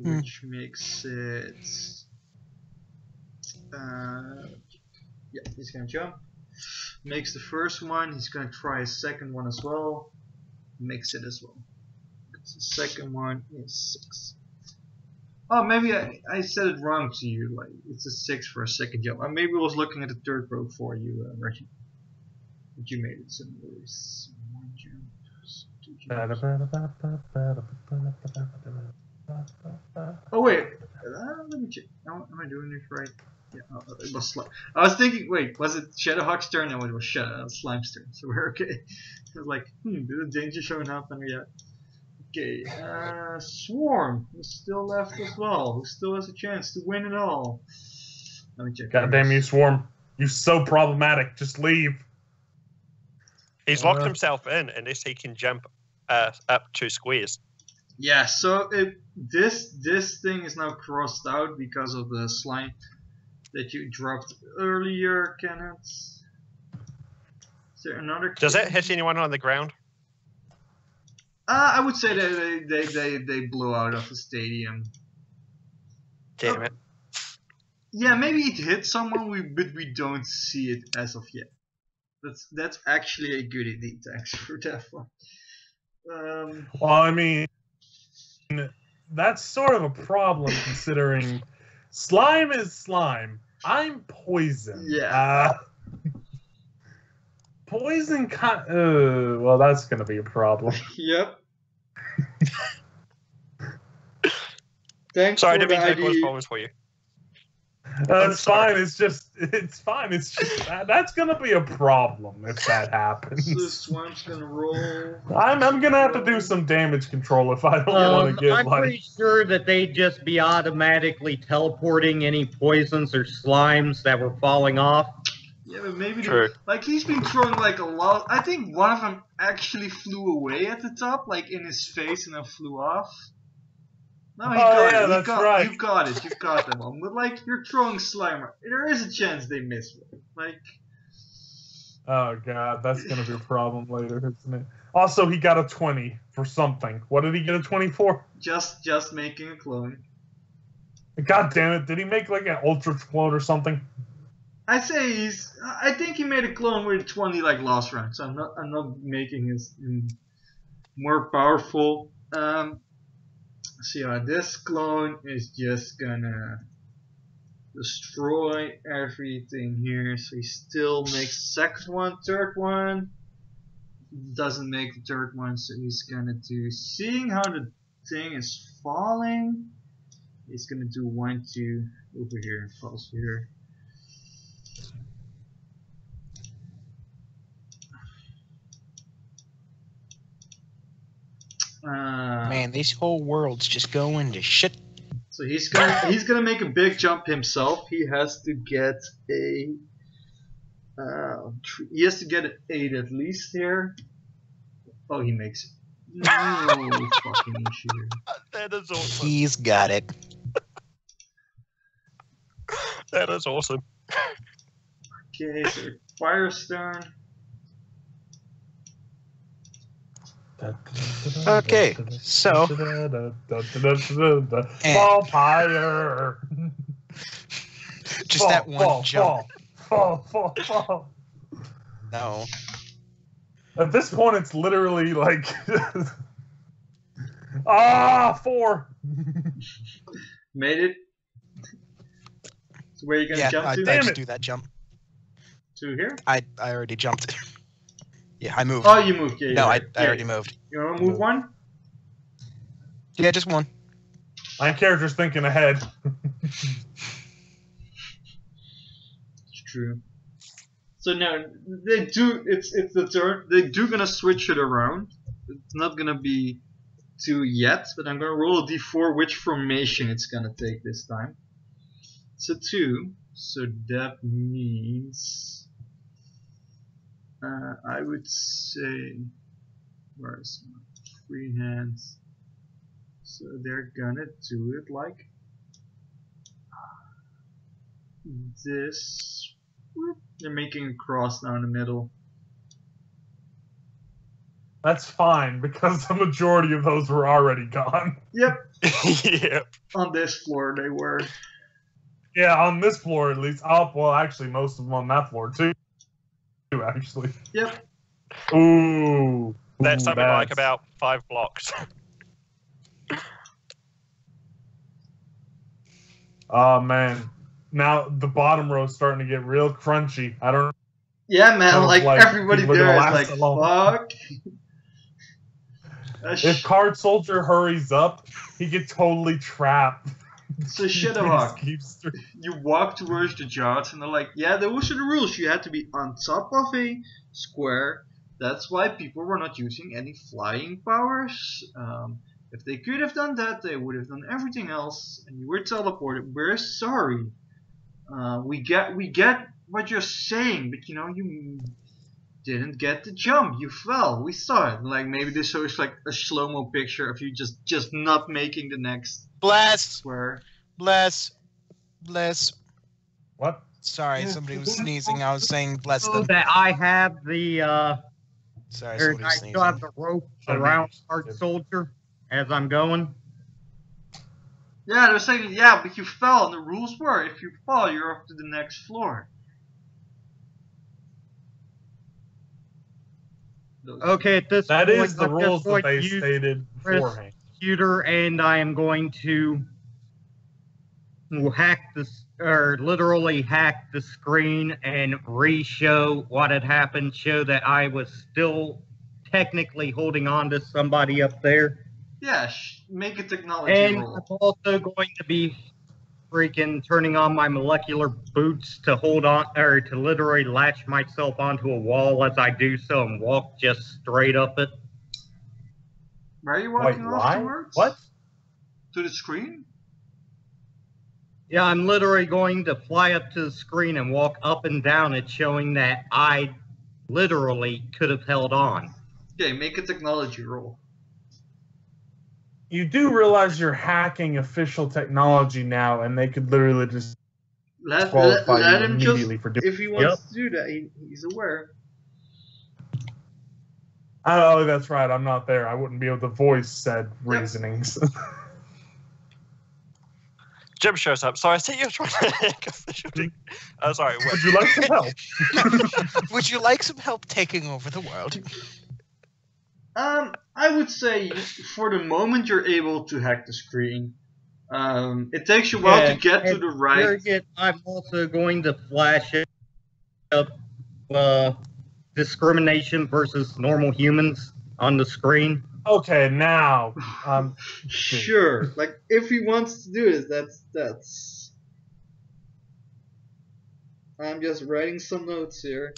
Which makes it. Yeah, he's gonna jump. Makes the first one. He's gonna try a second one as well. Makes it as well. Because the second one is 6. Oh, maybe I said it wrong to you. Like it's a 6 for a second jump. Maybe I was looking at the third row for you, Reginald. But you made it similar. One jump, 2 jumps. Oh wait, let me check. Am I doing this right? Yeah, it was Slime. I was thinking, wait, was it Shadowhawk's turn? No, it was Slime's turn. So we're okay. I was like, did the danger zone happen yet? Okay, Swarm is still left as well. Who still has a chance to win it all? Let me check. God damn you, Swarm. You're so problematic. Just leave. He's locked himself in unless he can jump up 2 squares. Yeah, so this thing is now crossed out because of the slime that you dropped earlier, Kenneth. Is there another? Does that hit anyone on the ground? I would say that they blew out of the stadium. Damn it. Yeah, maybe it hit someone, but we don't see it as of yet. That's actually a good idea. Thanks for that one. Well, I mean, that's sort of a problem considering slime is slime. I'm poison. Yeah. Poison well, that's gonna be a problem. Yep. Thanks Sorry, I for didn't the mean to cause idea. problems for you. It's fine. It's fine. It's just that's gonna be a problem if that So happens. Swarm's gonna roll. I'm gonna have to do some damage control if I don't want to get I'm like. pretty sure that they'd just be automatically teleporting any poisons or slimes that were falling off. Yeah, but maybe True. like he's been throwing like a lot. I think one of them actually flew away at the top, like in his face, and then flew off. No, he got it. That's right. You got it. You got them all. But like you're throwing Slimer, there is a chance they miss one. Like. Oh god, that's gonna be a problem later, isn't it? Also, he got a 20 for something. What did he get a 20 for? Just making a clone. God damn it! Did he make like an ultra clone or something? I think he made a clone with 20 like last round. So I'm not making his more powerful. So yeah, this clone is just gonna destroy everything here. So he still makes second one, third one. Doesn't make the third one, so he's gonna do. Seeing how the thing is falling, he's gonna do 1, 2 over here and falls here. Man, these whole worlds just go into shit. So he's gonna make a big jump himself. He has to get a he has to get an 8 at least here. Oh, he makes it. No fucking issue. That is awesome. He's got it. That is awesome. Okay, so Pyre's turn. Okay, so fall Pyre. just that one jump. Fall. No. At this point, it's literally like... 4! Made it. So where are you gonna jump I to? just do that jump. To here? I already jumped. Yeah, I moved. Oh, you moved. Yeah. No, Right. I already moved. You wanna move one? Yeah, just one. My character's thinking ahead. It's true. So now they do. It's the turn. They do gonna switch it around. It's not gonna be 2 yet, but I'm gonna roll a d4 which formation it's gonna take this time. So 2. So that means I would say where's my free hands? So they're gonna do it like this. Whoop. They're making a cross down the middle. That's fine, because the majority of those were already gone. Yep. Yep. On this floor they were. Yeah, on this floor at least. Oh, well, actually, most of them on that floor too. Actually. Yep. Ooh. That's Ooh, something like about 5 blocks. Oh man. Now the bottom row's starting to get real crunchy. I don't. Yeah, man. Sounds Like, like everybody people are there gonna is last like, alone. fuck. If Card Soldier hurries up, he gets totally trapped. So Shadowhawk, Keeps through. you walk towards the jars and they're like, yeah, those are the rules. You had to be on top of a square. That's why people were not using any flying powers. If they could have done that, they would have done everything else. And you were teleported. We're sorry. We get what you're saying, but you know, you didn't get the jump. You fell. We saw it. Like, maybe this shows like a slow-mo picture of you just not making the next Bless. square. Bless. What? Sorry, somebody was sneezing. I was saying bless So them. that I have the Sorry, or somebody I was still have sneezing. the rope Should around be- Card Soldier as I'm going. Yeah, they're saying, yeah, but you fell, and the rules were, if you fall, you're off to the next floor. Okay, at this That point, is the I'm rules just going that they to use stated press beforehand. computer, and I am going to hack this, or literally hack the screen and re-show what had happened, show that I was still technically holding on to somebody up there. Yeah, make a technology And roll. I'm also going to be freaking turning on my molecular boots to hold on, or to literally latch myself onto a wall as I do so and walk just straight up it. Where are you Wait, walking off why? towards? What? To the screen? Yeah, I'm literally going to fly up to the screen and walk up and down it, showing that I literally could have held on. Okay, make a technology roll. You do realize you're hacking official technology now, and they could literally just Let disqualify you him just, immediately for doing. if he wants to do that, he's aware. Oh, that's right. I'm not there. I wouldn't be able to voice said reasonings. Jim shows up. So I see you're trying to hack official. Oh, sorry. What? Would you like some help? Would you like some help taking over the world? I would say for the moment you're able to hack the screen. It takes you a while to get to the right. I'm also going to flash up discrimination versus normal humans on the screen. Okay, now. Sure. Like, if he wants to do this, that's. I'm just writing some notes here.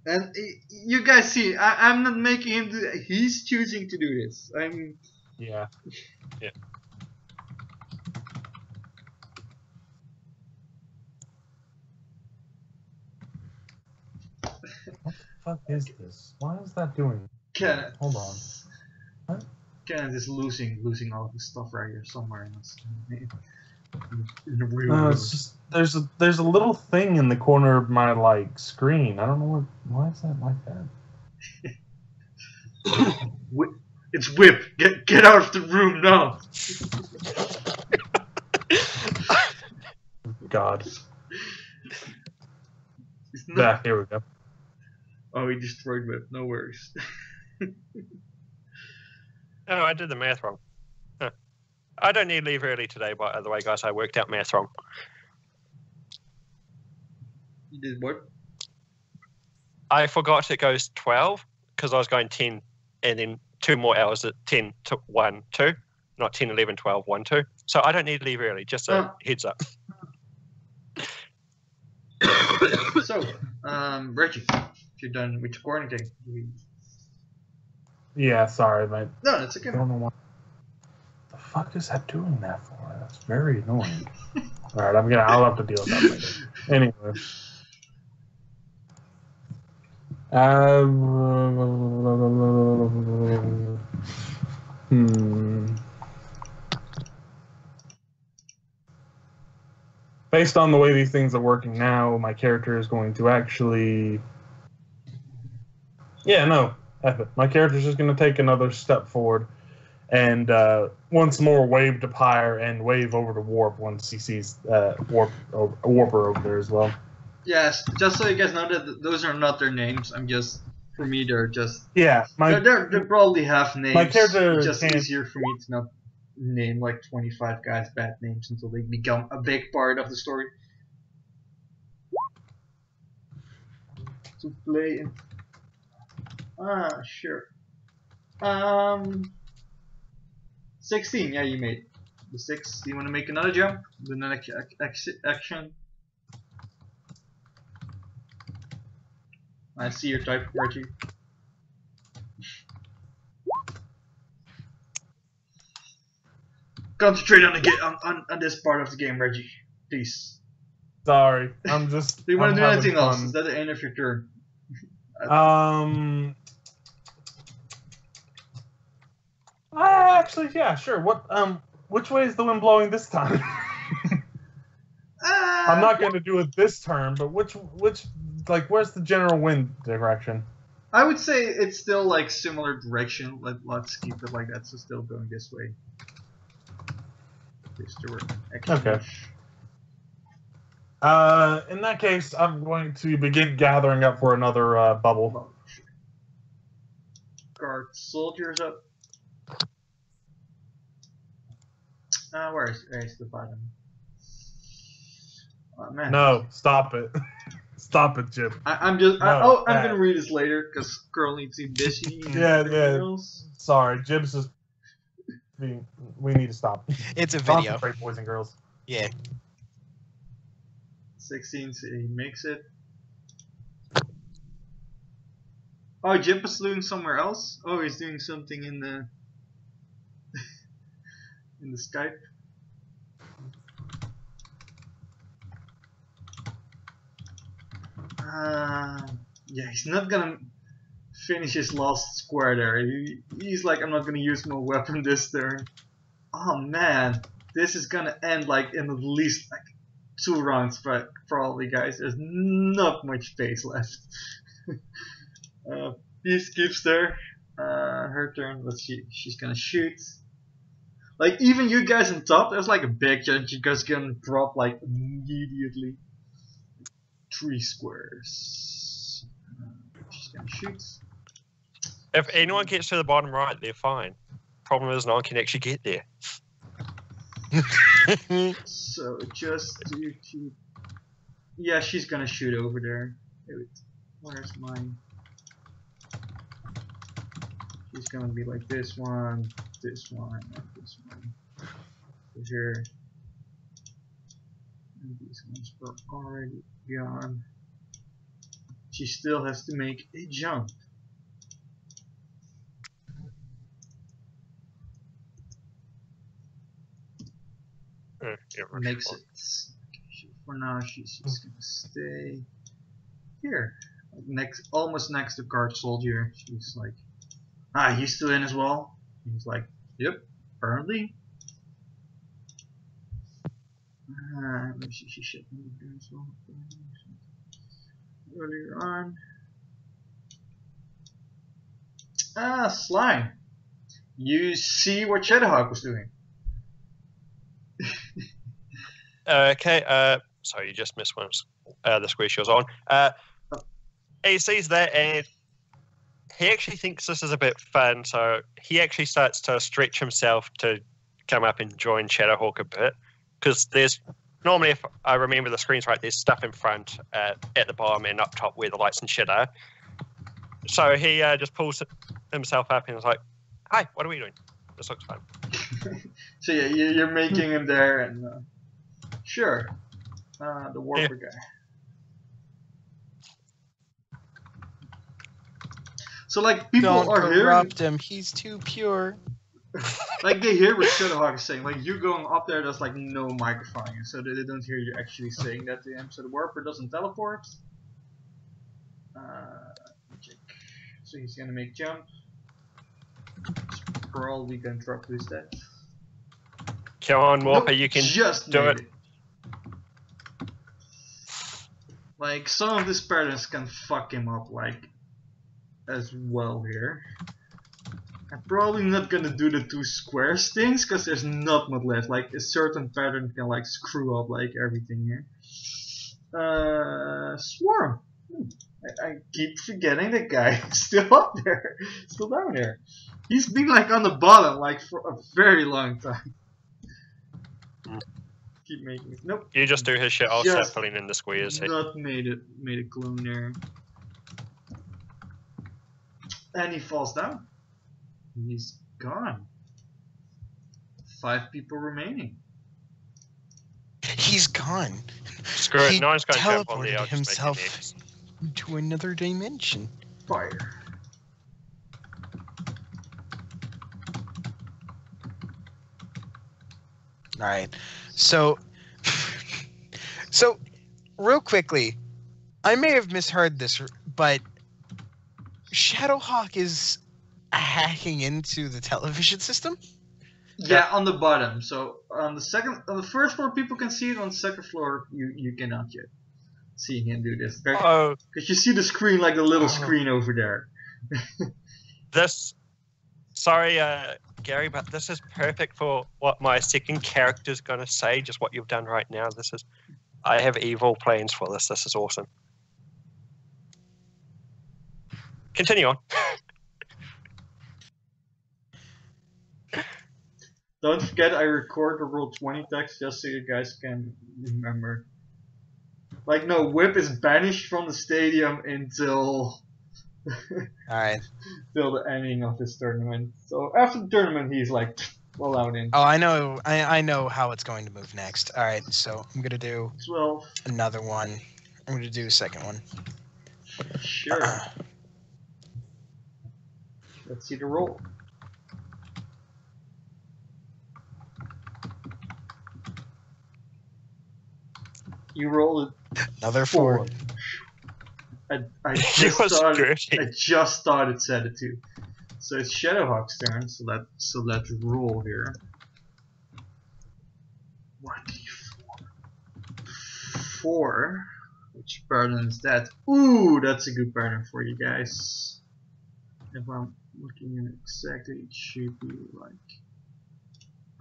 And you guys see, I'm not making him do that. He's choosing to do this. Yeah. Yeah. What the fuck is this? Why is that doing? Kenneth. Hold on. What? Kenneth is losing all of his stuff right here somewhere in the real No, world. it's just there's a little thing in the corner of my like screen. I don't know why is that like that. It's Whip. Get out of the room now. God. It's Yeah, not. here we go. Oh, he destroyed Whip. No worries. Oh, I did the math wrong. Huh. I don't need leave early today, by the way, guys. I worked out math wrong. You did what? I forgot it goes 12 because I was going 10 and then 2 more hours at 10 to 1, 2. Not 10, 11, 12, 1, 2. So I don't need to leave early. Just a heads up. So, Reggie, if you're done with your quarantine, Yeah, sorry, mate. no, that's okay. I don't know why. The fuck is that doing that for? That's very annoying. All right, I'll have to deal with that later. Anyway. Based on the way these things are working now, my character is going to actually... Yeah, no. F it. My character's just going to take another step forward and once more wave to Pyre and wave over to Warp once he sees Warper over there as well. Yes, just so you guys know that those are not their names. For me, they're just... Yeah, they probably have names. my character It's just can't... easier for me to not name like 25 guys bad names until they become a big part of the story. To play in... sure. 16, yeah, you made the 6. Do you want to make another jump? The next action. I see your type, Reggie. Concentrate on on this part of the game, Reggie. Please. Sorry, I'm just... Do you want to do having anything else? fun. Is that the end of your turn? Actually, yeah, sure. Which way is the wind blowing this time? I'm not going to do it this turn, but which, where's the general wind direction? I would say it's still like similar direction. Let's keep it like that. So still going this way. Okay. In that case, I'm going to begin gathering up for another bubble. Guard soldiers up. Where's the bottom? Oh, man. No, stop it. Stop it, Jim. I'm gonna read this later because girl needs to be busy. Yeah. Sorry, Jim's just... We need to stop. It's a video. Concentrate, boys and girls. Yeah. 16, so he makes it. Oh, Jip is doing somewhere else? Oh, he's doing something in the... in the Skype. Yeah, he's not gonna finish his last square there. He's like, I'm not gonna use my weapon this turn. Oh man, this is gonna end like in at least like 2 rounds probably, guys. There's not much space left. Peace keeps there. Her turn. Let's see. She's gonna shoot. Like even you guys on top, there's like a big chance you guys gonna drop like immediately. 3 squares. She's gonna shoot. If anyone gets to the bottom right, they're fine. Problem is, no one can actually get there. So just to keep... Yeah, she's gonna shoot over there. Wait, where's mine? She's gonna be like this one, and this one. Here. And these ones are already gone. She still has to make a jump. Makes it. For now, she's just gonna stay here, almost next to guard soldier. She's like, he's still in as well. He's like, yep, apparently. Let me see, she should move there as well. Earlier on. Slime. You see what Shadowhawk was doing. Okay, So you just missed one of the square she was on. He sees that and he actually thinks this is a bit fun, so he actually starts to stretch himself to come up and join Shadowhawk a bit. Because there's normally, if I remember the screens right, there's stuff in front at the bottom and up top where the lights and shit are. So he just pulls himself up and is like, "Hi, what are we doing? This looks fun." So yeah, you're making him there, and sure, the warper guy. So like people Don't are hearing, corrupt him. He's too pure. like they hear what Shadowhawk is saying. Like you going up there, there's like no microphone, so they don't hear you actually saying that to him. So the warper doesn't teleport. Check. So he's gonna make jump. Parole, we can drop his death. Come on, Warper, Nope, you can just do made it. Like some of these patterns can fuck him up like as well here. I'm probably not gonna do the 2 squares things because there's not much left. Like a certain pattern can like screw up like everything here. Swarm. I keep forgetting the guy is still up there, still down there. He's been like on the bottom like for a very long time. Keep making it. Nope. You just do his shit, I'll start filling in the squares. Not made a clone there. And he falls down. He's gone. 5 people remaining. He's gone. Screw it, He no one's going to jump on teleported the himself to another dimension. Fire. All right. So real quickly, I may have misheard this, but Shadowhawk is hacking into the television system? Yeah, on the bottom. So on the first floor people can see it. On the second floor you cannot yet see him do this. Oh, Because you see the screen like the little screen over there. sorry, Gary, but this is perfect for what my second character's gonna say. Just what you've done right now. I have evil plans for this. This is awesome. Continue on. Don't forget I record the Roll 20 text just so you guys can remember. Like no, W.I.P is banished from the stadium until Alright. till the ending of this tournament. So after the tournament he's like allowed in. Oh, I know how it's going to move next. Alright, so I'm gonna do 12. another one. I'm gonna do a second one. Sure. Let's see the roll. You rolled Another 4. I just started set it to. So it's Shadowhawk's turn, so let's roll here. 1d4. 4. Which pattern is that? Ooh, that's a good pattern for you guys. If I'm looking at it exactly, it should be like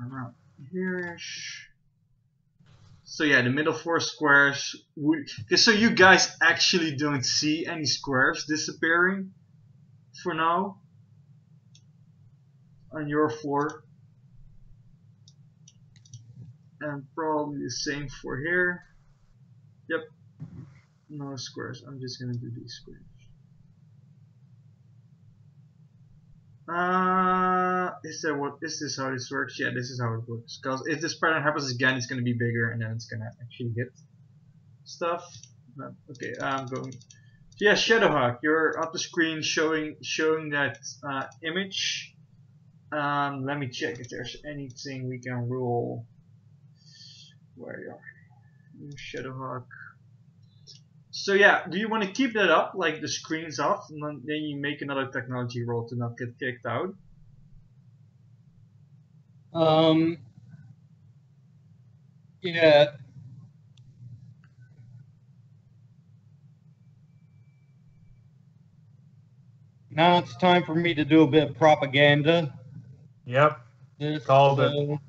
around here-ish. So yeah, the middle 4 squares would. Okay, so you guys actually don't see any squares disappearing for now on your floor, and probably the same for here. Yep, no squares. I'm just gonna do these squares. Is this how this works? Yeah, this is how it works. Because if this pattern happens again, it's gonna be bigger, and then it's gonna actually hit stuff. Okay, I'm going. Yeah, Shadowhawk, you're up the screen showing that image. Let me check if there's anything we can roll. Where you are, Shadowhawk. So yeah, do you want to keep that up, like the screen's off, and then you make another technology roll to not get kicked out? Yeah. Now it's time for me to do a bit of propaganda. Yep. This, Called it.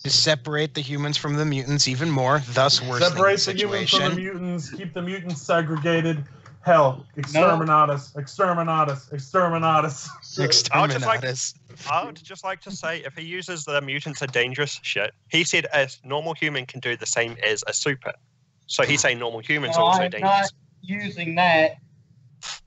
to separate the humans from the mutants even more, thus worsening Separate the the humans from the situation. mutants. Keep the mutants segregated. Hell, exterminatus, exterminatus, exterminatus. So, Exterminatus. I would just like to say, if he uses the mutants are dangerous shit, he said a normal human can do the same as a super. So he's saying normal humans are also I'm dangerous. not using that.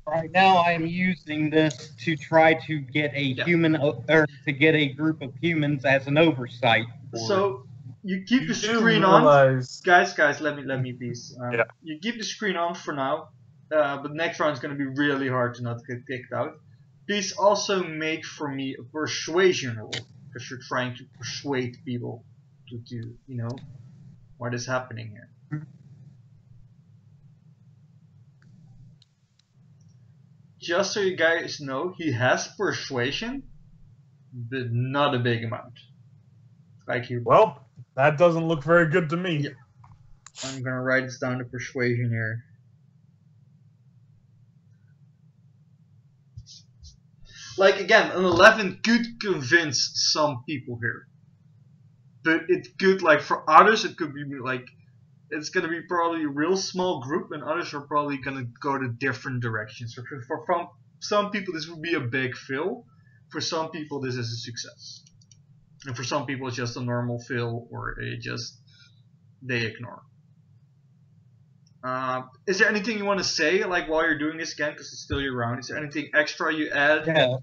Right now, I am using this to try to get a human, or to get a group of humans as an oversight. so you keep the You do screen on. realize- Guys, let me please. Yeah. You keep the screen on for now, but next round is going to be really hard to not get kicked out. Please also make for me a persuasion roll, because you're trying to persuade people to do, you know, what is happening here. Just so you guys know, he has persuasion, but not a big amount. Like he. Well, that doesn't look very good to me. Yeah. I'm gonna write this down to persuasion here. Like again, an 11 could convince some people here, but it could, like for others, it could be like it's gonna be probably a real small group, and others are probably gonna go to different directions. So for some people, this would be a big fail. For some people, this is a success, and for some people, it's just a normal fail, or they ignore. Is there anything you want to say, like while you're doing this again, because it's still your round? Is there anything extra you add?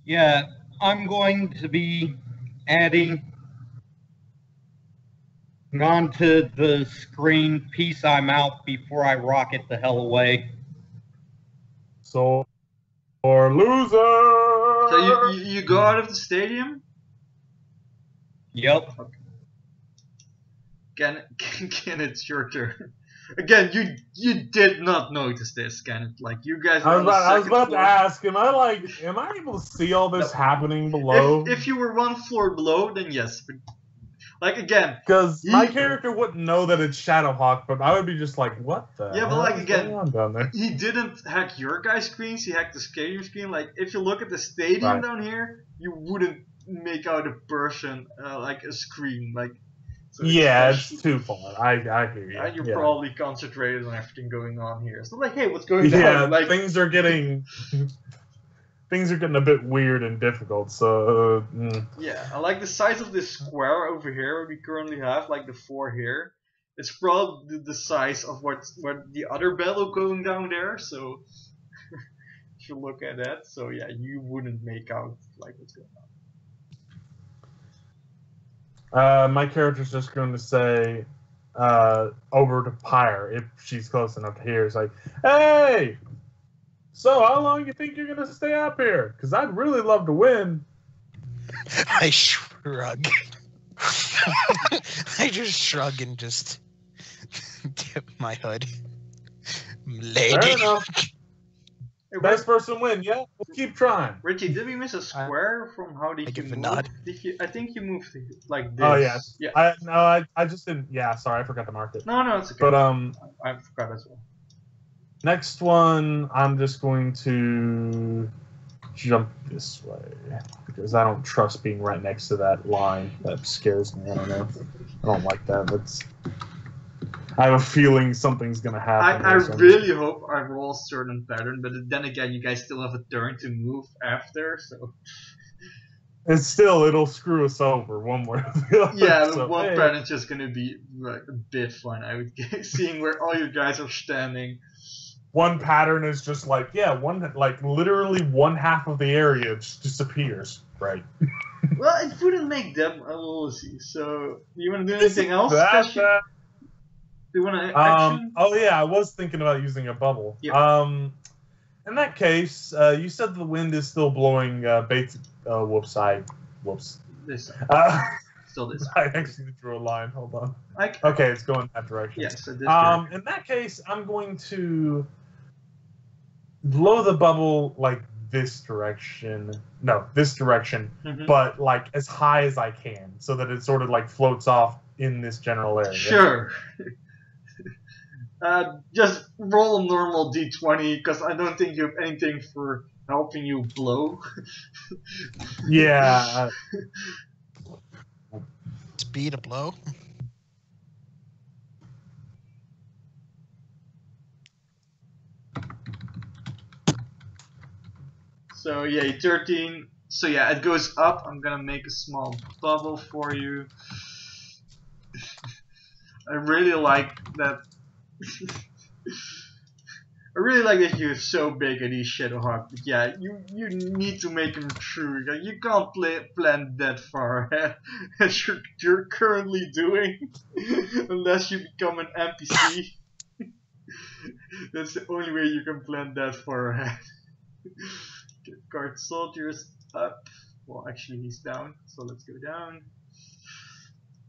Yeah, I'm going to be adding onto the screen, peace, I'm out, before I rocket the hell away. So, or loser. So you go out of the stadium? Yep. Ken, it's your turn. Again, you did not notice this, Kenneth. Like you guys. I was about to ask, am I able to see all this happening below? If you were one floor below, then yes. But, like again, because my character wouldn't know that it's Shadowhawk, but I would be just like, what the? Yeah, but like again, going on down there? He didn't hack your guys' screens. He hacked the stadium screen. Like if you look at the stadium down here, you wouldn't make out a person like a screen like. So yeah, it's too far. I hear you. And you're probably concentrated on everything going on here. So like, hey, what's going on? Yeah, like, things are getting a bit weird and difficult. So yeah, I like the size of this square over here. We currently have like the 4 here. It's probably the size of what the other battle going down there. So if you look at that, so yeah, you wouldn't make out like what's going on. My character's just going to say over to Pyre, if she's close enough to hear. It's like, hey, so how long you think you're going to stay up here? Because I'd really love to win. I shrug. I just shrug and just tip my hood. Lady. Fair enough. Hey, best person win, yeah? We'll keep trying. Richie, did we miss a square from how did you move? Nod. I think you moved like this. Oh, yeah. Yeah. I just didn't. Yeah, sorry, I forgot to mark it. No, it's okay. But, I forgot as well. Next one, I'm just going to jump this way because I don't trust being right next to that line. That scares me. I don't know. I don't like that. I have a feeling something's gonna happen. I really hope I roll a certain pattern, but then again, you guys still have a turn to move after, so. And still, it'll screw us over one way or the other. Yeah, so, one pattern's just gonna be like a bit fun. I would guess, seeing where all you guys are standing. One pattern is just like literally one half of the area just disappears, right? Well, it wouldn't make them a Lucy. So, do you want to do anything else? Do you want to action? Oh yeah, I was thinking about using a bubble. Yep. In that case, you said the wind is still blowing. Whoops. This side. Still this. I actually drew a line. Hold on. Okay, Okay, it's going that direction. yes. So this direction. In that case, I'm going to blow the bubble like this direction. No, this direction, but like as high as I can, so that it sort of like floats off in this general area. Sure. Just roll a normal d20 because I don't think you have anything for helping you blow. Yeah. Speed a blow. So yeah, 13. So yeah, it goes up. I'm gonna make a small bubble for you. I really like that. I really like that you're so big at these Shadowhawk, but yeah, you need to make them true. Like, you can't plan that far ahead as you're currently doing, unless you become an NPC. That's the only way you can plan that far ahead. Get guard soldiers up. Well, actually he's down, so let's go down.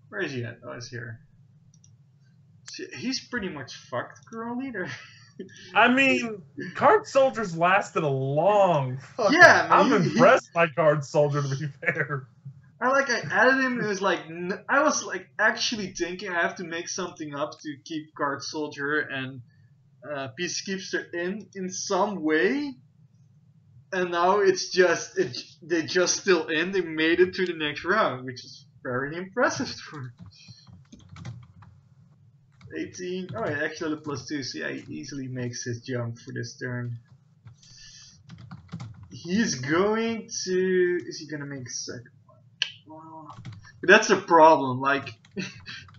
Where is he at? Oh, he's here. See, he's pretty much fucked, currently. I mean, card soldiers lasted a long fucking. Yeah, man, I'm impressed by card soldier, to be fair. I added him. It was like I was like actually thinking I have to make something up to keep guard soldier and peacekeeper in some way, and now it's just they just still in. They made it to the next round, which is very impressive. 18. Oh, yeah, actually +2. So yeah, he easily makes his jump for this turn. He's going to. Is he gonna make a second one? Well, that's a problem. Like,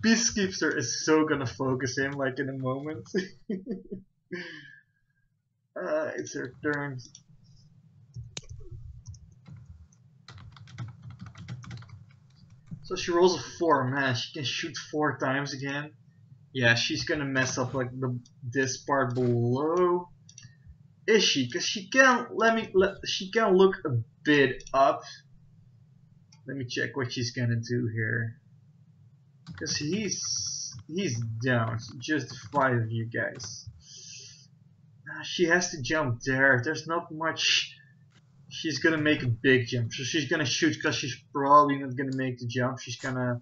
Peacekeeper is so gonna focus him like in a moment. It's her turn. So she rolls a 4. Man, she can shoot 4 times again. Yeah, she's gonna mess up like this part below. Is she? Cause she can she can look a bit up. Let me check what she's gonna do here. Cause he's down. Just the 5 of you guys. She has to jump there. There's not much. She's gonna make a big jump. So she's gonna shoot because she's probably not gonna make the jump. She's gonna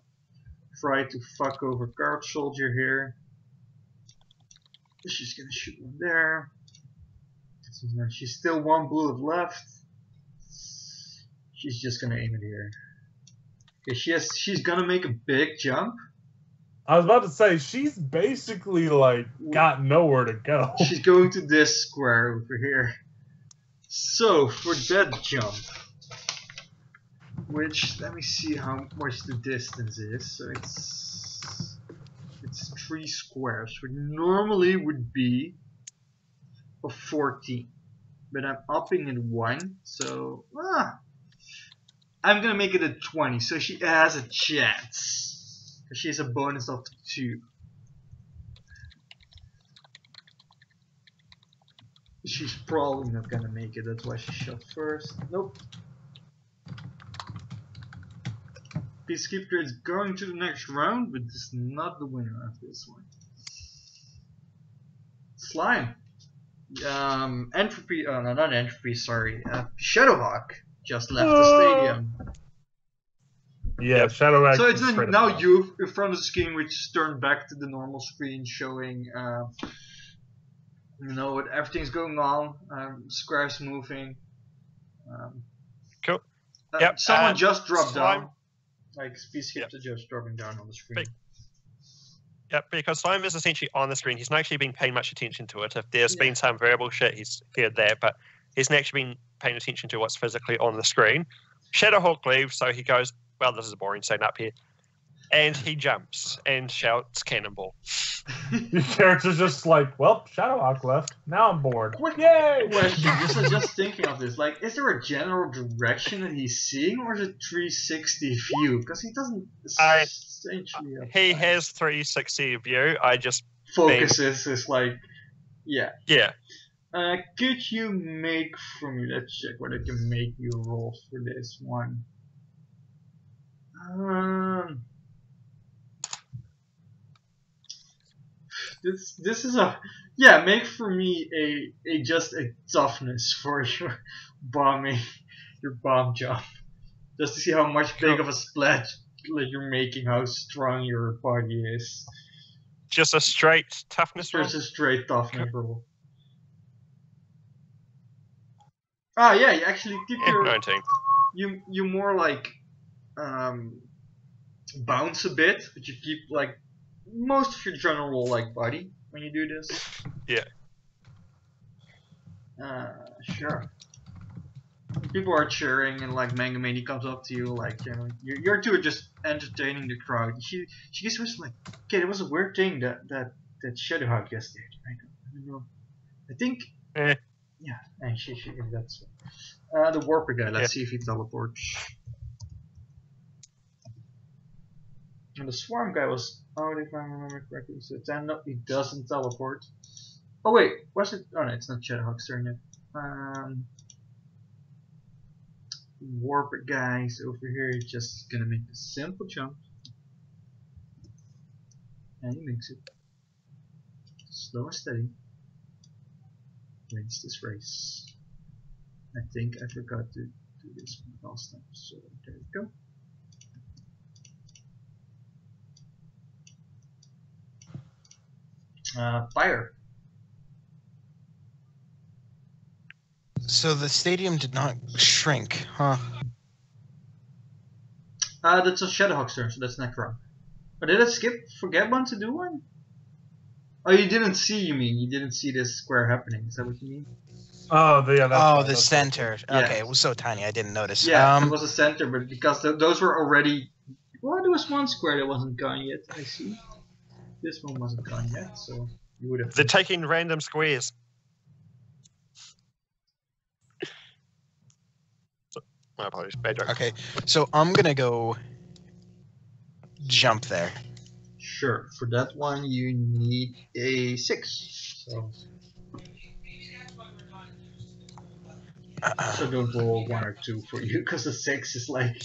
try to fuck over guard soldier here. She's gonna shoot one there. So she's still 1 bullet left. She's just gonna aim it here. Okay, she's gonna make a big jump. I was about to say, she's basically like got nowhere to go. She's going to this square over here. So for that jump, which let me see how much the distance is. So it's 3 squares, which normally would be a 14, but I'm upping it 1, so I'm gonna make it a 20. So she has a chance. She has a bonus of 2. She's probably not gonna make it, that's why she shot first. Nope. Peacekeeper is going to the next round, but this is not the winner of this one. Slime. Entropy, no, not Entropy, sorry. Shadowhawk just left the stadium. Yeah, Shadowhawk. So it's now you in front of the screen, which is turned back to the normal screen, showing you know what everything's going on, squares moving. Cool. Yep. Someone just dropped Slime. down. Like Peacekeeper just dropping down on the screen. Yeah, because Slime is essentially on the screen. He's not actually been paying much attention to it. If there's been some variable shit, he's heard that, but he's not actually been paying attention to what's physically on the screen. Shadowhawk leaves, so he goes, well, this is a boring scene up here. And he jumps and shouts cannonball. Your character's just like, well, Shadowhawk left. Now I'm bored. Yay! Question, just thinking of this, like, is there a general direction that he's seeing, or is it 360 view? Because he doesn't essentially... He has 360 view, I just... Focuses is like... Yeah. Yeah. Could you make for me, let's check what I can make you roll for this one. This is a make for me a just a toughness for your bombing your bomb jump, just to see how much big of a splash you're making, how strong your body is. Just a straight toughness roll. Just a straight toughness roll. Ah, yeah, you actually keep Yeah, your 19. you more like bounce a bit, but you keep like most of your general like body when you do this. Yeah. Sure. People are cheering and like Mangamani comes up to you like, you know, you're two are just entertaining the crowd. She just was like, okay, it was a weird thing that Shadowhawk just did. I don't know. I think Eh. yeah, and she that's the Warper guy. Let's see if he teleports. And the Swarm guy was, oh, if I remember correctly, so no, he doesn't teleport. Oh wait, was it? Oh no, it's not Shadowhawk's turn yet. Warper guys over here is just gonna make a simple jump, and he makes it slow and steady. Wins this race. I think I forgot to do this one last time, so there we go. Pyre. So the stadium did not shrink, huh? That's a Shadowhawk's turn, so that's Necron. Oh, did I forget one to do one? Oh, you didn't see, you mean? You didn't see this square happening, is that what you mean? Oh, yeah. Oh, the center. Yeah. Okay, it was so tiny I didn't notice. Yeah, it was a center, but because those were already... Well, there was one square that wasn't gone yet, I see. This one wasn't gone yet, so you would have... They're taking random squares. My apologies, bad joke. Okay, so I'm gonna go jump there. Sure, for that one you need a 6. So don't roll 1 or 2 for you, because the 6 is like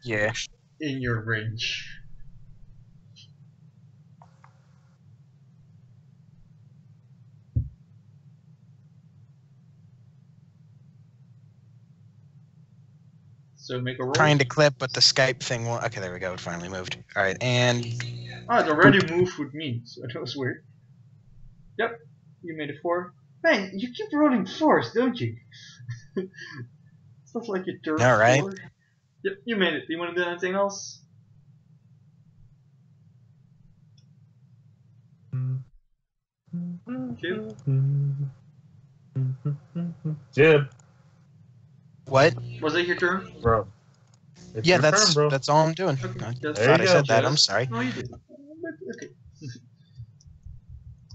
Yeah. in your range. So make a roll. Trying to clip, but the Skype thing won't. Okay, there we go. It finally moved. All right, and Oh, it already moved with me, so that was weird. Yep, you made a 4. Man, you keep rolling 4s, don't you? Stuff like your third all right. 4. Yep, you made it. Do you want to do anything else? Jib? Jib, What? Was that your turn? bro. It's Yeah, your that's turn, bro. that's all I'm doing. Okay, I just- There thought you I go, said that. I'm just- sorry. No, you didn't. But, okay.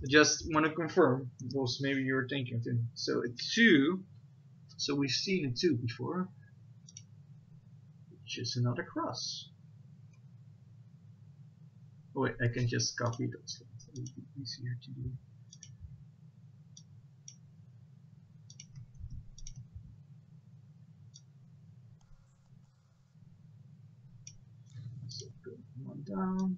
I just want to confirm. Was maybe you were thinking of it. So it's 2. So we've seen a 2 before. Which is another cross. Oh wait, I can just copy those lines. It would be easier to do. So go 1 down.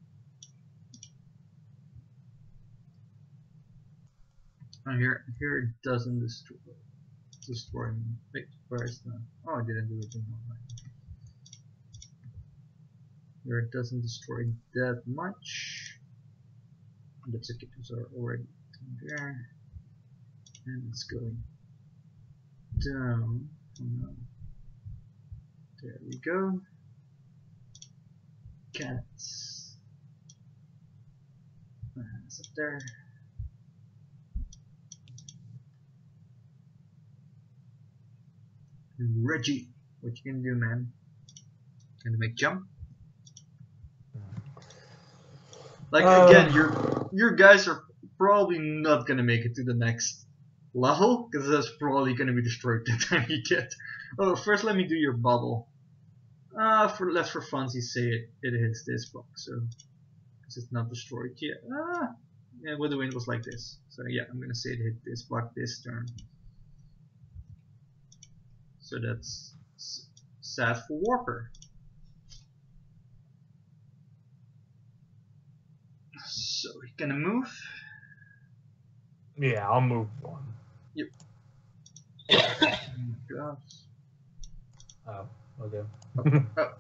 Oh, here it doesn't destroy me. Wait, where is that? Oh, I didn't do it in one line. Here it doesn't destroy that much. That's okay, those are already there. And it's going down. Oh, no. There we go. Cats. It's up there. Reggie, what you gonna do, man? Gonna make jump? Like again, your guys are probably not gonna make it to the next level because that's probably gonna be destroyed the time you get. Oh, first let me do your bubble. Let's for funsies say it hits this block, so because it's not destroyed yet. Yeah, well the wind was like this, so yeah, I'm gonna say it hit this block this turn. So that's sad for Warper. So we're gonna move. Yeah, I'll move 1. Yep. Oh my gosh. Oh, okay. Oh.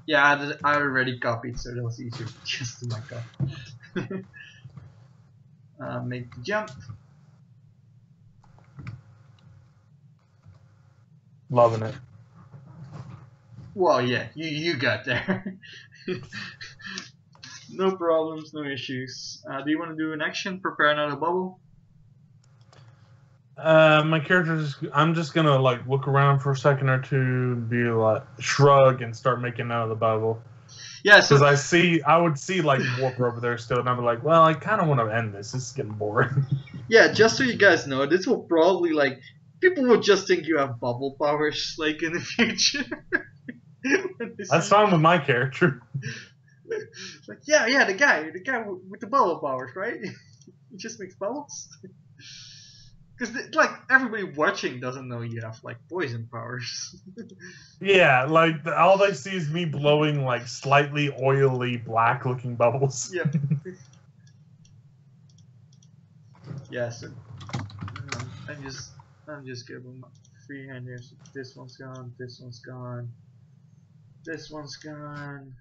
Yeah, I already copied, so that was easier just to my copy. Make the jump. Loving it. Well, yeah, you got there. No problems, no issues. Do you want to do an action? Prepare another bubble? My character's. I'm just gonna like look around for a second or two, be like shrug, and start making out of the bubble. Yeah, so Because I would see like Warper over there still, and I'd be like, well, I kind of want to end this. This is getting boring. yeah, just so you guys know, this will probably like people will just think you have bubble powers like in the future. That's fine with my character. Like yeah, the guy with the bubble powers, right? He just makes bubbles. Because like everybody watching doesn't know you have like poison powers. Yeah, like all they see is me blowing like slightly oily, black-looking bubbles. Yep. Yeah, so I'm just giving free hand here. So this one's gone. This one's gone. This one's gone.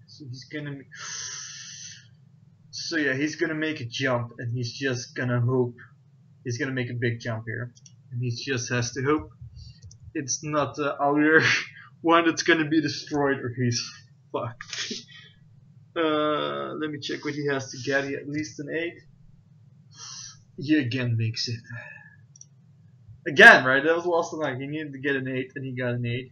So he's gonna. So yeah, he's gonna make a jump, and he's just gonna hope. He's gonna make a big jump here, and he just has to hope it's not the outer one that's gonna be destroyed, or he's fucked. Let me check what he has to get. He at least an 8. He again makes it. Again, right? That was the last time. He needed to get an 8, and he got an 8.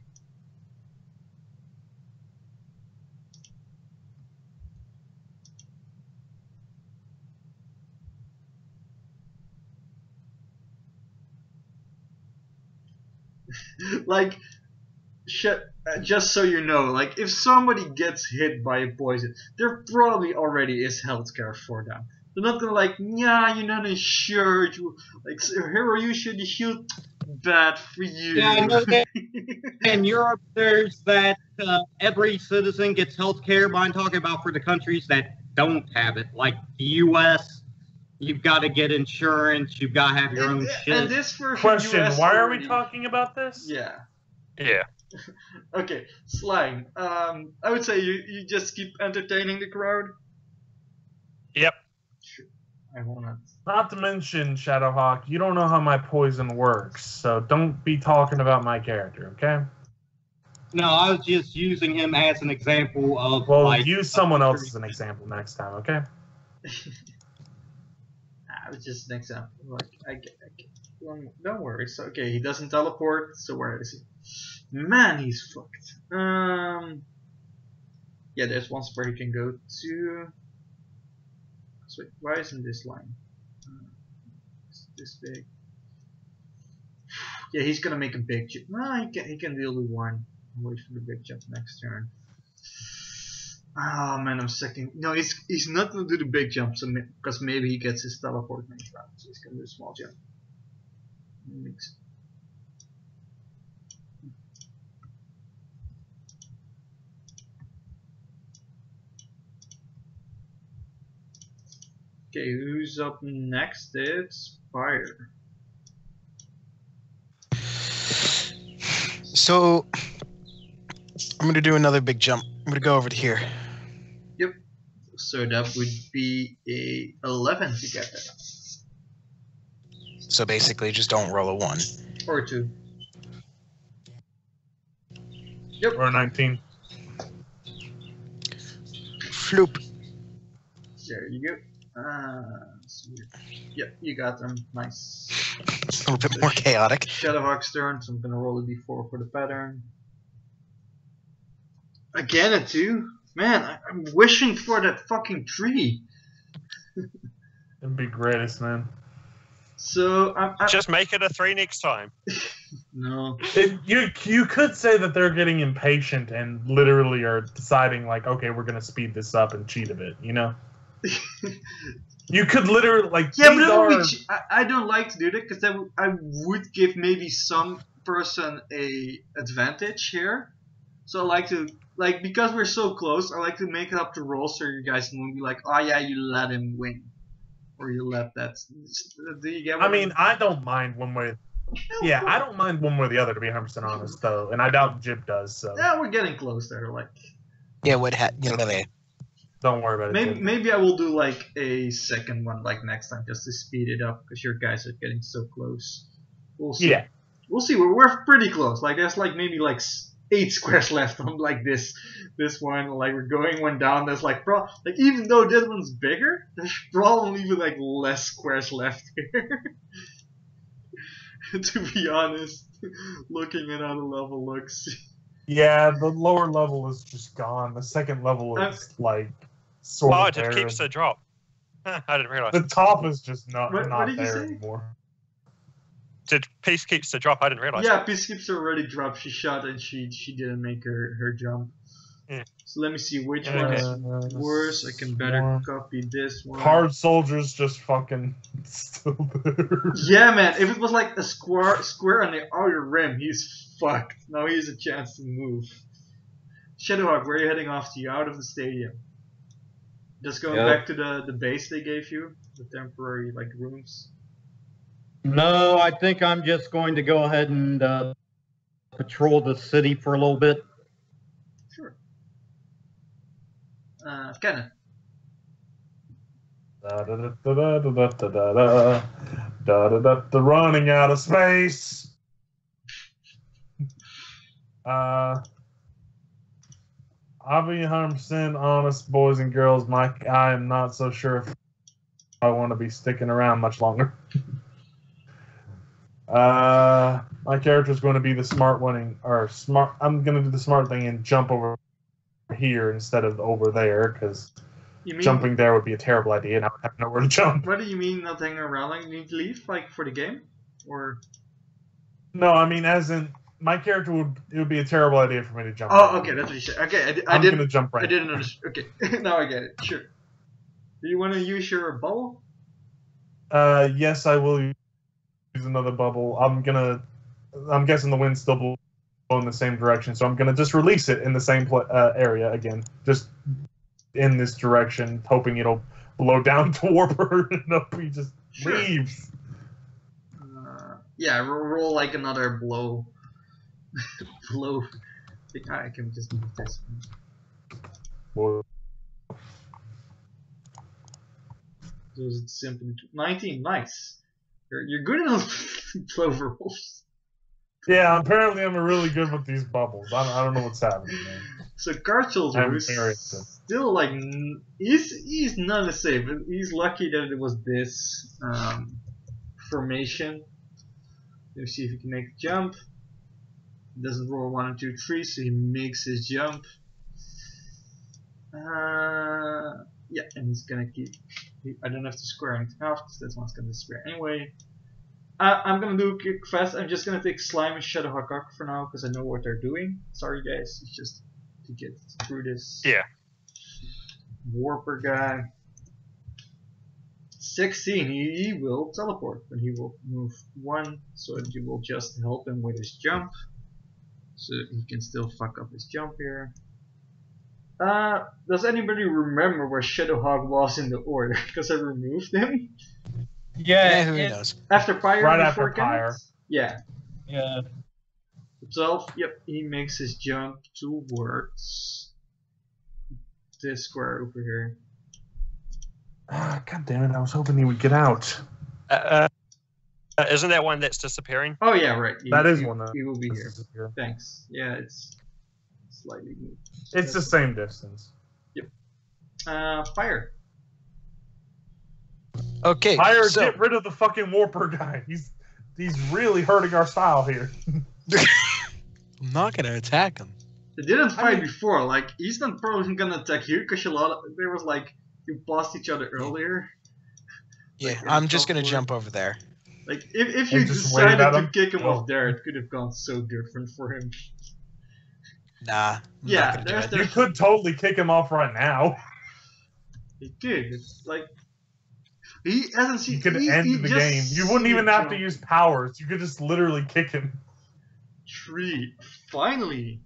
Like, just so you know, like if somebody gets hit by a poison, there probably already is healthcare for them. They're not gonna like, yeah, you're not insured. Like, hero, you should shield. Bad for you. Yeah, I know that. In Europe, there's that every citizen gets health care, but I'm talking about for the countries that don't have it. Like the U.S., you've got to get insurance, you've got to have your own shit. And this for Question, US why are already. we talking about this? Yeah. Yeah. Okay, Slime. I would say you just keep entertaining the crowd. Yep. Sure. I wanna. Not to mention, Shadowhawk, you don't know how my poison works, so don't be talking about my character, okay? No, I was just using him as an example of. Well, like, use someone else as an example next time, okay? It was just an example. Like I get. Don't worry. So okay, he doesn't teleport. So where is he? Man, he's fucked. Yeah, there's one spot he can go to. So why isn't this line? It's this big. Yeah, he's gonna make a big jump. No, he can deal with one. Wait for the big jump next turn. Oh man, I'm second. No, he's not gonna do the big jump, so because maybe he gets his teleport next round. So he's gonna do a small jump. Okay, who's up next? It's Pyre. So I'm gonna do another big jump. I'm gonna go over to here. Yep. So that would be a 11 to get there. So basically, just don't roll a 1. Or 2. Yep. Or 19. Floop. There you go. So yep, you got them. Nice. A little bit more chaotic. Shadowhawk's turn, so I'm gonna roll a d4 for the pattern. Again a 2? Man, I'm wishing for that fucking tree. It'd be greatest, man. So I'm Just make it a 3 next time. no. You could say that they're getting impatient and literally are deciding like, okay, we're gonna speed this up and cheat a bit, you know? You could literally like. Yeah, these but I don't like to do that because I would give maybe some person a advantage here. So I like to because we're so close. I like to make up the roll so you guys won't be like, oh yeah, you let him win, or you let that. Do you get? What I mean, I don't mind one way. Yeah, I don't mind one way or the other, to be 100% honest, though, and I doubt Jib does. So yeah, we're getting close there. Like, Yeah, don't worry about it. maybe I will do like a second one like next time just to speed it up because your guys are getting so close. We'll see. Yeah. We'll see. We're pretty close. Like there's like maybe like 8 squares left on like this one. Like we're going one down. There's like like even though this one's bigger, there's probably even like less squares left here. To be honest, looking at how the level looks. Yeah, the lower level is just gone. The second level is like sort of it just keeps the drop. I didn't realize. The top is just not What did you there say? anymore. Did Peace keeps the drop? I didn't realize. Yeah, Peacekeeper already dropped. She shot and she didn't make her jump. Yeah. So let me see which one is worse. I can better copy this one. Hard Soldier's just fucking still there. Yeah, man. If it was like a square on the outer rim, he's fucked. Now he has a chance to move. Shadowhawk, where are you heading off to? You out of the stadium? Just going back to the base they gave you, the temporary like rooms. No, I think I'm just going to go ahead and patrol the city for a little bit. Sure. Kenneth. Running out of space. I'll be 100% honest, boys and girls. Mike, I am not so sure if I want to be sticking around much longer. My character is going to be the smart one, I'm going to do the smart thing and jump over here instead of over there, because jumping there would be a terrible idea, and I would have nowhere to jump. What do you mean not hanging around? Like, you need to leave, like, for the game? Or... No, I mean, as in, my character it would be a terrible idea for me to jump. Oh, okay, that's what you said. Okay, I'm going to jump right. I didn't understand. Okay, now I get it. Sure. Do you want to use your bubble? Yes, I will use another bubble. I'm guessing the wind's still blowing in the same direction, so I'm gonna just release it in the same area again, just in this direction, hoping it'll blow down to Warper and hope he just leaves. Yeah, roll like another blow. Blow. I can just move this one. So it's simply 19. Nice. You're good enough clover rolls. Yeah, apparently I'm really good with these bubbles. I don't know what's happening, man. So Card Soldier is still like he's not as safe. He's lucky that it was this formation. Let me see if he can make a jump. He doesn't roll 1, 2, 3, so he makes his jump. Yeah, and he's gonna keep. I don't have to square anything off because this one's gonna square anyway. I'm gonna do a quick fast. I'm just gonna take Slime and Shadowhawk for now because I know what they're doing. Sorry guys, it's just to get through this. Yeah. Warper guy. 16. He will teleport, and he will move 1, so you will just help him with his jump, so he can still fuck up his jump here. Does anybody remember where Shadowhawk was in the order? Because I removed him. Yeah, who knows? After Pyre, right after Pyre. Yeah. Yeah. 12. Yep, he makes his jump towards this square over here. God damn it! I was hoping he would get out. Isn't that one that's disappearing? Oh yeah, right. That is one. He will be here. Thanks. Yeah, it's slightly moved. It's the same distance. Yep. Pyre. Okay. Pyre, get rid of the fucking Warper guy. He's really hurting our style here. I'm not gonna attack him. They didn't fight before. Like he's not probably gonna attack you because there was like you bossed each other earlier. Yeah, like, I'm just gonna jump over there. Like if you decided to kick him off there, it could have gone so different for him. Nah. Yeah, you could totally kick him off right now. He could. It's like he hasn't seen. You could end the game. You wouldn't even have to use powers. You could just literally kick him. Treat. Finally,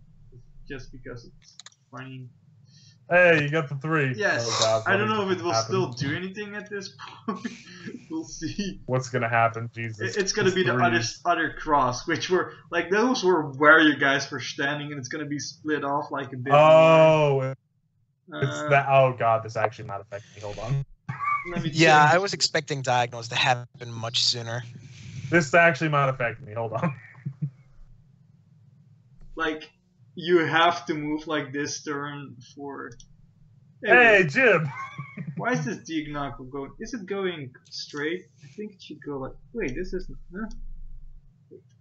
just because it's funny. Hey, you got the 3. Yes. Oh, God, I don't know if it will still do anything at this point. We'll see. What's gonna happen? Jesus. It's gonna be the other cross, which were like those were where you guys were standing, and it's gonna be split off like a bit. Oh, it's that. Oh God, this actually might affect me. Hold on. Yeah, I was expecting diagonals to happen much sooner. This actually might affect me. Hold on. like you have to move like this turn for. Hey, Jim. Why is this diagonal going? Is it going straight? I think it should go like. Wait, this isn't. Huh?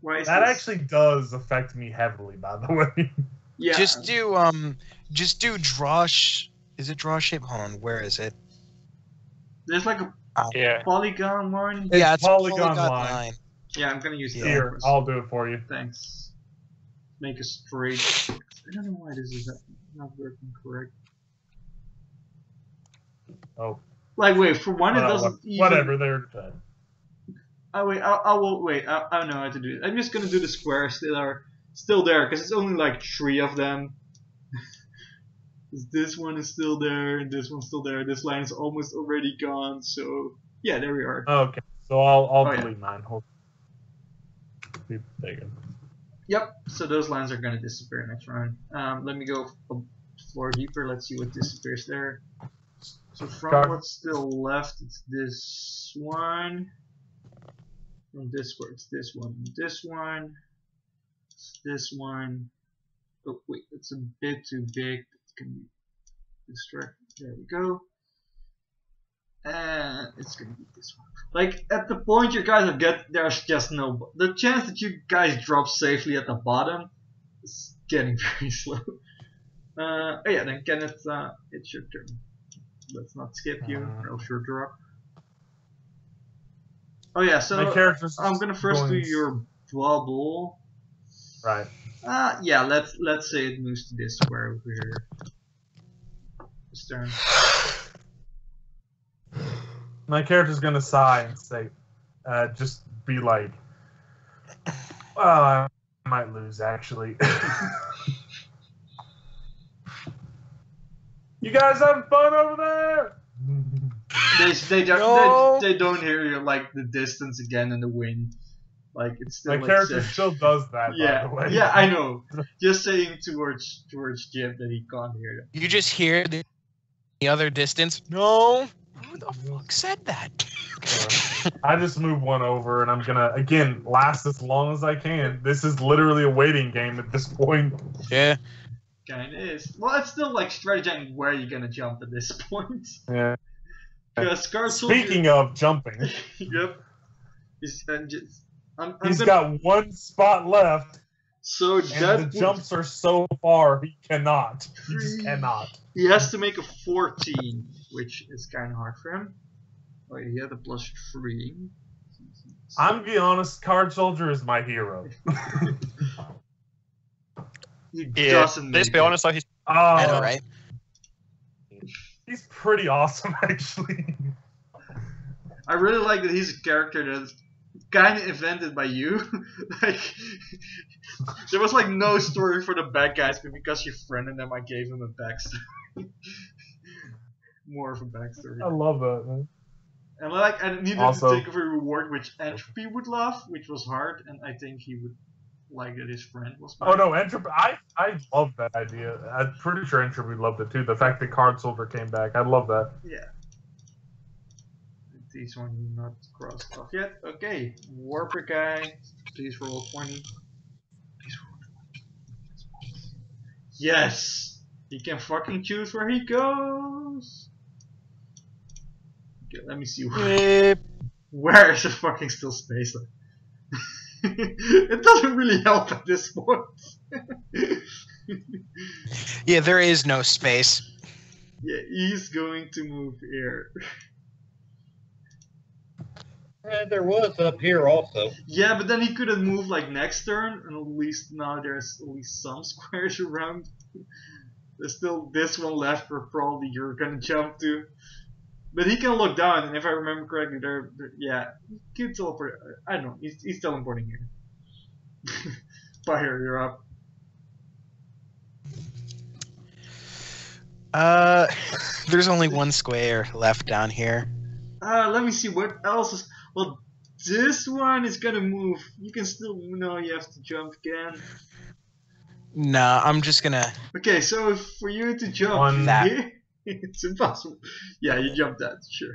Why is That this? actually does affect me heavily, by the way. Yeah. Just do draw. Is it draw shape? Hold on, where is it? There's like a Yeah. polygon line. Yeah, it's polygon polygon line. line. Yeah, I'm gonna use that. Here, one. I'll do it for you. Thanks. Make a straight. I don't know why this is not working correct. Oh. Like, wait, for one, it doesn't even. Whatever, they're done. Oh, wait, I will wait. I know how to do it. I'm just gonna do the squares that are still there, because it's only like 3 of them. This one is still there, and this one's still there. This line is almost already gone, so yeah, there we are. Okay, so I'll Oh, delete mine. Hold. There you go. Yep, so those lines are gonna disappear next round. Let me go a floor deeper. Let's see what disappears there. So from what's still left, it's this one. From this square, it's this one, this one, it's this one. Oh wait, it's a bit too big. It can be distracted. There we go. And it's gonna be this one. Like at the point you guys have get, there's just no. The chance that you guys drop safely at the bottom is getting very slow. Oh yeah, then Kenneth, it's your turn. Let's not skip you, or else you'll drop. Oh yeah, so My character's I'm gonna first do going- your bubble. Right. Yeah, let's say it moves to this square over here. This turn. My character's gonna sigh and say, just be like, I might lose actually. You guys having fun over there? They don't hear you like the distance again and the wind. Like it's still My like character safe. still does that, Yeah, by the way. yeah, I know. Just saying towards Jim that he can't hear them. You just hear the other distance. No, who the fuck said that? I just moved one over, and I'm gonna again last as long as I can. This is literally a waiting game at this point. Yeah. Kinda is. Well, it's still like strategizing where you're gonna jump at this point. Yeah. Because Speaking of jumping, yep. I'm he's gonna, got one spot left, so and that the would- jumps are so far he cannot. He just cannot. He has to make a 14, which is kind of hard for him. Oh, he had a +3. I'm gonna be honest. Card Soldier is my hero. He Yeah. doesn't Let's make be it. honest though, he's I know, right? He's pretty awesome, actually. I really like that he's a character that's kind of invented by you. Like, there was like no story for the bad guys, but because you friended them, I gave him a backstory. More of a backstory. I love that, man. And like, I needed Also- to take a reward which Entropy would love, which was hard, and I think he would like that his friend was. Oh no, Entropy! I love that idea. I'm pretty sure Entropy loved it too. The fact that Card Soldier came back, I love that. Yeah. These ones not crossed off yet. Okay, Warper guy, please roll 20. Please roll 20. Yes! He can fucking choose where he goes! Okay, let me see where is the fucking still space left? It doesn't really help at this point. Yeah, there is no space. Yeah, he's going to move here. There was up here also. Yeah, but then he couldn't move like next turn, and at least now there's at least some squares around. There's still this one left where probably you're gonna jump to. But he can look down, and if I remember correctly, yeah, he can teleport. I don't know, he's teleporting here. Pyre, you're up. There's only one square left down here. Let me see what else is. Well, this one is gonna move. You can still, no, you have to jump again. Nah, I'm just gonna. Okay, so for you to jump On that. here, it's impossible. Yeah, you jumped that, sure.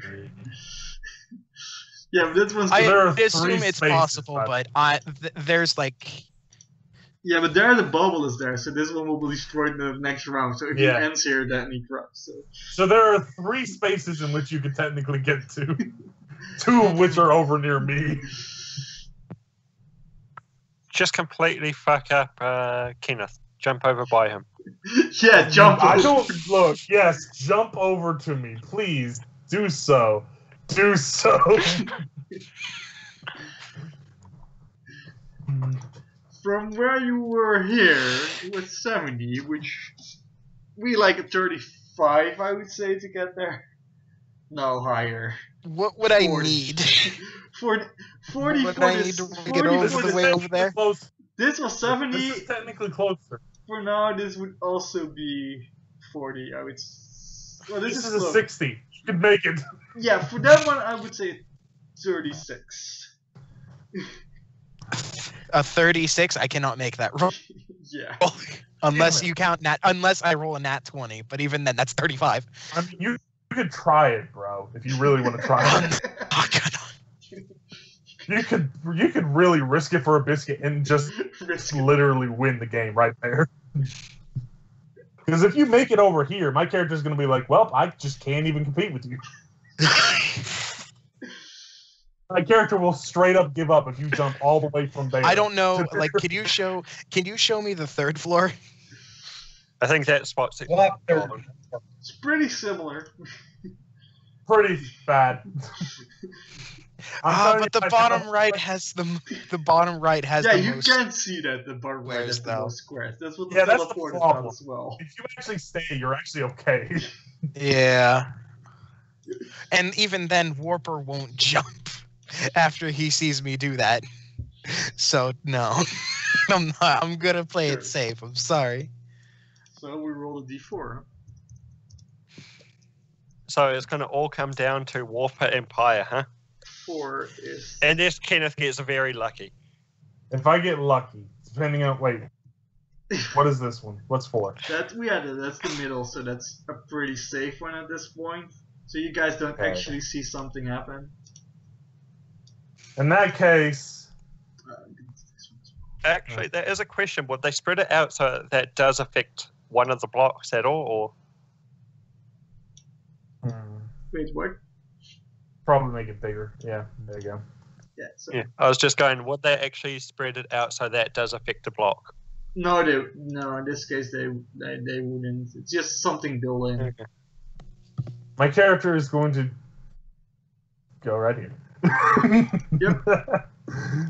Yeah, but this one's I There are assume three it's spaces, possible, but- but there's like Yeah, but there the bubble is there, so this one will be destroyed in the next round. So if he ends here, then he drops. So there are 3 spaces in which you could technically get to. 2 of which are over near me. Just completely fuck up Kenneth. Jump over by him. Yeah, jump over. I don't look. Yes, jump over to me, please. Do so. Do so. From where you were here with 70, which we like a 35, I would say, to get there. No, higher. What would I need? 40 what would for I this. need to 40 get over for the this. way over there? Close. This was 70. This is technically closer. For now, this would also be 40. I would. Well, This is a close. 60. You could make it. Yeah, for that one, I would say 36. A 36? I cannot make that roll. Yeah. Unless you count unless I roll a nat 20, but even then, that's 35. I mean, you could try it, bro, if you really want to try it. You could really risk it for a biscuit and just literally win the game right there. Because if you make it over here, my character's going to be like, well, I just can't even compete with you. My character will straight up give up if you jump all the way from there. I don't know. Like, can you show me the 3rd floor? I think that spot's it. It's pretty similar. Pretty bad. But the bottom right has the bottom right has Yeah, the you most. can't see that the bottom right Where's has the though? most squares. That's what the Yeah, that's the teleport is problem. done as well. If you actually stay, you're actually okay. Yeah. And even then, Warper won't jump after he sees me do that. So no, I'm not. I'm gonna play it safe. I'm sorry. So we roll a d4. So it's going to all come down to Warper and Pyre, huh? 4 is. And this Kenneth gets very lucky. If I get lucky, depending on wait, what is this one? What's 4? That's the middle, so that's a pretty safe one at this point. So you guys don't actually see something happen. In that case, Actually, there is a question. Would they spread it out so that does affect one of the blocks at all? Or Wait, what? probably make it bigger. Yeah, there you go. Yeah. So yeah, I was just going. Would they actually spread it out so that does affect the block? no, in this case they wouldn't. It's just something built in. Okay. My character is going to go right here. Yep.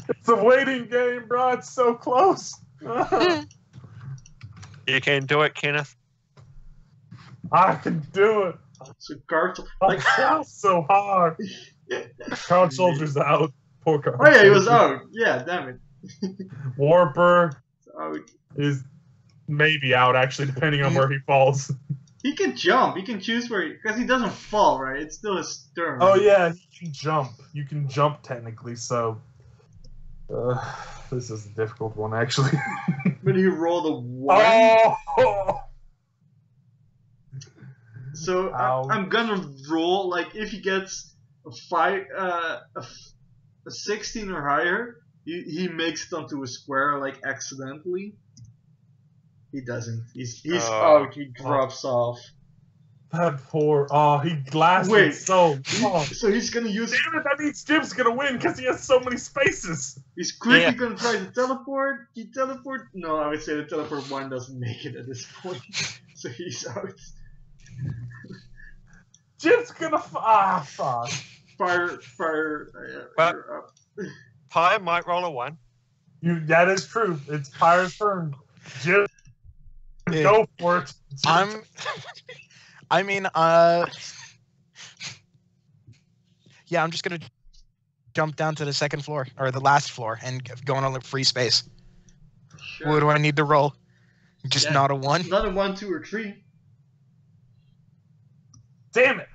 It's a waiting game, bro. It's so close. You can do it, Kenneth. I can do it. So guard, I try so hard. Card Soldier's out. Poor Card. Oh yeah, he was out. Yeah, damn it. Warper Out. is maybe out, actually, depending on where he falls. He can jump. He can choose where because he doesn't fall, right? It's still his turn. Oh yeah, you can jump. You can jump technically, so this is a difficult one actually. But he rolled a 1. Oh! So I'm gonna roll like if he gets a 16 or higher, he makes it onto a square like accidentally. He doesn't. He's out. He drops off. That poor. Oh, he lasted Wait. so long. So he's gonna use. Damn it! That means Jim's gonna win because he has so many spaces. He's quickly Yeah. gonna try to teleport. He teleport. No, I would say the teleport 1 doesn't make it at this point. So he's out. Jim's gonna. Fuck. Fire. But- You're up. Pyre might roll a 1. That is true. It's Pyre's turn. Jim, Yeah. go for it. Yeah, I'm just gonna jump down to the 2nd floor or the last floor and go on a free space. Sure. What do I need to roll? Just Yeah. not a 1. Not a 1, 2, or 3. Damn it!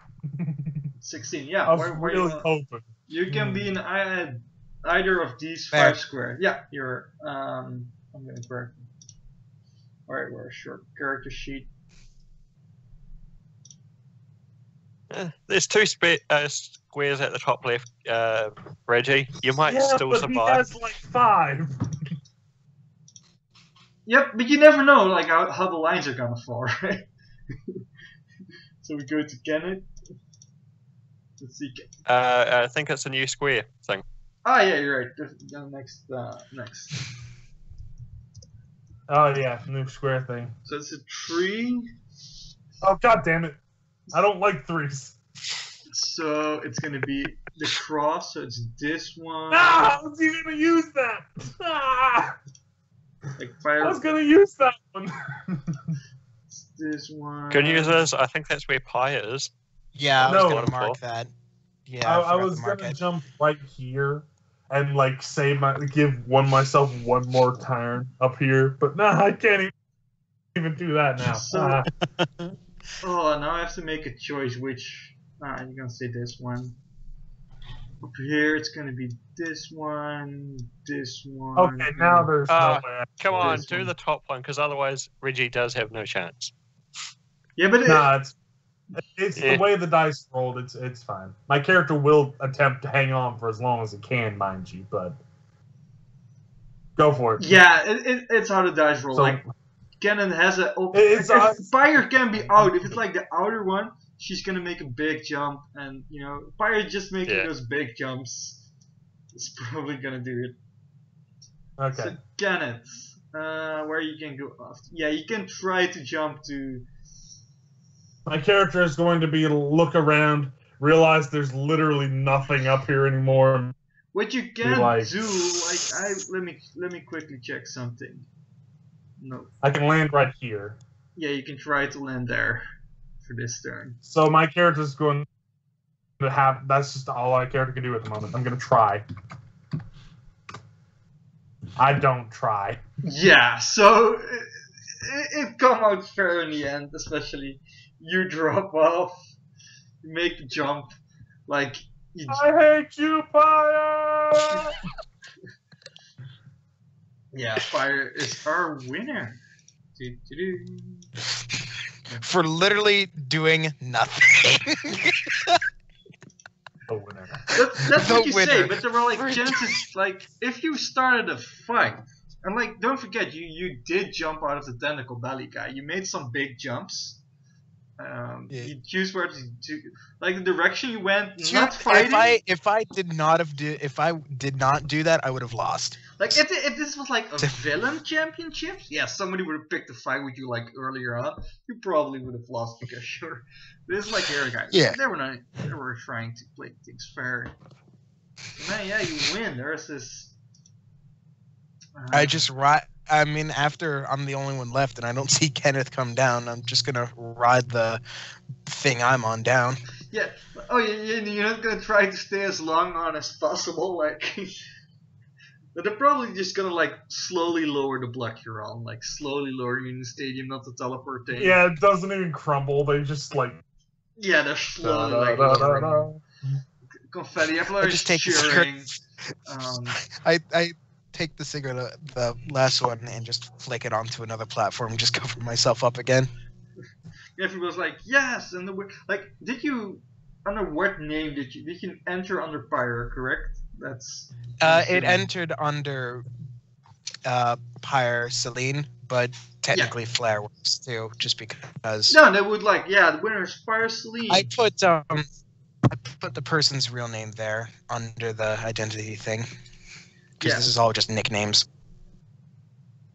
16. Yeah. I was where really you, hoping. you can be in either of these Fair. 5 squares. Yeah. You're. I'm gonna correct. Alright, we're a short character sheet. There's 2 squares at the top left, Reggie. You might Yeah, still but survive. he has like 5. Yep, but you never know, like how the lines are gonna fall, right? So we go to Kenneth. Let's see. I think it's a new square thing. Ah, yeah, you're right. Next. Oh yeah, new square thing. So it's a tree. Oh god damn it! I don't like threes. So it's gonna be the cross. So it's this one. Ah, I was even gonna use that. Ah, Like I fire. was gonna use that one. It's this one. Good news is, I think that's where Pyre is. Yeah, I No. was gonna mark that. Yeah, I was gonna jump right here and like give myself one more turn up here, but nah, I can't even do that now. So- Oh, now I have to make a choice. Which? You're gonna say this one. Up here, it's gonna be this one. This one. Okay, now there's no way. Come on, This do one. the top one, because otherwise Reggie does have no chance. Yeah, but Nah, it's Yeah. the way the dice rolled. It's fine. My character will attempt to hang on for as long as it can, mind you, but go for it. yeah, it's how the dice roll. So- Like Kennen has a. It's- If Pyre can be out, if it's like the outer one, she's gonna make a big jump, and Pyre just making Yeah. those big jumps is probably gonna do it. Okay. So Kenneth, where you can go off. Yeah, you can try to jump to. My character is going to be look around, realize there's literally nothing up here anymore. What you can like- do, let me quickly check something. No. I can land right here. Yeah, you can try to land there for this turn. So my character's going to have. That's just all my character can do at the moment. I'm going to try. I don't try. Yeah, so it come out fair in the end, especially you drop off, you make the jump, like you I hate you, Pyre! yeah, Pyre is our winner. Do-do-do. for literally doing nothing. The winner. That's The what you say, winner. but there were like For chances, like if you started a fight, and like don't forget you did jump out of the tentacle belly guy. You made some big jumps. Yeah. You choose where to do, like the direction you went. Not fighting. If I did not do that, I would have lost. Like if this was like a villain championship, yeah, somebody would have picked a fight with you like earlier on. You probably would have lost because sure, this is like air guys. Yeah. They were trying to play things fair. Man, yeah, you win. There's this. I mean, after I'm the only one left and I don't see Kenneth come down, I'm just gonna ride the thing I'm on down. Yeah. Oh, you're not gonna try to stay as long on as possible, like. But they're probably just gonna like slowly lower the block you're on, like slowly lower you in the stadium, not the teleport thing. Yeah, it doesn't even crumble. They just like. Yeah, they're slowly like lowering. Confetti, everyone I is just take the cheering. I take the cigarette, the last one, and just flick it onto another platform, just cover myself up again. Everyone's like, yes, and did you under what name did you enter under Pyre, correct? That's It entered under Pyre Celine, but technically Flare works too, just because. No, they would the winner is Pyre Celine. I put the person's real name there under the identity thing, because this is all just nicknames.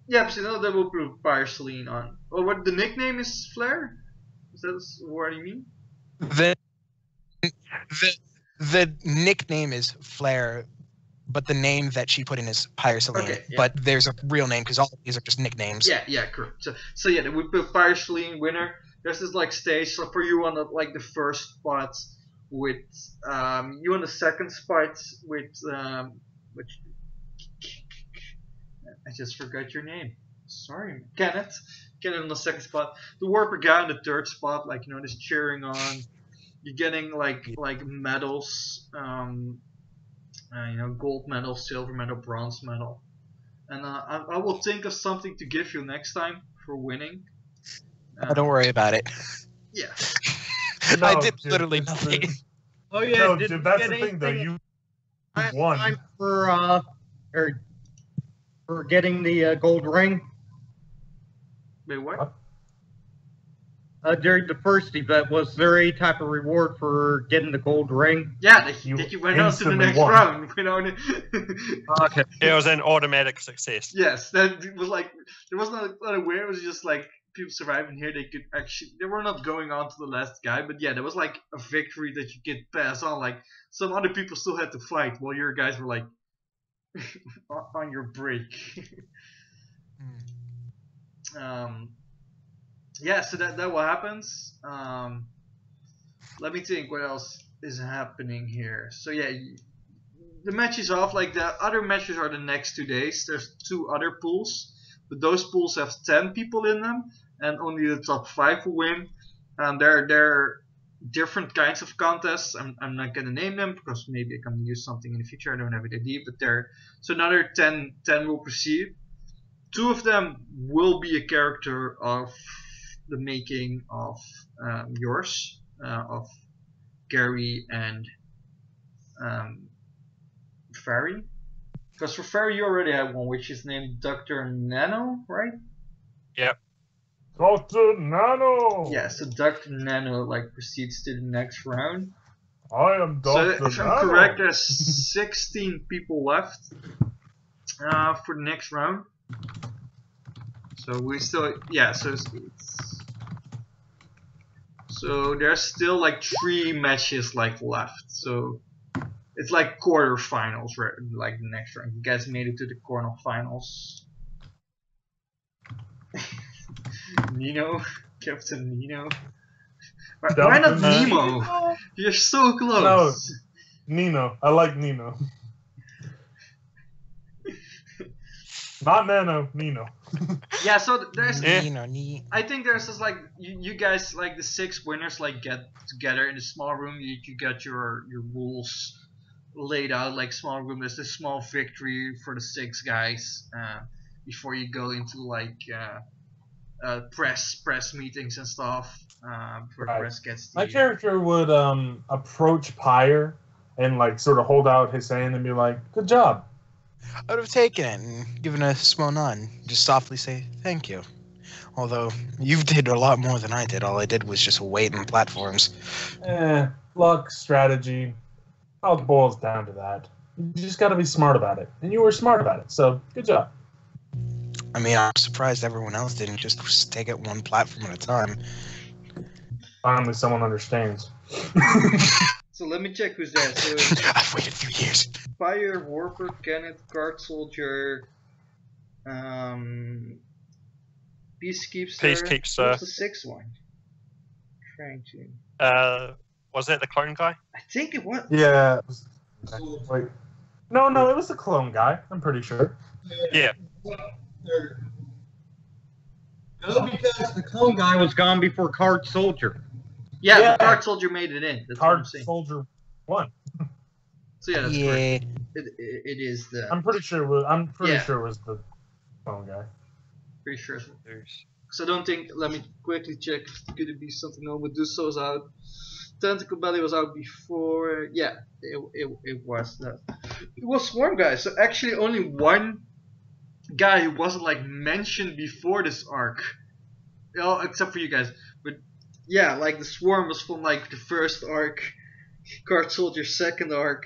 Yeah, so they will put Pyre Celine on. Oh, what the nickname is Flare? Is that what you mean? The nickname is Flare, but the name that she put in is Pyre Celine. Okay, yeah. But there's a real name because all of these are just nicknames. Yeah, correct. So yeah, they would put Pyre Celine winner. There's this stage so for you on the first spot with you on the second spot with which I just forgot your name. Sorry, Kenneth. Kenneth on the second spot. The Warper guy on the third spot, just cheering on. You're getting like medals, gold medal, silver medal, bronze medal, and I will think of something to give you next time for winning. Don't worry about it. Yeah. No, I did Jim, literally it's nothing. Oh yeah, No, did Jim, we that's get the thing, though. anything You last won. time for getting the gold ring? Wait, what? During the first event, was there any type of reward for getting the gold ring? Yeah, You that you went on to the instantly next won. round. You know. Okay. It was an automatic success. Yes, that was like there was not a way. It was just like people surviving here. They could actually they were not going on to the last guy, but yeah, there was like a victory that you could pass on. Like some other people still had to fight while your guys were like on your break. Yeah, so that what happens. Let me think what else is happening here. So yeah, the match is off. Like the other matches are the next 2 days. There's 2 other pools, but those pools have 10 people in them, and only the top 5 will win. They're different kinds of contests. I'm not gonna name them because maybe I can use something in the future. I don't have an idea, but so another 10 will proceed. 2 of them will be a character of the making of yours, of Gary and Fairy. Because for Fairy you already have one, which is named Dr. Nano, right? Yep. Dr. Nano! Yeah, so Dr. Nano like proceeds to the next round. I am Dr. So if Nano. I'm correct, there's 16 people left for the next round. So we still, yeah, so there's still like 3 matches like left. So it's like quarterfinals, right? Like the next round. You guys made it to the quarterfinals. Nino, Captain Nino. Why not Nemo? You're so close. No, Nino. I like Nino. Not Nano, Nino. Yeah, so there's. I think there's just like you guys like the 6 winners like get together in a small room. You get your rules laid out like small room. There's this small victory for the 6 guys before you go into like press meetings and stuff. Before the press gets to My you. character would approach Pyre and like sort of hold out his hand and be like, "Good job." would have taken it and given a small nod. Just softly say thank you. Although you did a lot more than I did. All I did was just wait in platforms. Luck, strategy. All it boils down to that. You just got to be smart about it, and you were smart about it. So good job. I mean, I'm surprised everyone else didn't just take it one platform at a time. Finally, someone understands. So let me check who's there. So I've waited 3 years. Pyre, Warper, Kenneth, Guard Soldier, Peacekeeper. What's the 6th one? Trying to. Was that the clone guy? I think it was. Yeah. Wait. No, it was the clone guy. I'm pretty sure. Yeah. No, because the clone guy was gone before Card Soldier. Yeah, the Guard Soldier made it in. That's what I'm Card saying. Soldier won. So yeah, that's correct. It is the. I'm pretty sure it was the clone guy. Pretty sure. So I don't think. Let me quickly check. Could it be something? No, Medusa's out. Tentacle Belly was out before. Yeah, it was that. It was Swarm guy. So actually, only one guy who wasn't like mentioned before this arc. Well, except for you guys. But yeah, like the Swarm was from like the first arc, Guard Soldier 2nd arc,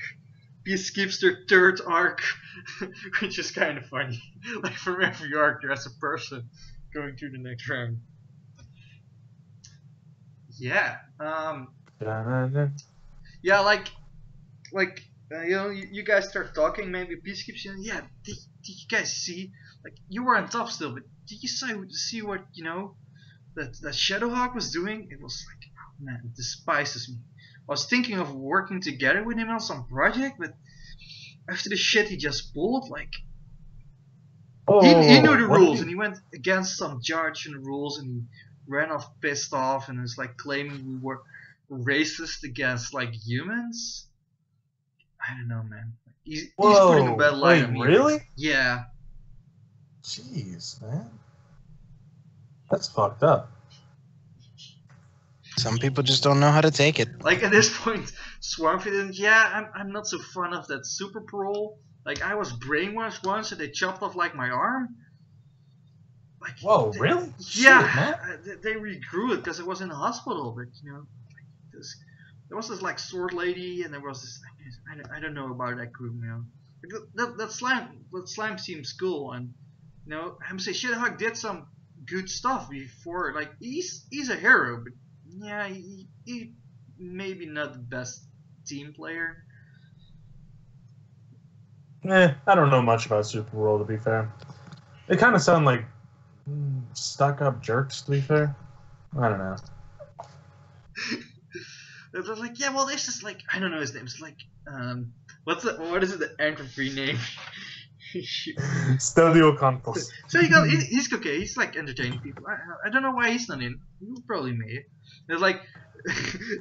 Peacekeeper 3rd arc, which is kind of funny. Like from every arc, there's a person going through the next round. Yeah. Yeah, like you know, you guys start talking. Maybe Peacekeeper saying, "Yeah, did you guys see? Like you were on top still, but did you see what you know that Shadowhawk was doing? It was like, oh man, it despises me. I was thinking of working together with him on some project, but after the shit he just pulled, like he knew the rules and he went against some judge and the rules and he ran off pissed off and was like claiming we were racist against like humans. I don't know, man. He's putting a bad light on me. Really? Yeah. Jeez, man. That's fucked up. Some people just don't know how to take it. Like at this point, Swarmfit, yeah, I'm not so fond of that super parole. Like I was brainwashed once and they chopped off like my arm. like. Whoa, really? Yeah, Shit, man. they regrew it because it was in the hospital, but there was this like sword lady, and there was this. I don't know about that group, That slime seems cool, and I'm saying Shadowhawk did some good stuff before. Like he's a hero, but yeah, he maybe not the best team player. I don't know much about Super Bowl, to be fair. They kind of sound like stuck-up jerks, to be fair. I don't know. They're like, yeah, well, this is like, I don't know his name. It's like, what is it, the entropy name? Stadio Campos. So he's okay. He's like entertaining people. I don't know why he's not in. You probably made it. It's like,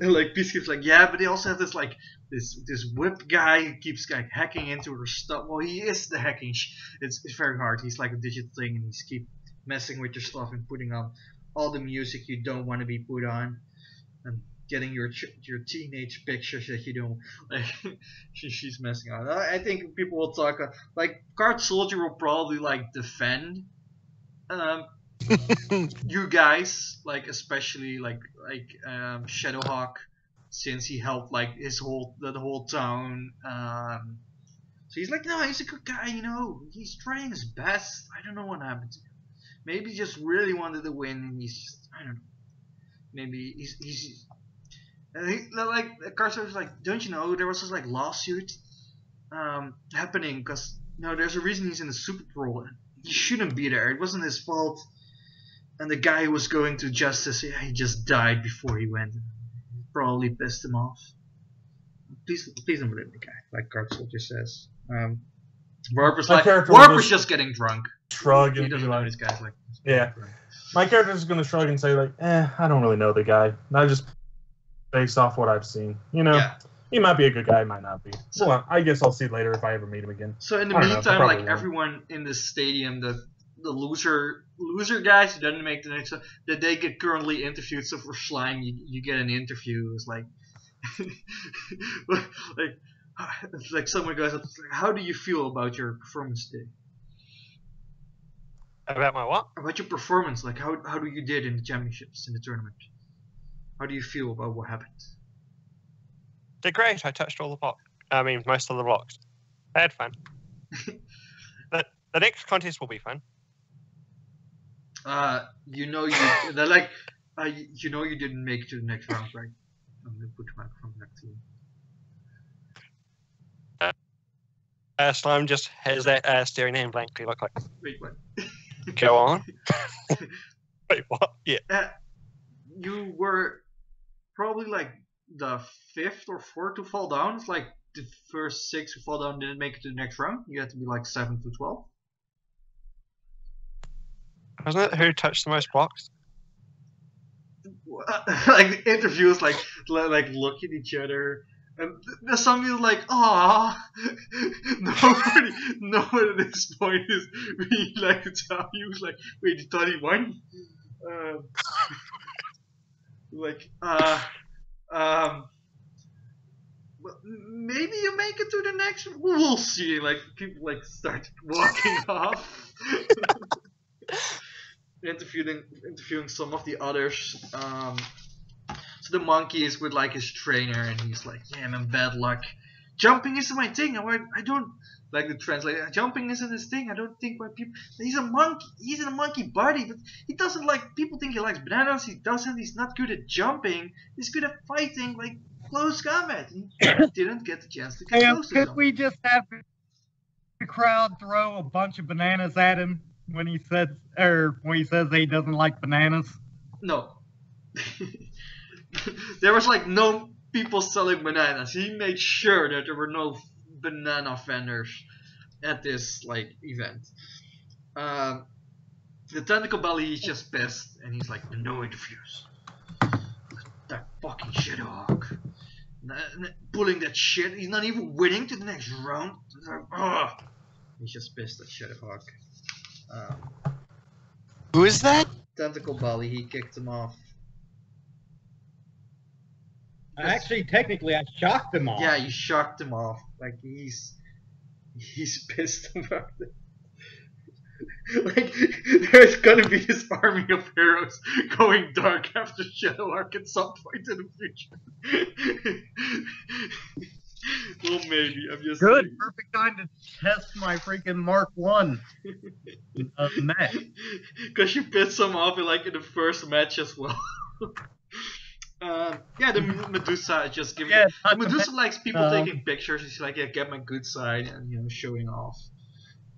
like Peacekeeper's like, yeah, but they also have this like this whip guy who keeps like hacking into her stuff. Well, he is the hacking. It's very hard. He's like a digital thing, and he's keep messing with your stuff and putting on all the music you don't want to be put on, and getting your teenage pictures that you don't like. She's messing on. I think people will talk like Card Soldier will probably like defend you guys, like especially like Shadowhawk, since he helped like the whole town. So he's like, no, he's a good guy, he's trying his best. I don't know what happened to him. Maybe he just really wanted to win, and he's just, I don't know. Maybe he's like Carson was like, don't you know there was this like lawsuit happening because there's a reason he's in the Super Bowl. He shouldn't be there. It wasn't his fault. And the guy who was going to justice, he just died before he went. Probably pissed him off. Please don't believe the guy, like Card Soldier says. Warper's just getting drunk. Shrug He and doesn't be know like, these guys like. yeah. My character's gonna shrug and say like, I don't really know the guy. Not just based off what I've seen. Yeah. He might be a good guy, he might not be. So, well, I guess I'll see later if I ever meet him again. So in the I don't know, meantime, probably like won't. everyone in the stadium, the loser guys who didn't make the next, that they get currently interviewed. So for Slime, you get an interview. It's like, like someone goes up, like, how do you feel about your performance today? About my what? About your performance, like how do you did in the championships, in the tournament? How do you feel about what happened? Did great. I touched all the blocks. I mean, most of the blocks. I had fun. The next contest will be fun. You didn't make it to the next round, right? I'm gonna put your microphone back to you. Slime just has that staring at him blankly. Look like. Wait, what? Go on. Wait, what? Yeah. You were probably like the 5th or 4th to fall down. It's like the first 6 who fall down didn't make it to the next round. You had to be like 7 to 12. Wasn't it who touched the most blocks? Like the interviewers like look at each other. And there's some people like, ah, nobody at this point is really like to tell you, like, wait, you thought he won? Well, maybe you make it to the next one. We'll see. Like people like start walking off. Interviewing some of the others. So the monkey is with like his trainer, and he's like, yeah, I'm in bad luck. Jumping isn't my thing. I don't like the translator. Jumping isn't his thing. I don't think why people. He's a monkey. He's in a monkey body, but he doesn't like. People think he likes bananas. He doesn't. He's not good at jumping. He's good at fighting, like close combat. He didn't get the chance to get close to Could we just have the crowd throw a bunch of bananas at him when he says that he doesn't like bananas? No. There was like no people selling bananas. He made sure that there were no banana vendors at this like event. The tentacle belly is just pissed, and he's like, no interviews. That fucking Shadowhawk. Pulling that shit. He's not even winning to the next round. He's just pissed at Shadowhawk. Who is that? Tentacle belly. He kicked him off. Actually, technically, I shocked him off. Yeah, you shocked him off. Like he's pissed about it. Like, there's gonna be this army of heroes going dark after Shadow Arc at some point in the future. Well, maybe. I'm just Good, saying. perfect time to test my freaking Mark 1 match. Because you pissed some off in the first match as well. Yeah, the Medusa just giving. Yeah, The Medusa likes people um, taking pictures. She's like, yeah, get my good side, and showing off.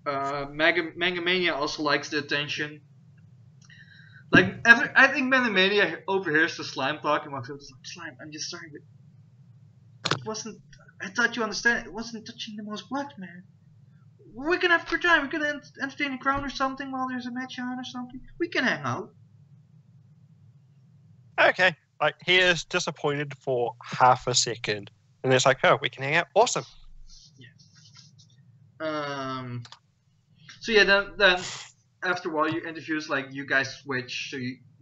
Megamania also likes the attention. Like, I think Megamania overhears the slime talking about it. Slime, I'm just sorry, but it wasn't. I thought you understand. It wasn't touching the most blood, man. We can have a good time. We can entertain a crowd or something while there's a match on or something. We can hang out. Okay. Like, he is disappointed for half a second. And it's like, oh, we can hang out. Awesome. So yeah, then after a while, you interviews you guys switch.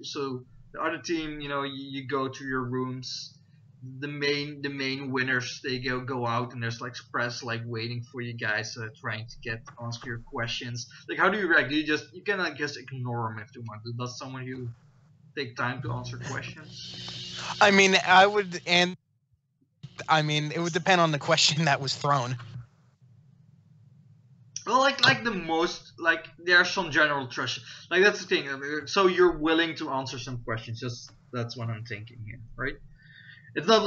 So the other team, you go to your rooms. The main winners, they go out, and there's press waiting for you guys, trying to answer your questions. Like, how do you react? Do you can just ignore them if you want? Does someone who take time to answer questions? I mean, it would depend on the question that was thrown. Well, the most, there are some general trust. That's the thing. So you're willing to answer some questions. Just that's what I'm thinking here, right? It's not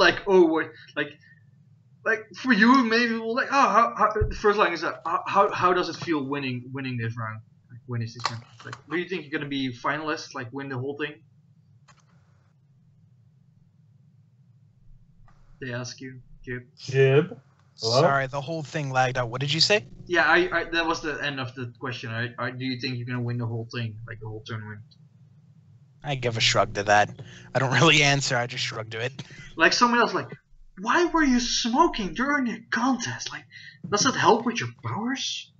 for you maybe how the first line is that how does it feel winning this round? Winning this round. Do you think you're gonna be finalist? Win the whole thing? They ask you, Jib. Hello? Sorry, the whole thing lagged out. What did you say? Yeah, I that was the end of the question. Do you think you're gonna win the whole thing, the whole tournament? I give a shrug to that. I don't really answer. I just shrug to it. Someone else, why were you smoking during the contest? Does that help with your powers?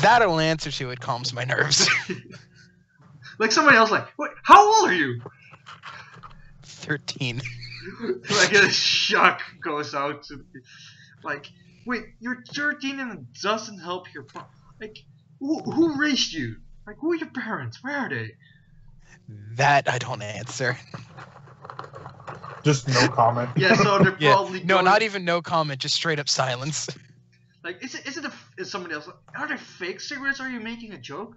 That I'll answer to. It calms my nerves. Somebody else, what? How old are you? 13. A shock goes out to wait, you're 13 and it doesn't help your who raised you? Who are your parents? Where are they? That I don't answer. Just no comment. Yeah, so they're probably no, not even no comment. Just straight up silence. Is somebody else? Are they fake cigarettes? Are you making a joke?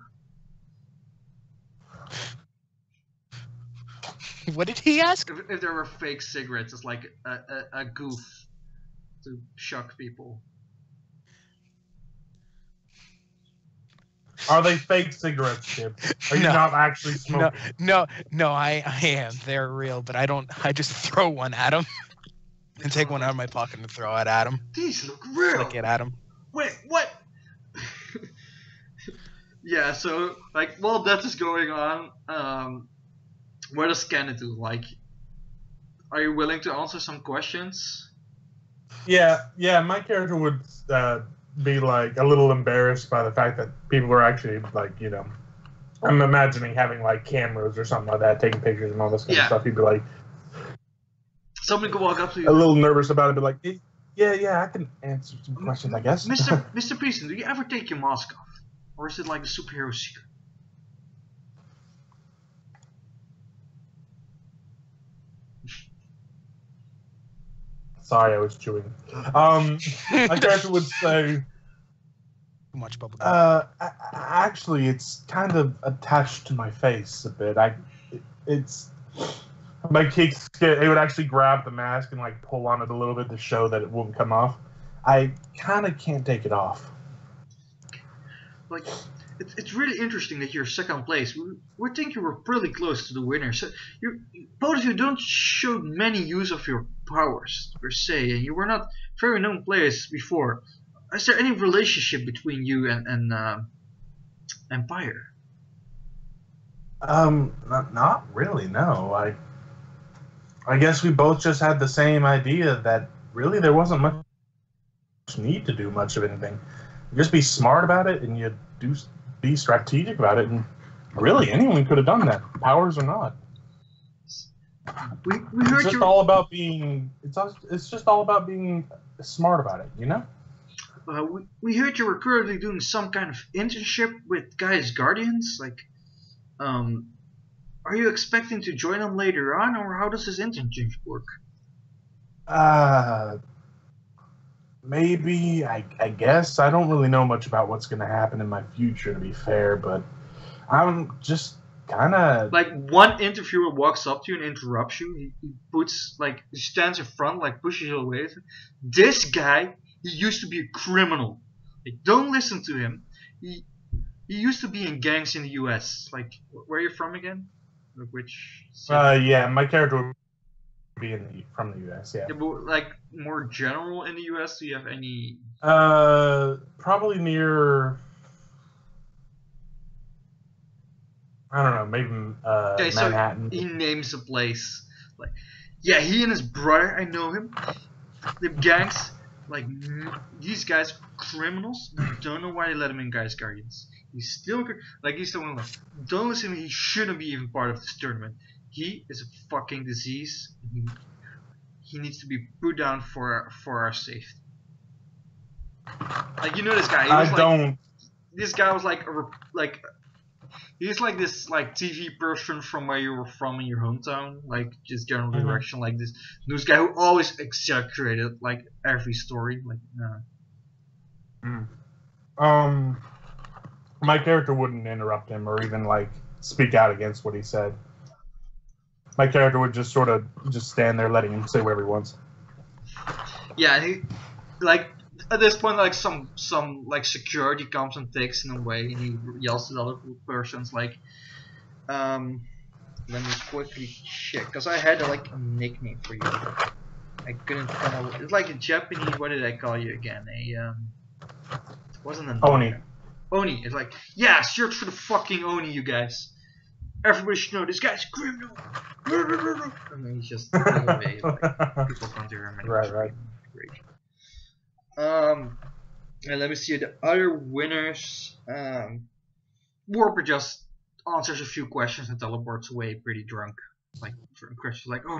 What did he ask? If there were fake cigarettes, it's a goof to shock people. Are they fake cigarettes, Chip? Are you not actually smoking? No, I am. They're real, but I don't. I just throw one at him and take one out of my pocket and throw it at him. These look real. Flick it at him. Wait, what? Yeah, so while that is going on, what does Kenneth do? Are you willing to answer some questions? Yeah. My character would be a little embarrassed by the fact that people are actually I'm imagining having cameras or something like that, taking pictures and all this kind of stuff. He'd be someone could walk up to you. A little nervous about it, but yeah, I can answer some questions, I guess. Mr. Peterson, do you ever take your mask off, or is it a superhero secret? Sorry, I was chewing. My character would say, Too much bubblegum. actually, it's kind of attached to my face a bit. It's my cheeks. It would actually grab the mask and pull on it a little bit to show that it won't come off. I kind of can't take it off. It's really interesting that you're second place. We think you were pretty close to the winner. So both of you don't show many use of your powers per se, and you were not very known players before. Is there any relationship between you and Pyre? Not really. No. I guess we both just had the same idea that really there wasn't much need to do much of anything. You just be smart about it, and you be strategic about it, and really anyone could have done that, powers or not. We heard It's just all about being. It's just all about being smart about it, we heard you were currently doing some kind of internship with Gaia's Guardians. Like, are you expecting to join them later on, or how does this internship work? Maybe, I guess. I don't really know much about what's going to happen in my future, to be fair, but I'm just kind of... Like, one interviewer walks up to you and interrupts you. He puts, like, he stands in front, like, pushes you away. This guy, he used to be a criminal. Like, don't listen to him. He used to be in gangs in the US. Like, where are you from again? Like, which city? Yeah, my character would be from the US, yeah. Yeah, but, like, more general in the US, do you have any... Probably near... I don't know, maybe Okay, Manhattan. so he names a place. Like, yeah, he and his brother, I know him. The gangs, like, these guys, criminals. Don't know why they let him in Gaia's Guardians. He's still, like, he's the one like, don't listen to me. He shouldn't be even part of this tournament. He is a fucking disease. He needs to be put down for our safety. Like, you know this guy. He was This guy was like he's like this like TV person from where you were from in your hometown, like just general direction, like this news guy who always exaggerated like every story, like. My character wouldn't interrupt him or even like speak out against what he said. My character would just sort of just stand there, letting him say whatever he wants. Yeah, he like. At this point, like some like security comes and takes him away, and he yells at other persons like, let me quickly check, because I had like a nickname for you. I couldn't come up. It's like a Japanese. What did I call you again? It wasn't an Oni. Oni. It's like, yeah, search for the fucking Oni, you guys. Everybody should know this guy's a criminal. And then he's just away. Like, people come to him. Right. Great. And let me see the other winners. Warper just answers a few questions and teleports away pretty drunk. Like questions like, oh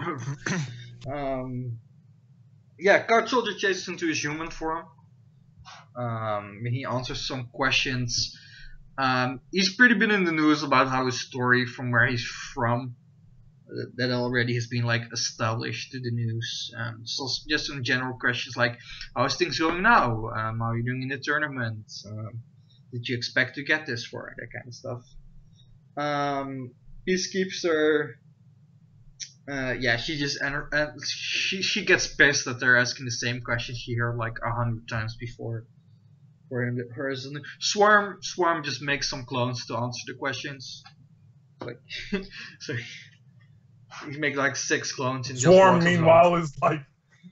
no. Yeah, Card Soldier chases into his human form. He answers some questions. He's pretty been in the news about how his story from where he's from that already has been like established to the news. So just some general questions like, how's things going now? How are you doing in the tournament? Did you expect to get this far? That kind of stuff. Peacekeeper, yeah, she just she gets pissed that they're asking the same question she heard like 100 times before. Swarm just makes some clones to answer the questions. Like, so. He make like 6 clones and Swarm, just meanwhile, is like,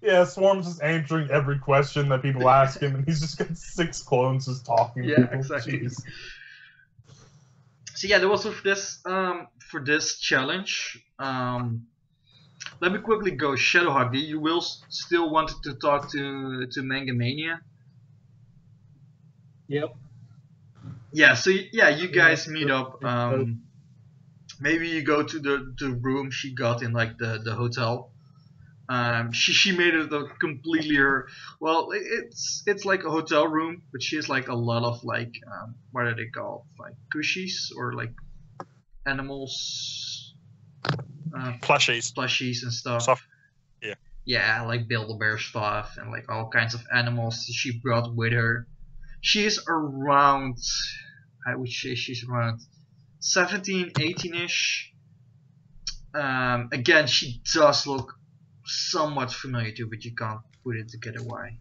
yeah, Swarm's just answering every question that people ask him, and he's just got 6 clones just talking to people. Exactly. Jeez. So yeah, that was for this challenge. Let me quickly go. Shadowhawk, you will still want to talk to Manga Mania? Yep. Yeah. So yeah, you guys meet up. Maybe you go to the room she got in like the hotel. She made it a completely well, it's like a hotel room, but she has like a lot of like what are they called, like cushies or like animals, plushies and stuff. Yeah, like Build-A-Bear stuff and like all kinds of animals she brought with her. She's around, I would say she's around 17, 18-ish. Again, she does look somewhat familiar to, but you can't put it together why.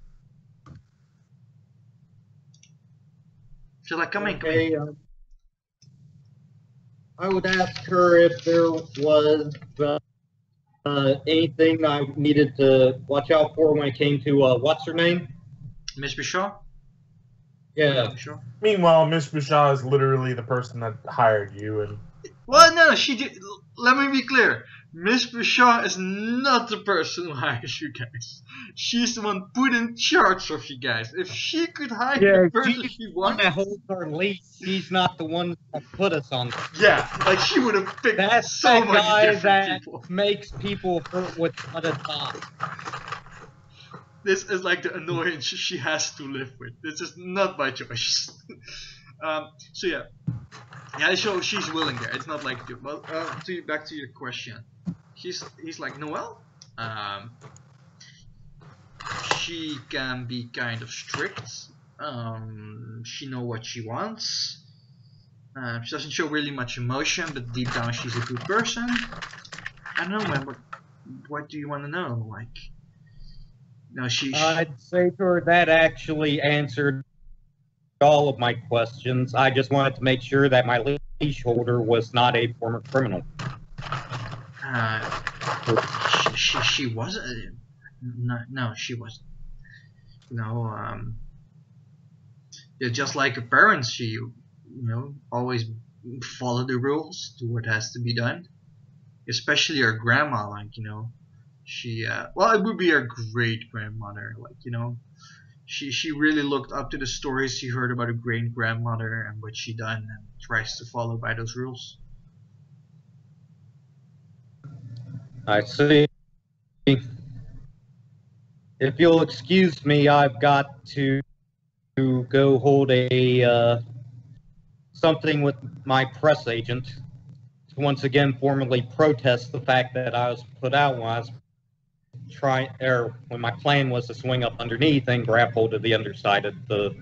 So like, come in. I would ask her if there was anything I needed to watch out for when it came to what's her name? Miss Bishaw? Yeah. Bishaw. Meanwhile, Miss Bishaw is literally the person that hired you, and well, no, she did. Let me be clear. Miss Bishaw is not the person who hires you guys. She's the one put in charge of you guys. If she could hire the person she wants, that holds our lease. She's not the one that put us on. Yeah, like she would have picked That's so that many guy different that people. makes people hurt with a dot. This is like the annoyance she has to live with. This is not by choice. So yeah. So she's willing there. It's not like, well, back to your question. He's like, Noelle. She can be kind of strict. She knows what she wants. She doesn't show really much emotion, but deep down she's a good person. I don't know, man. What do you want to know? Like, no, I'd say to her that actually answered all of my questions. I just wanted to make sure that my leash holder was not a former criminal. She wasn't. No, she wasn't. No, yeah, just like her parents, she, always follow the rules, do what has to be done. Especially her grandma, like, she, well, it would be her great grandmother, like, she really looked up to the stories she heard about her great grandmother and what she done, and tries to follow by those rules. I see. If you'll excuse me, I've got to go hold a something with my press agent to once again formally protest the fact that I was put out when I was when my plan was to swing up underneath and grab hold of the underside of the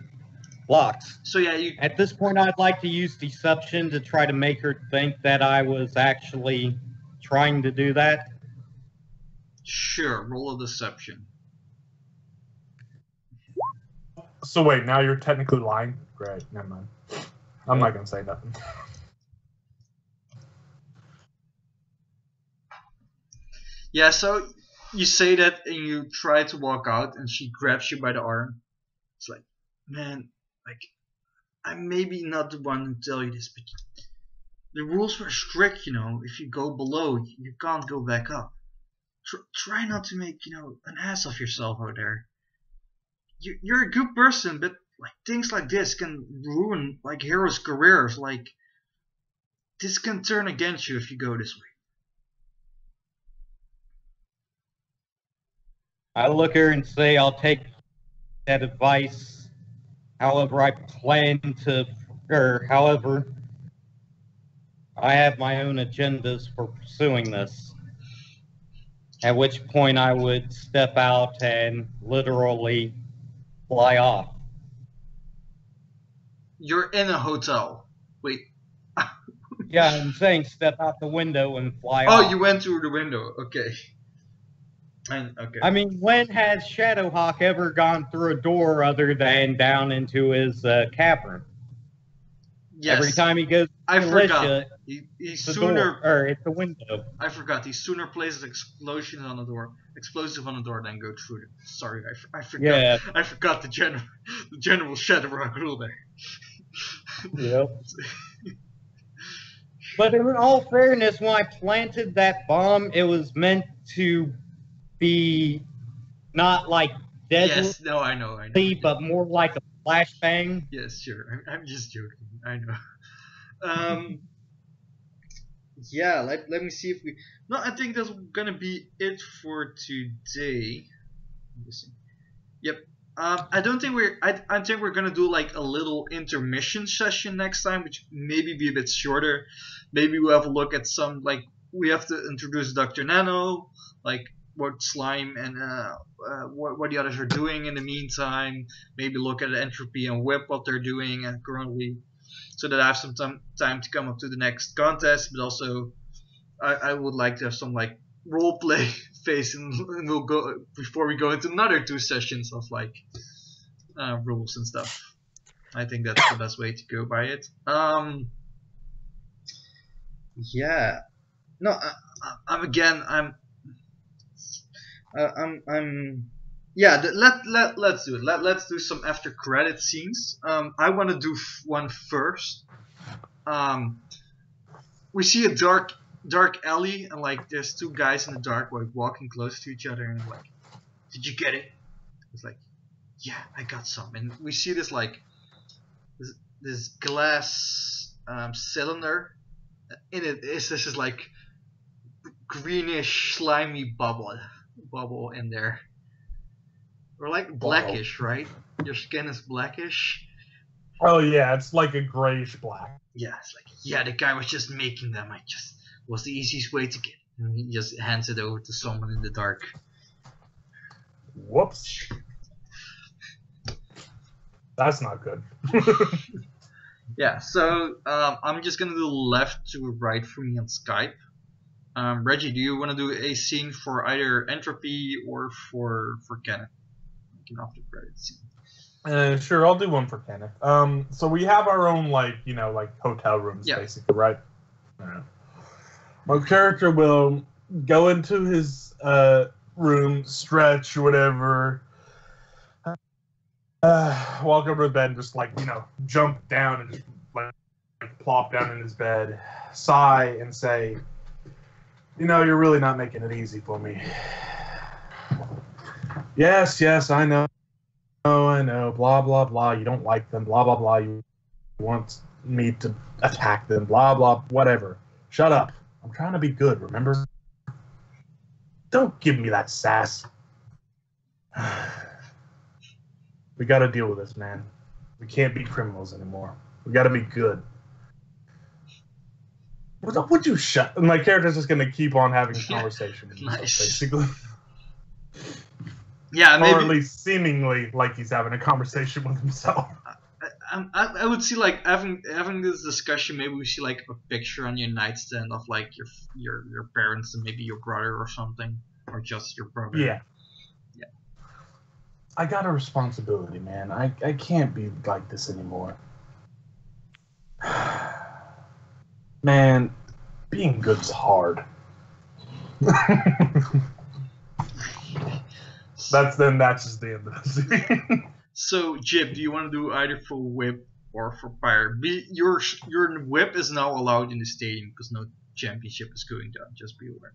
blocks. So yeah, at this point, I'd like to use deception to try to make her think that I was actually trying to do that. Sure, roll a deception. So wait, now you're technically lying? Great, never mind. I'm not gonna say nothing. Yeah, so you say that and you try to walk out and she grabs you by the arm. It's like, man, like, I'm maybe not the one to tell you this, but the rules were strict, if you go below, you can't go back up. Try not to make, an ass of yourself out there. You're a good person, but like things like this can ruin like heroes' careers. Like, this can turn against you if you go this way. I look at her and say, I'll take that advice. However, I have my own agendas for pursuing this. At which point I would step out and literally fly off. You're in a hotel. Wait. Yeah, I'm saying step out the window and fly off. Oh, you went through the window. Okay. Okay. I mean, when has Shadowhawk ever gone through a door other than down into his cavern? Yes. Every time he goes to I militia, forgot. He's sooner. Or it's the window. I forgot. He sooner places explosive on the door than go through it. Sorry, I forgot. Yeah. I forgot the general Shadowhawk rule there. Yep. But in all fairness, when I planted that bomb, it was meant to be not like deadly, Yes, no, I know. but more like a flashbang. Yes, sure. I'm just joking. I know. Yeah, let me see if we. No, I think that's gonna be it for today. Yep. I don't think I think we're gonna do like a little intermission session next time, which maybe be a bit shorter. Maybe we'll have a look at some, like, we have to introduce Dr. Nano, like what Slime and what the others are doing in the meantime. Maybe look at Entropy and W.I.P, what they're doing currently, so that I have some time to come up to the next contest. But also, I would like to have some like role play phase, and we'll go before we go into another 2 sessions of like rules and stuff. I think that's the best way to go by it. Yeah. No, yeah, let's do it. Let's do some after credit scenes. I want to do one first. We see a dark alley, and like there's 2 guys in the dark, like walking close to each other, and like, did you get it? It's like, yeah, I got some. And we see this like this glass cylinder. In it is this is like greenish slimy bubble in there. Or like blackish, right? Your skin is blackish. Oh yeah, it's like a grayish black. Yeah, it's like, yeah, the guy was just making them. I just was the easiest way to get. And he just hands it over to someone in the dark. Whoops. That's not good. Yeah, so I'm just gonna do left to right for me on Skype. Reggie, do you want to do a scene for either Entropy or for Kenneth? Like an after credit scene. Sure, I'll do one for Kenneth. So we have our own, like, you know, like hotel rooms, Yeah. basically, right? Alright. My character will go into his room, stretch, whatever, walk over to bed and just, like, you know, jump down and just, like plop down in his bed, sigh, and say, you know, you're really not making it easy for me. Yes, I know. Oh, I know, blah, blah, blah, you don't like them, blah, blah, blah, you want me to attack them, blah, blah, whatever. Shut up. I'm trying to be good, remember? Don't give me that sass. We gotta deal with this, man. We can't be criminals anymore. We gotta be good. Would you shut? My character's just gonna keep on having a conversation with himself, Nice. basically. Yeah, maybe. Or at least seemingly like he's having a conversation with himself. I would see like having this discussion. Maybe we see like a picture on your nightstand of like your parents and maybe your brother or something, or just your brother. Yeah. Yeah. I got a responsibility, man. I can't be like this anymore. Man, being good's hard. That's just the end of the scene. So, Jib, do you want to do either for Whip or for Pyre? Your Whip is now allowed in the stadium because no championship is going down. Just be aware.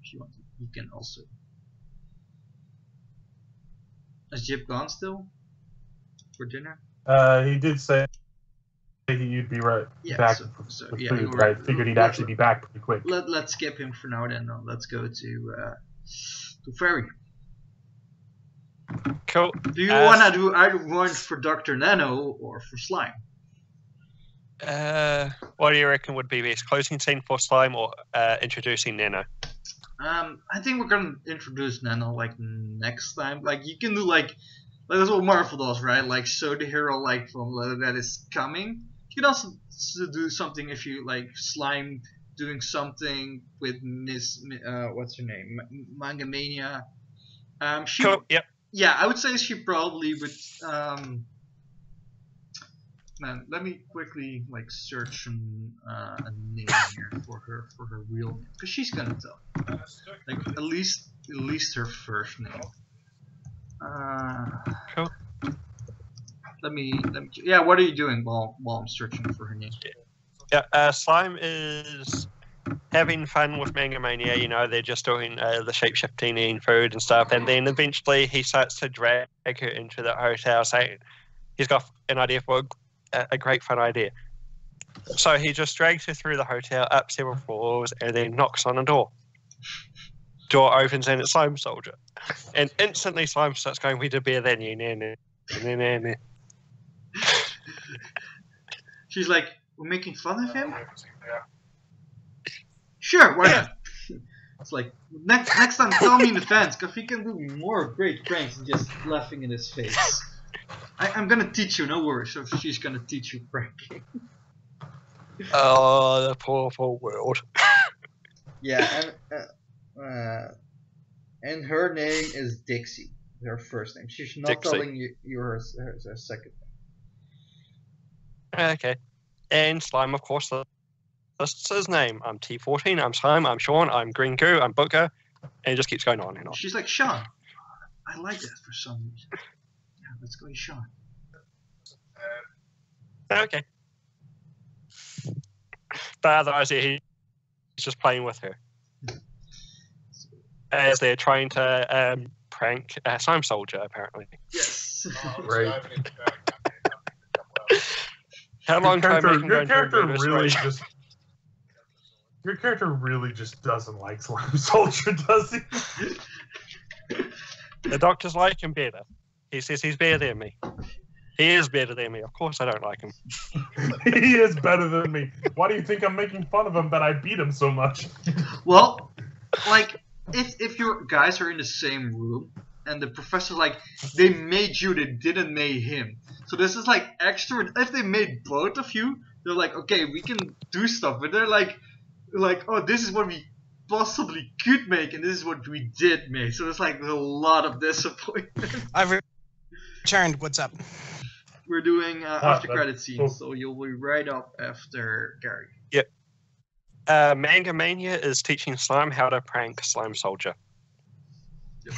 If you want to, you can also. Is Jib gone still for dinner? He did say he'd be right back with food, but I figured he'd actually be back pretty quick. Let's skip him for now then. Let's go to Fairy. Cool. Do you want to do either one for Dr. Nano or for Slime? What do you reckon would be best? Closing scene for Slime or introducing Nano? I think we're gonna introduce Nano like next time. Like you can do like that's what Marvel does, right? Like show the hero like from that is coming. You can also do something if you like Slime doing something with Miss what's her name, Manga Mania. Cool. Yep. Yeah, I would say she probably would. Man, let me quickly like search a name here for her real name, because she's gonna tell. Like at least her first name. Cool. Let me. Yeah, what are you doing while I'm searching for her name? Yeah. Slime is having fun with Manga Mania. You know, they're just doing the shape-shifting, eating food and stuff, and then eventually he starts to drag her into the hotel, saying he's got an idea for a great fun idea. So he just drags her through the hotel, up several floors, and then knocks on a door. Door opens and it's Slime Soldier, and instantly Slime starts going, "We did better than you." She's like, "We're making fun of him." Sure, why not? It's like next time, tell me in advance, because he can do more great pranks than just laughing in his face. I'm gonna teach you, no worries. So she's gonna teach you pranking. Oh, the poor world. Yeah, and her name is Dixie. Her first name. She's not Dixie. telling you her second name. Okay. And Slime, of course, lists his name. I'm T14, I'm Slime, I'm Sean, I'm Green Goo, I'm Booker, and it just keeps going on and on. She's like, Sean. I like that for some reason. Yeah, let's go with Sean. Okay. But otherwise, he's just playing with her. As they're trying to prank Slime Soldier, apparently. Yes. Right. How long time they can go into a murder really spree? just. Your character really just doesn't like Slime Soldier, does he? The doctors like him better. He says he's better than me. He is better than me. Of course I don't like him. He is better than me. Why do you think I'm making fun of him that I beat him so much? Well, like, if your guys are in the same room, and the professor, like, they made you, they didn't make him. So this is, like, extra. If they made both of you, they're like, okay, we can do stuff. But they're like, oh, this is what we possibly could make, and this is what we did make. So there's, like, a lot of disappointment. I've returned. What's up? We're doing after credit cool. scenes, so you'll be right up after Gary. Yep. Manga Mania is teaching Slime how to prank Slime Soldier.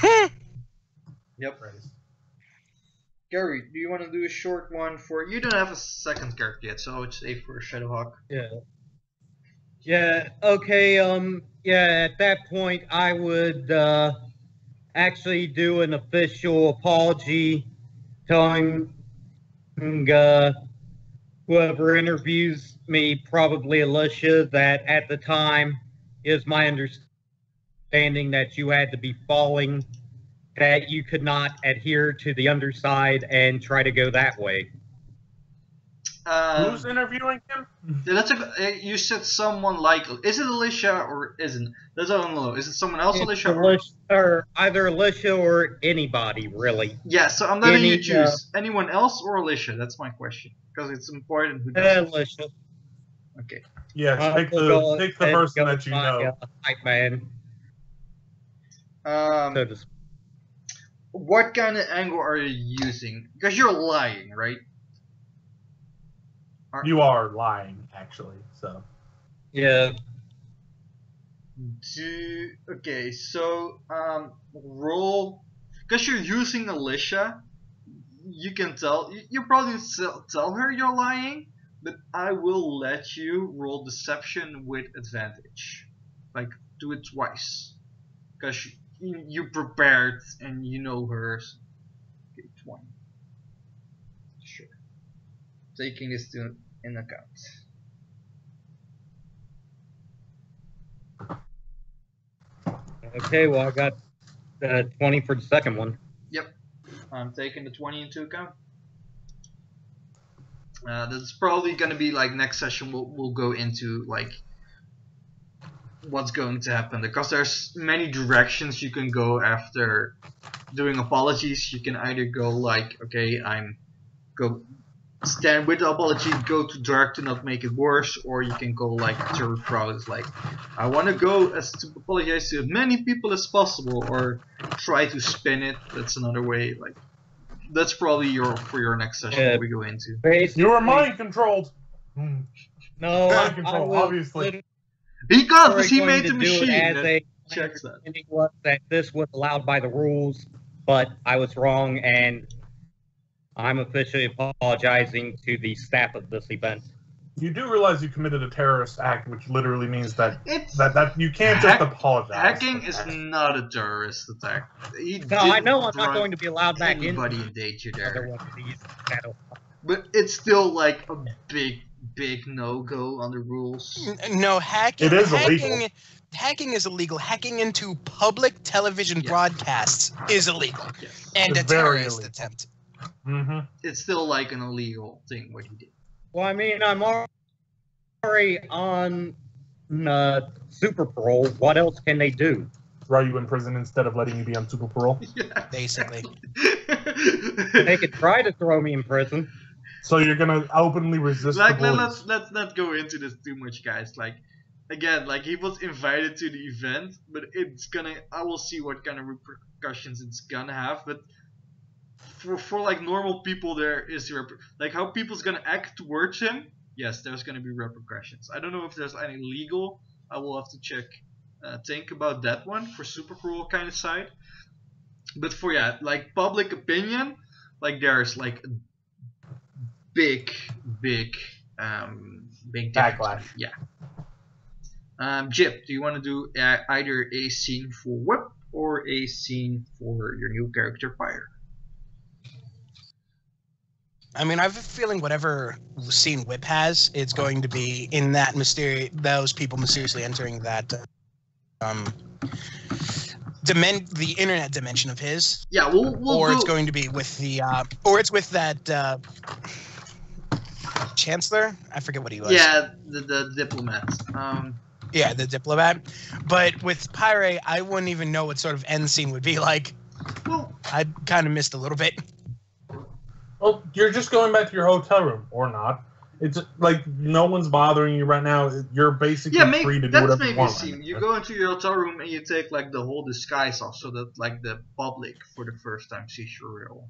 Yep. Gary, do you want to do a short one for... You don't have a second character yet, so I would say for Shadowhawk. Yeah. Yeah, okay, yeah, at that point, I would, actually do an official apology telling, whoever interviews me, probably Alicia, that at the time, is my understanding that you had to be falling, that you could not adhere to the underside and try to go that way. Who's interviewing him? Yeah, that's you said someone like... Is it Alicia or isn't? That's all I don't know. Is it someone else, Alicia? Or either Alicia or anybody, really. Yeah, so I'm letting you choose. Anyone else or Alicia? That's my question. Because it's important who does it. Alicia. Okay. Yeah, take the person that you know. Hype man. So to speak. What kind of angle are you using? Because you're lying, right? You are lying, actually. So. Yeah. Okay, so roll. Because you're using Alicia, you can tell. You probably tell her you're lying, but I will let you roll deception with advantage. Like, do it twice. Because you prepared and you know her. Okay, 20. Sure. Taking this in account. Okay, well, I got 20 for the second one. Yep. I'm taking the 20 into account. That's probably going to be like next session we'll go into like what's going to happen, because there's many directions you can go after doing apologies. You can either go like, okay, stand with the apology, go to dark to not make it worse, or you can go like to crowd. It's like, I want to go as to apologize to as many people as possible, or try to spin it. That's another way. Like, that's probably for your next session that we go into. You were mind controlled. No, mind control, obviously. Because he made the machine that checks that. It was that this was allowed by the rules, but I was wrong, and I'm officially apologizing to the staff of this event. You do realize you committed a terrorist act, which literally means that you can't just apologize. Hacking is not a terrorist attack. I know I'm not going to be allowed back in. Anybody in danger there. These but it's still like a big no-go on the rules. No, hacking. It is illegal. Hacking is illegal. Hacking into public television broadcasts is illegal, and It's a very terrorist illegal. attempt. Mm-hmm. It's still like an illegal thing what he did. Well, I mean, I'm already on super parole. What else can they do? Throw you in prison instead of letting you be on super parole. Yeah, Basically. They could try to throw me in prison. So you're gonna openly resist like, the bullies. let's not go into this too much, guys. Like, again, like, he was invited to the event, but I will see what kind of repercussions it's gonna have. But for like normal people, there is like how people's gonna act towards him. Yes, there's gonna be repercussions. I don't know if there's any legal. I will have to think about that one for super cruel kind of side. But for like public opinion, like there's like a big Backlash. Yeah. Jip, do you want to do either a scene for W.I.P or a scene for your new character Pyre? I mean, I have a feeling whatever scene W.I.P has, it's going to be in that those people mysteriously entering that the internet dimension of his, Yeah, we'll or go. it's going to be with the, or it's with that chancellor. I forget what he was. Yeah, the diplomat. Yeah, the diplomat. But with Pyre, I wouldn't even know what sort of end scene would be like. Well, I kind of missed a little bit. Well, you're just going back to your hotel room, or not. It's like no one's bothering you right now. You're basically yeah, free to do that's whatever you maybe a want. scene. Right You now. go into your hotel room and you take like the whole disguise off, so that like the public for the first time sees your real.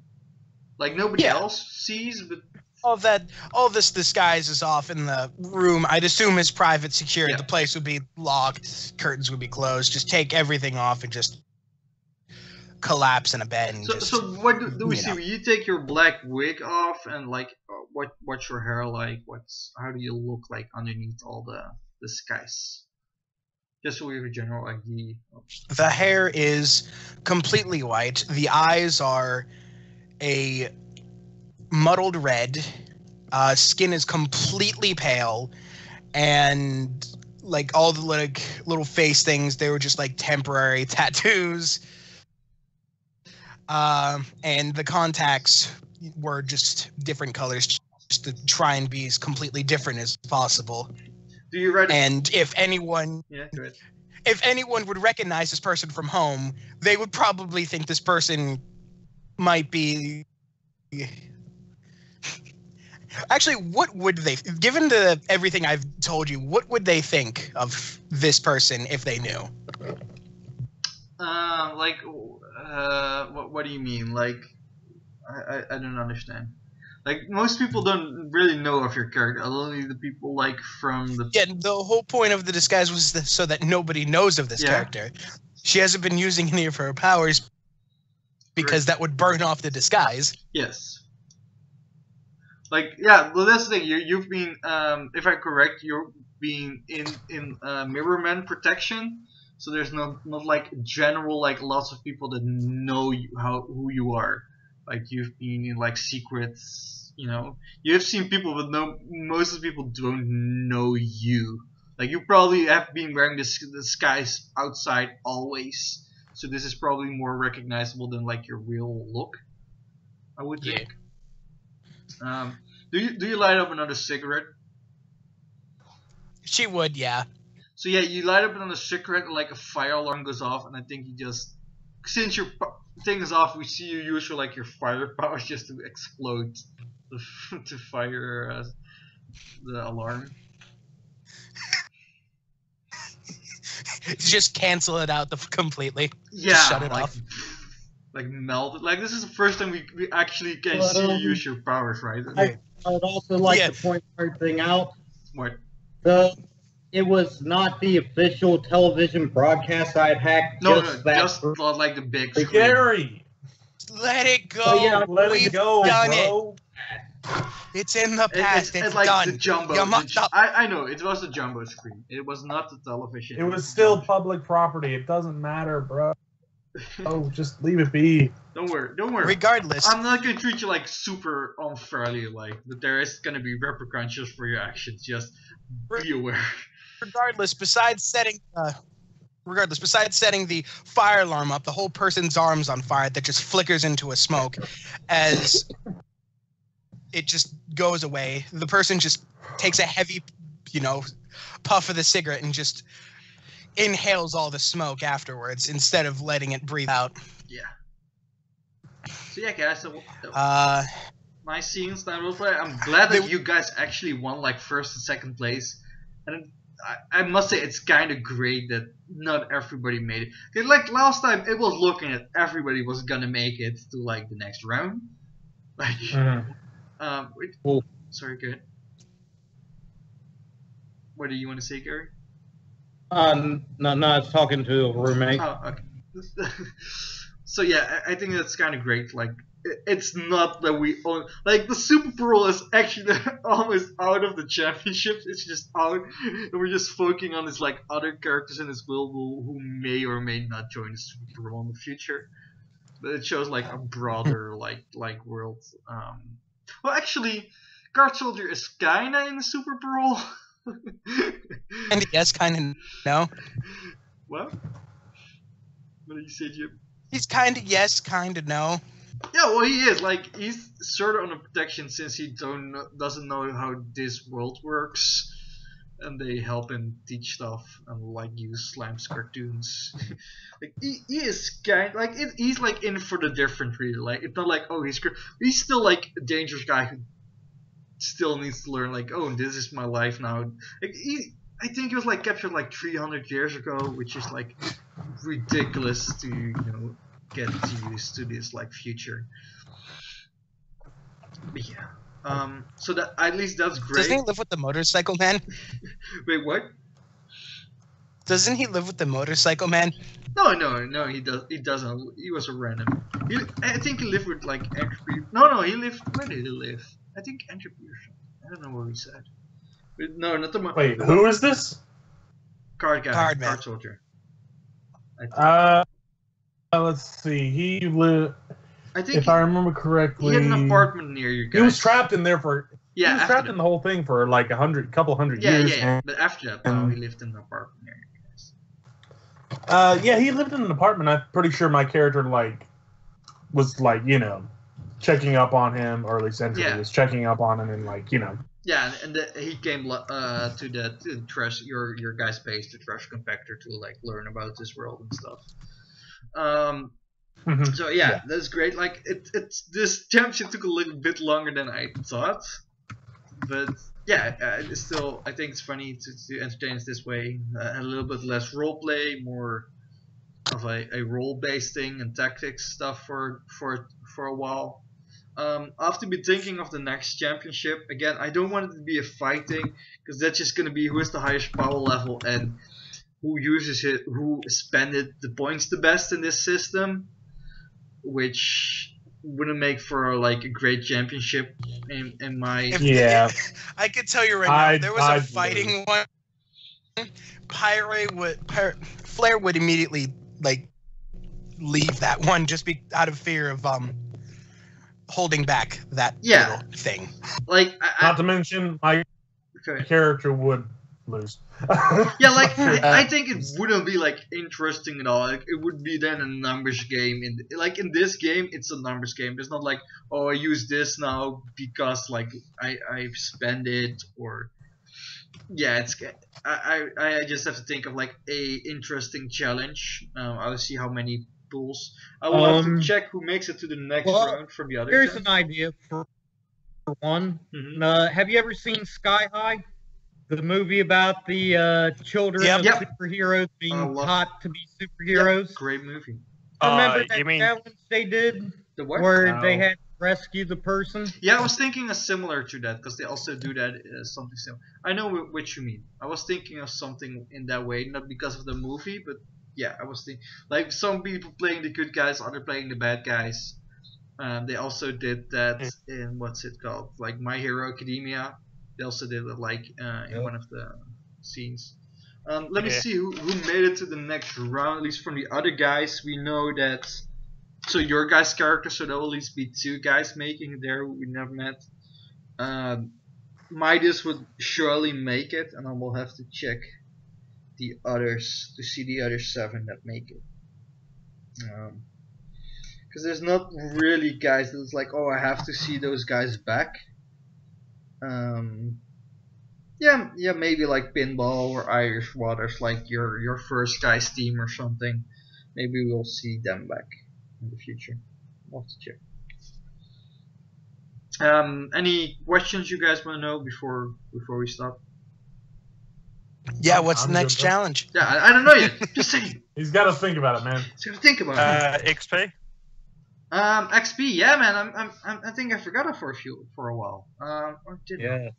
Like nobody Yeah. else sees, but All this disguise is off in the room. I'd assume is private secured. Yeah. The place would be locked, curtains would be closed. Just take everything off and just collapse in a bed. And so what do we you see? know. You take your black wig off and like what's your hair like? How do you look like underneath all the disguise? Just so we have a general idea. The hair is completely white. The eyes are a muddled red. Skin is completely pale, and like all the like little face things, they were just like temporary tattoos. And the contacts were just different colors, just to try and be as completely different as possible. Do you read? And if anyone Yeah, go ahead. if anyone would recognize this person from home, they would probably think this person might be. Actually, what would they, given everything I've told you, what would they think of this person if they knew? What do you mean? Like, I don't understand. Like, most people don't really know of your character. Only the people like from the. Yeah, the whole point of the disguise was so that nobody knows of this Yeah. character. She hasn't been using any of her powers because that would burn off the disguise. Yes. Like, yeah, well, that's the thing. You've been, if I'm correct, you're being in Mirrorman protection. So there's not like general like lots of people that know who you are. Like you've been in like secrets, you know. You've seen people, but most of the people don't know you. Like you probably have been wearing this disguise outside always. So this is probably more recognizable than like your real look, I would think. Do you light up another cigarette? She would, yeah. So yeah, you light up another cigarette, and like a fire alarm goes off, and I think you just, since your thing is off, we see you use your fire powers just to explode, to fire the alarm. Just cancel it out completely. Yeah, Just shut it like, off. Like melt it. Like this is the first time we actually can But, see you use your powers, right? I would also like Yeah. to point one thing out. What? It was not the official television broadcast I had hacked. No, just no, that just not like the big screen. Gary, Let it go. Oh, yeah, let We've it go, done bro. It's in the past. It's like done. the jumbo. You mucked up. I know it was the jumbo screen. It was not the television. It was still public property. It doesn't matter, bro. Oh, just leave it be. Don't worry. Don't worry. Regardless, I'm not gonna treat you like super unfairly, like that. There is gonna be repercussions for your actions. Just be aware. regardless, besides setting the fire alarm up, the whole person's arm's on fire that just flickers into a smoke as it just goes away. The person just takes a heavy, puff of the cigarette and just inhales all the smoke afterwards instead of letting it breathe out. Yeah. So yeah, guys. So, my scenes that will play. I'm glad that you guys actually won like first and second place, and I must say it's kind of great that not everybody made it. 'Cause, like last time, it was looking at everybody was gonna make it to like the next round. Like, wait, Cool. sorry, good. What do you want to say, Gary? No, I was talking to a roommate. Oh, okay. So yeah, I think that's kind of great. Like, it's not that we own, like the Super Parole is actually almost out of the championships. It's just out, and we're just focusing on this like other characters in this world who may or may not join the Super Parole in the future. But it shows like a broader like world. Well, actually, Guard Soldier is kinda in the Super Parole. And yes, kind of no. What? What did you say, Jim? He's kind of yes, kind of no. Yeah, well, he is. Like, he's sort of on a protection since he doesn't know how this world works. And they help him teach stuff and, like, use Slime's cartoons. Like, he is kind like, he's, like, in for the different, really. Like, it's not like, oh, he's still, like, a dangerous guy who still needs to learn, like, oh, this is my life now. Like, I think he was, like, captured, like, 300 years ago, which is, like, ridiculous to, you know, get used to this, like, future. But yeah. So that, at least that's great. Doesn't he live with the motorcycle man? Wait, what? Doesn't he live with the motorcycle man? No, he doesn't. He was a random. I think he lived with, like, Entropy. No, he lived. Where did he live? I think Entropy or something. I don't know what he said. But no, not the. Wait, who is this? Card guy. Card man. Card soldier. I Let's see. He lived. think If I remember correctly, he had an apartment near you guys. he was trapped in there for. Yeah, he was after trapped that. in the whole thing for like couple hundred Yeah, years. yeah. But after that, no, he lived in an apartment near you guys. Yeah, he lived in an apartment. I'm pretty sure my character was checking up on him, or at least Entropy was checking up on him, and Yeah, and he came to the trash your guy's base, the trash compactor, to like learn about this world and stuff. So yeah, that's great. Like it's this championship took a little bit longer than I thought, but yeah, it's still, I think it's funny to entertain us this way. A little bit less roleplay, more of a role-based thing and tactics stuff for a while. I have to be thinking of the next championship. Again, I don't want it to be a fighting, because that's just going to be who has the highest power level and who uses it, who spended the points the best in this system, which wouldn't make for like a great championship in my. I could tell you right now, there was a fighting one. Flare would immediately like leave that one just out of fear of holding back that little thing. Like, not to mention my character would lose. Yeah, like I think it wouldn't be like interesting at all. Like, it would be then a numbers game. In this game, it's a numbers game. There's not like, oh, I use this now because like I spend it, or it's I just have to think of like a interesting challenge. I'll see how many pulls. I will have to check who makes it to the next round from the other. Here's an idea for one. Have you ever seen Sky High? The movie about the children of superheroes being taught to be superheroes. Yep. Great movie. Remember that challenge they did? The what? Where they had to rescue the person? Yeah, I was thinking of similar to that, because they also do that something similar. I know what you mean. I was thinking of something in that way, not because of the movie, but yeah, I was thinking like some people playing the good guys, others playing the bad guys. They also did that in what's it called, like My Hero Academia. They also did it like in one of the scenes. Let me see who made it to the next round. At least from the other guys, we know that. So your guy's character, so there will at least be 2 guys making it there who we never met. Midas would surely make it, and I will have to check the others to see the other 7 that make it. Because there's not really guys that's like, oh, I have to see those guys back. Yeah, maybe like Pinball or Irish Waters, like your first guy's team or something. Maybe we'll see them back in the future. We'll have to check. Any questions you guys want to know before we stop? Yeah, what's the next challenge? Yeah, I don't know yet. Just saying. He's got to think about it, man. He's got to think about it. XP. XP, yeah, man. I think I forgot it for a while. Or did I?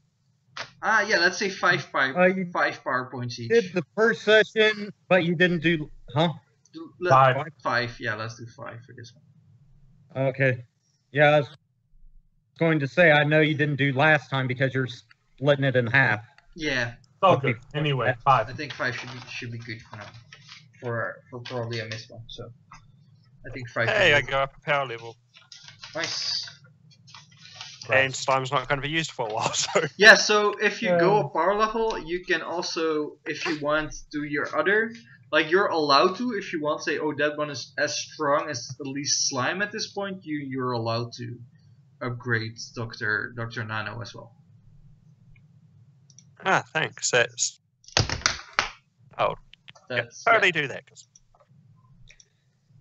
Yeah, let's say 5 power points each. Did the first session, but you didn't do, huh? 5. 5. Yeah, let's do 5 for this one. Okay. Yeah, I was going to say, I know you didn't do last time because you're splitting it in half. Yeah. Okay. Anyway, 5. I think 5 should be good for now. For probably a missed one. So I think 5. Hey, I go up a power level. Nice. And Slime's not going to be used for a while, so. Yeah, so if you go a power level, you can also, if you want, do your other Like, you're allowed to, if you want, say, oh, that one is as strong as the least slime at this point, you're allowed to upgrade Dr. Nano as well. Ah, thanks. That's... Oh, yeah, That's, totally do that.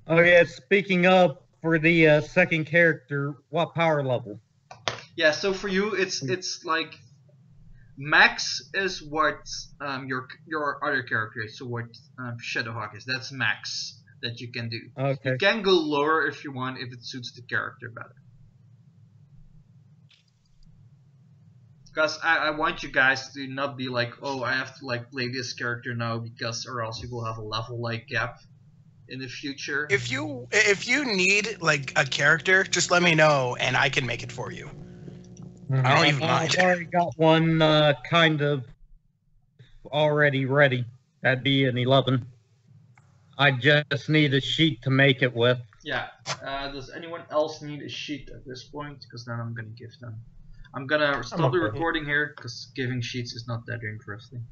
Oh yeah, speaking of, for the second character, what power level? Yeah, so for you, it's like max is what your other character is. So what Shadowhawk is, that's max that you can do. Okay. You can go lower if you want, if it suits the character better. Because I want you guys to not be like, oh, I have to like play this character now because, or else you will have a level like gap in the future. If you need like a character, just let me know and I can make it for you. I don't even mind. I've already got one kind of already ready. That'd be an 11. I just need a sheet to make it with. Yeah. Does anyone else need a sheet at this point? Because then I'm gonna give them. I'm gonna stop the recording here because giving sheets is not that interesting.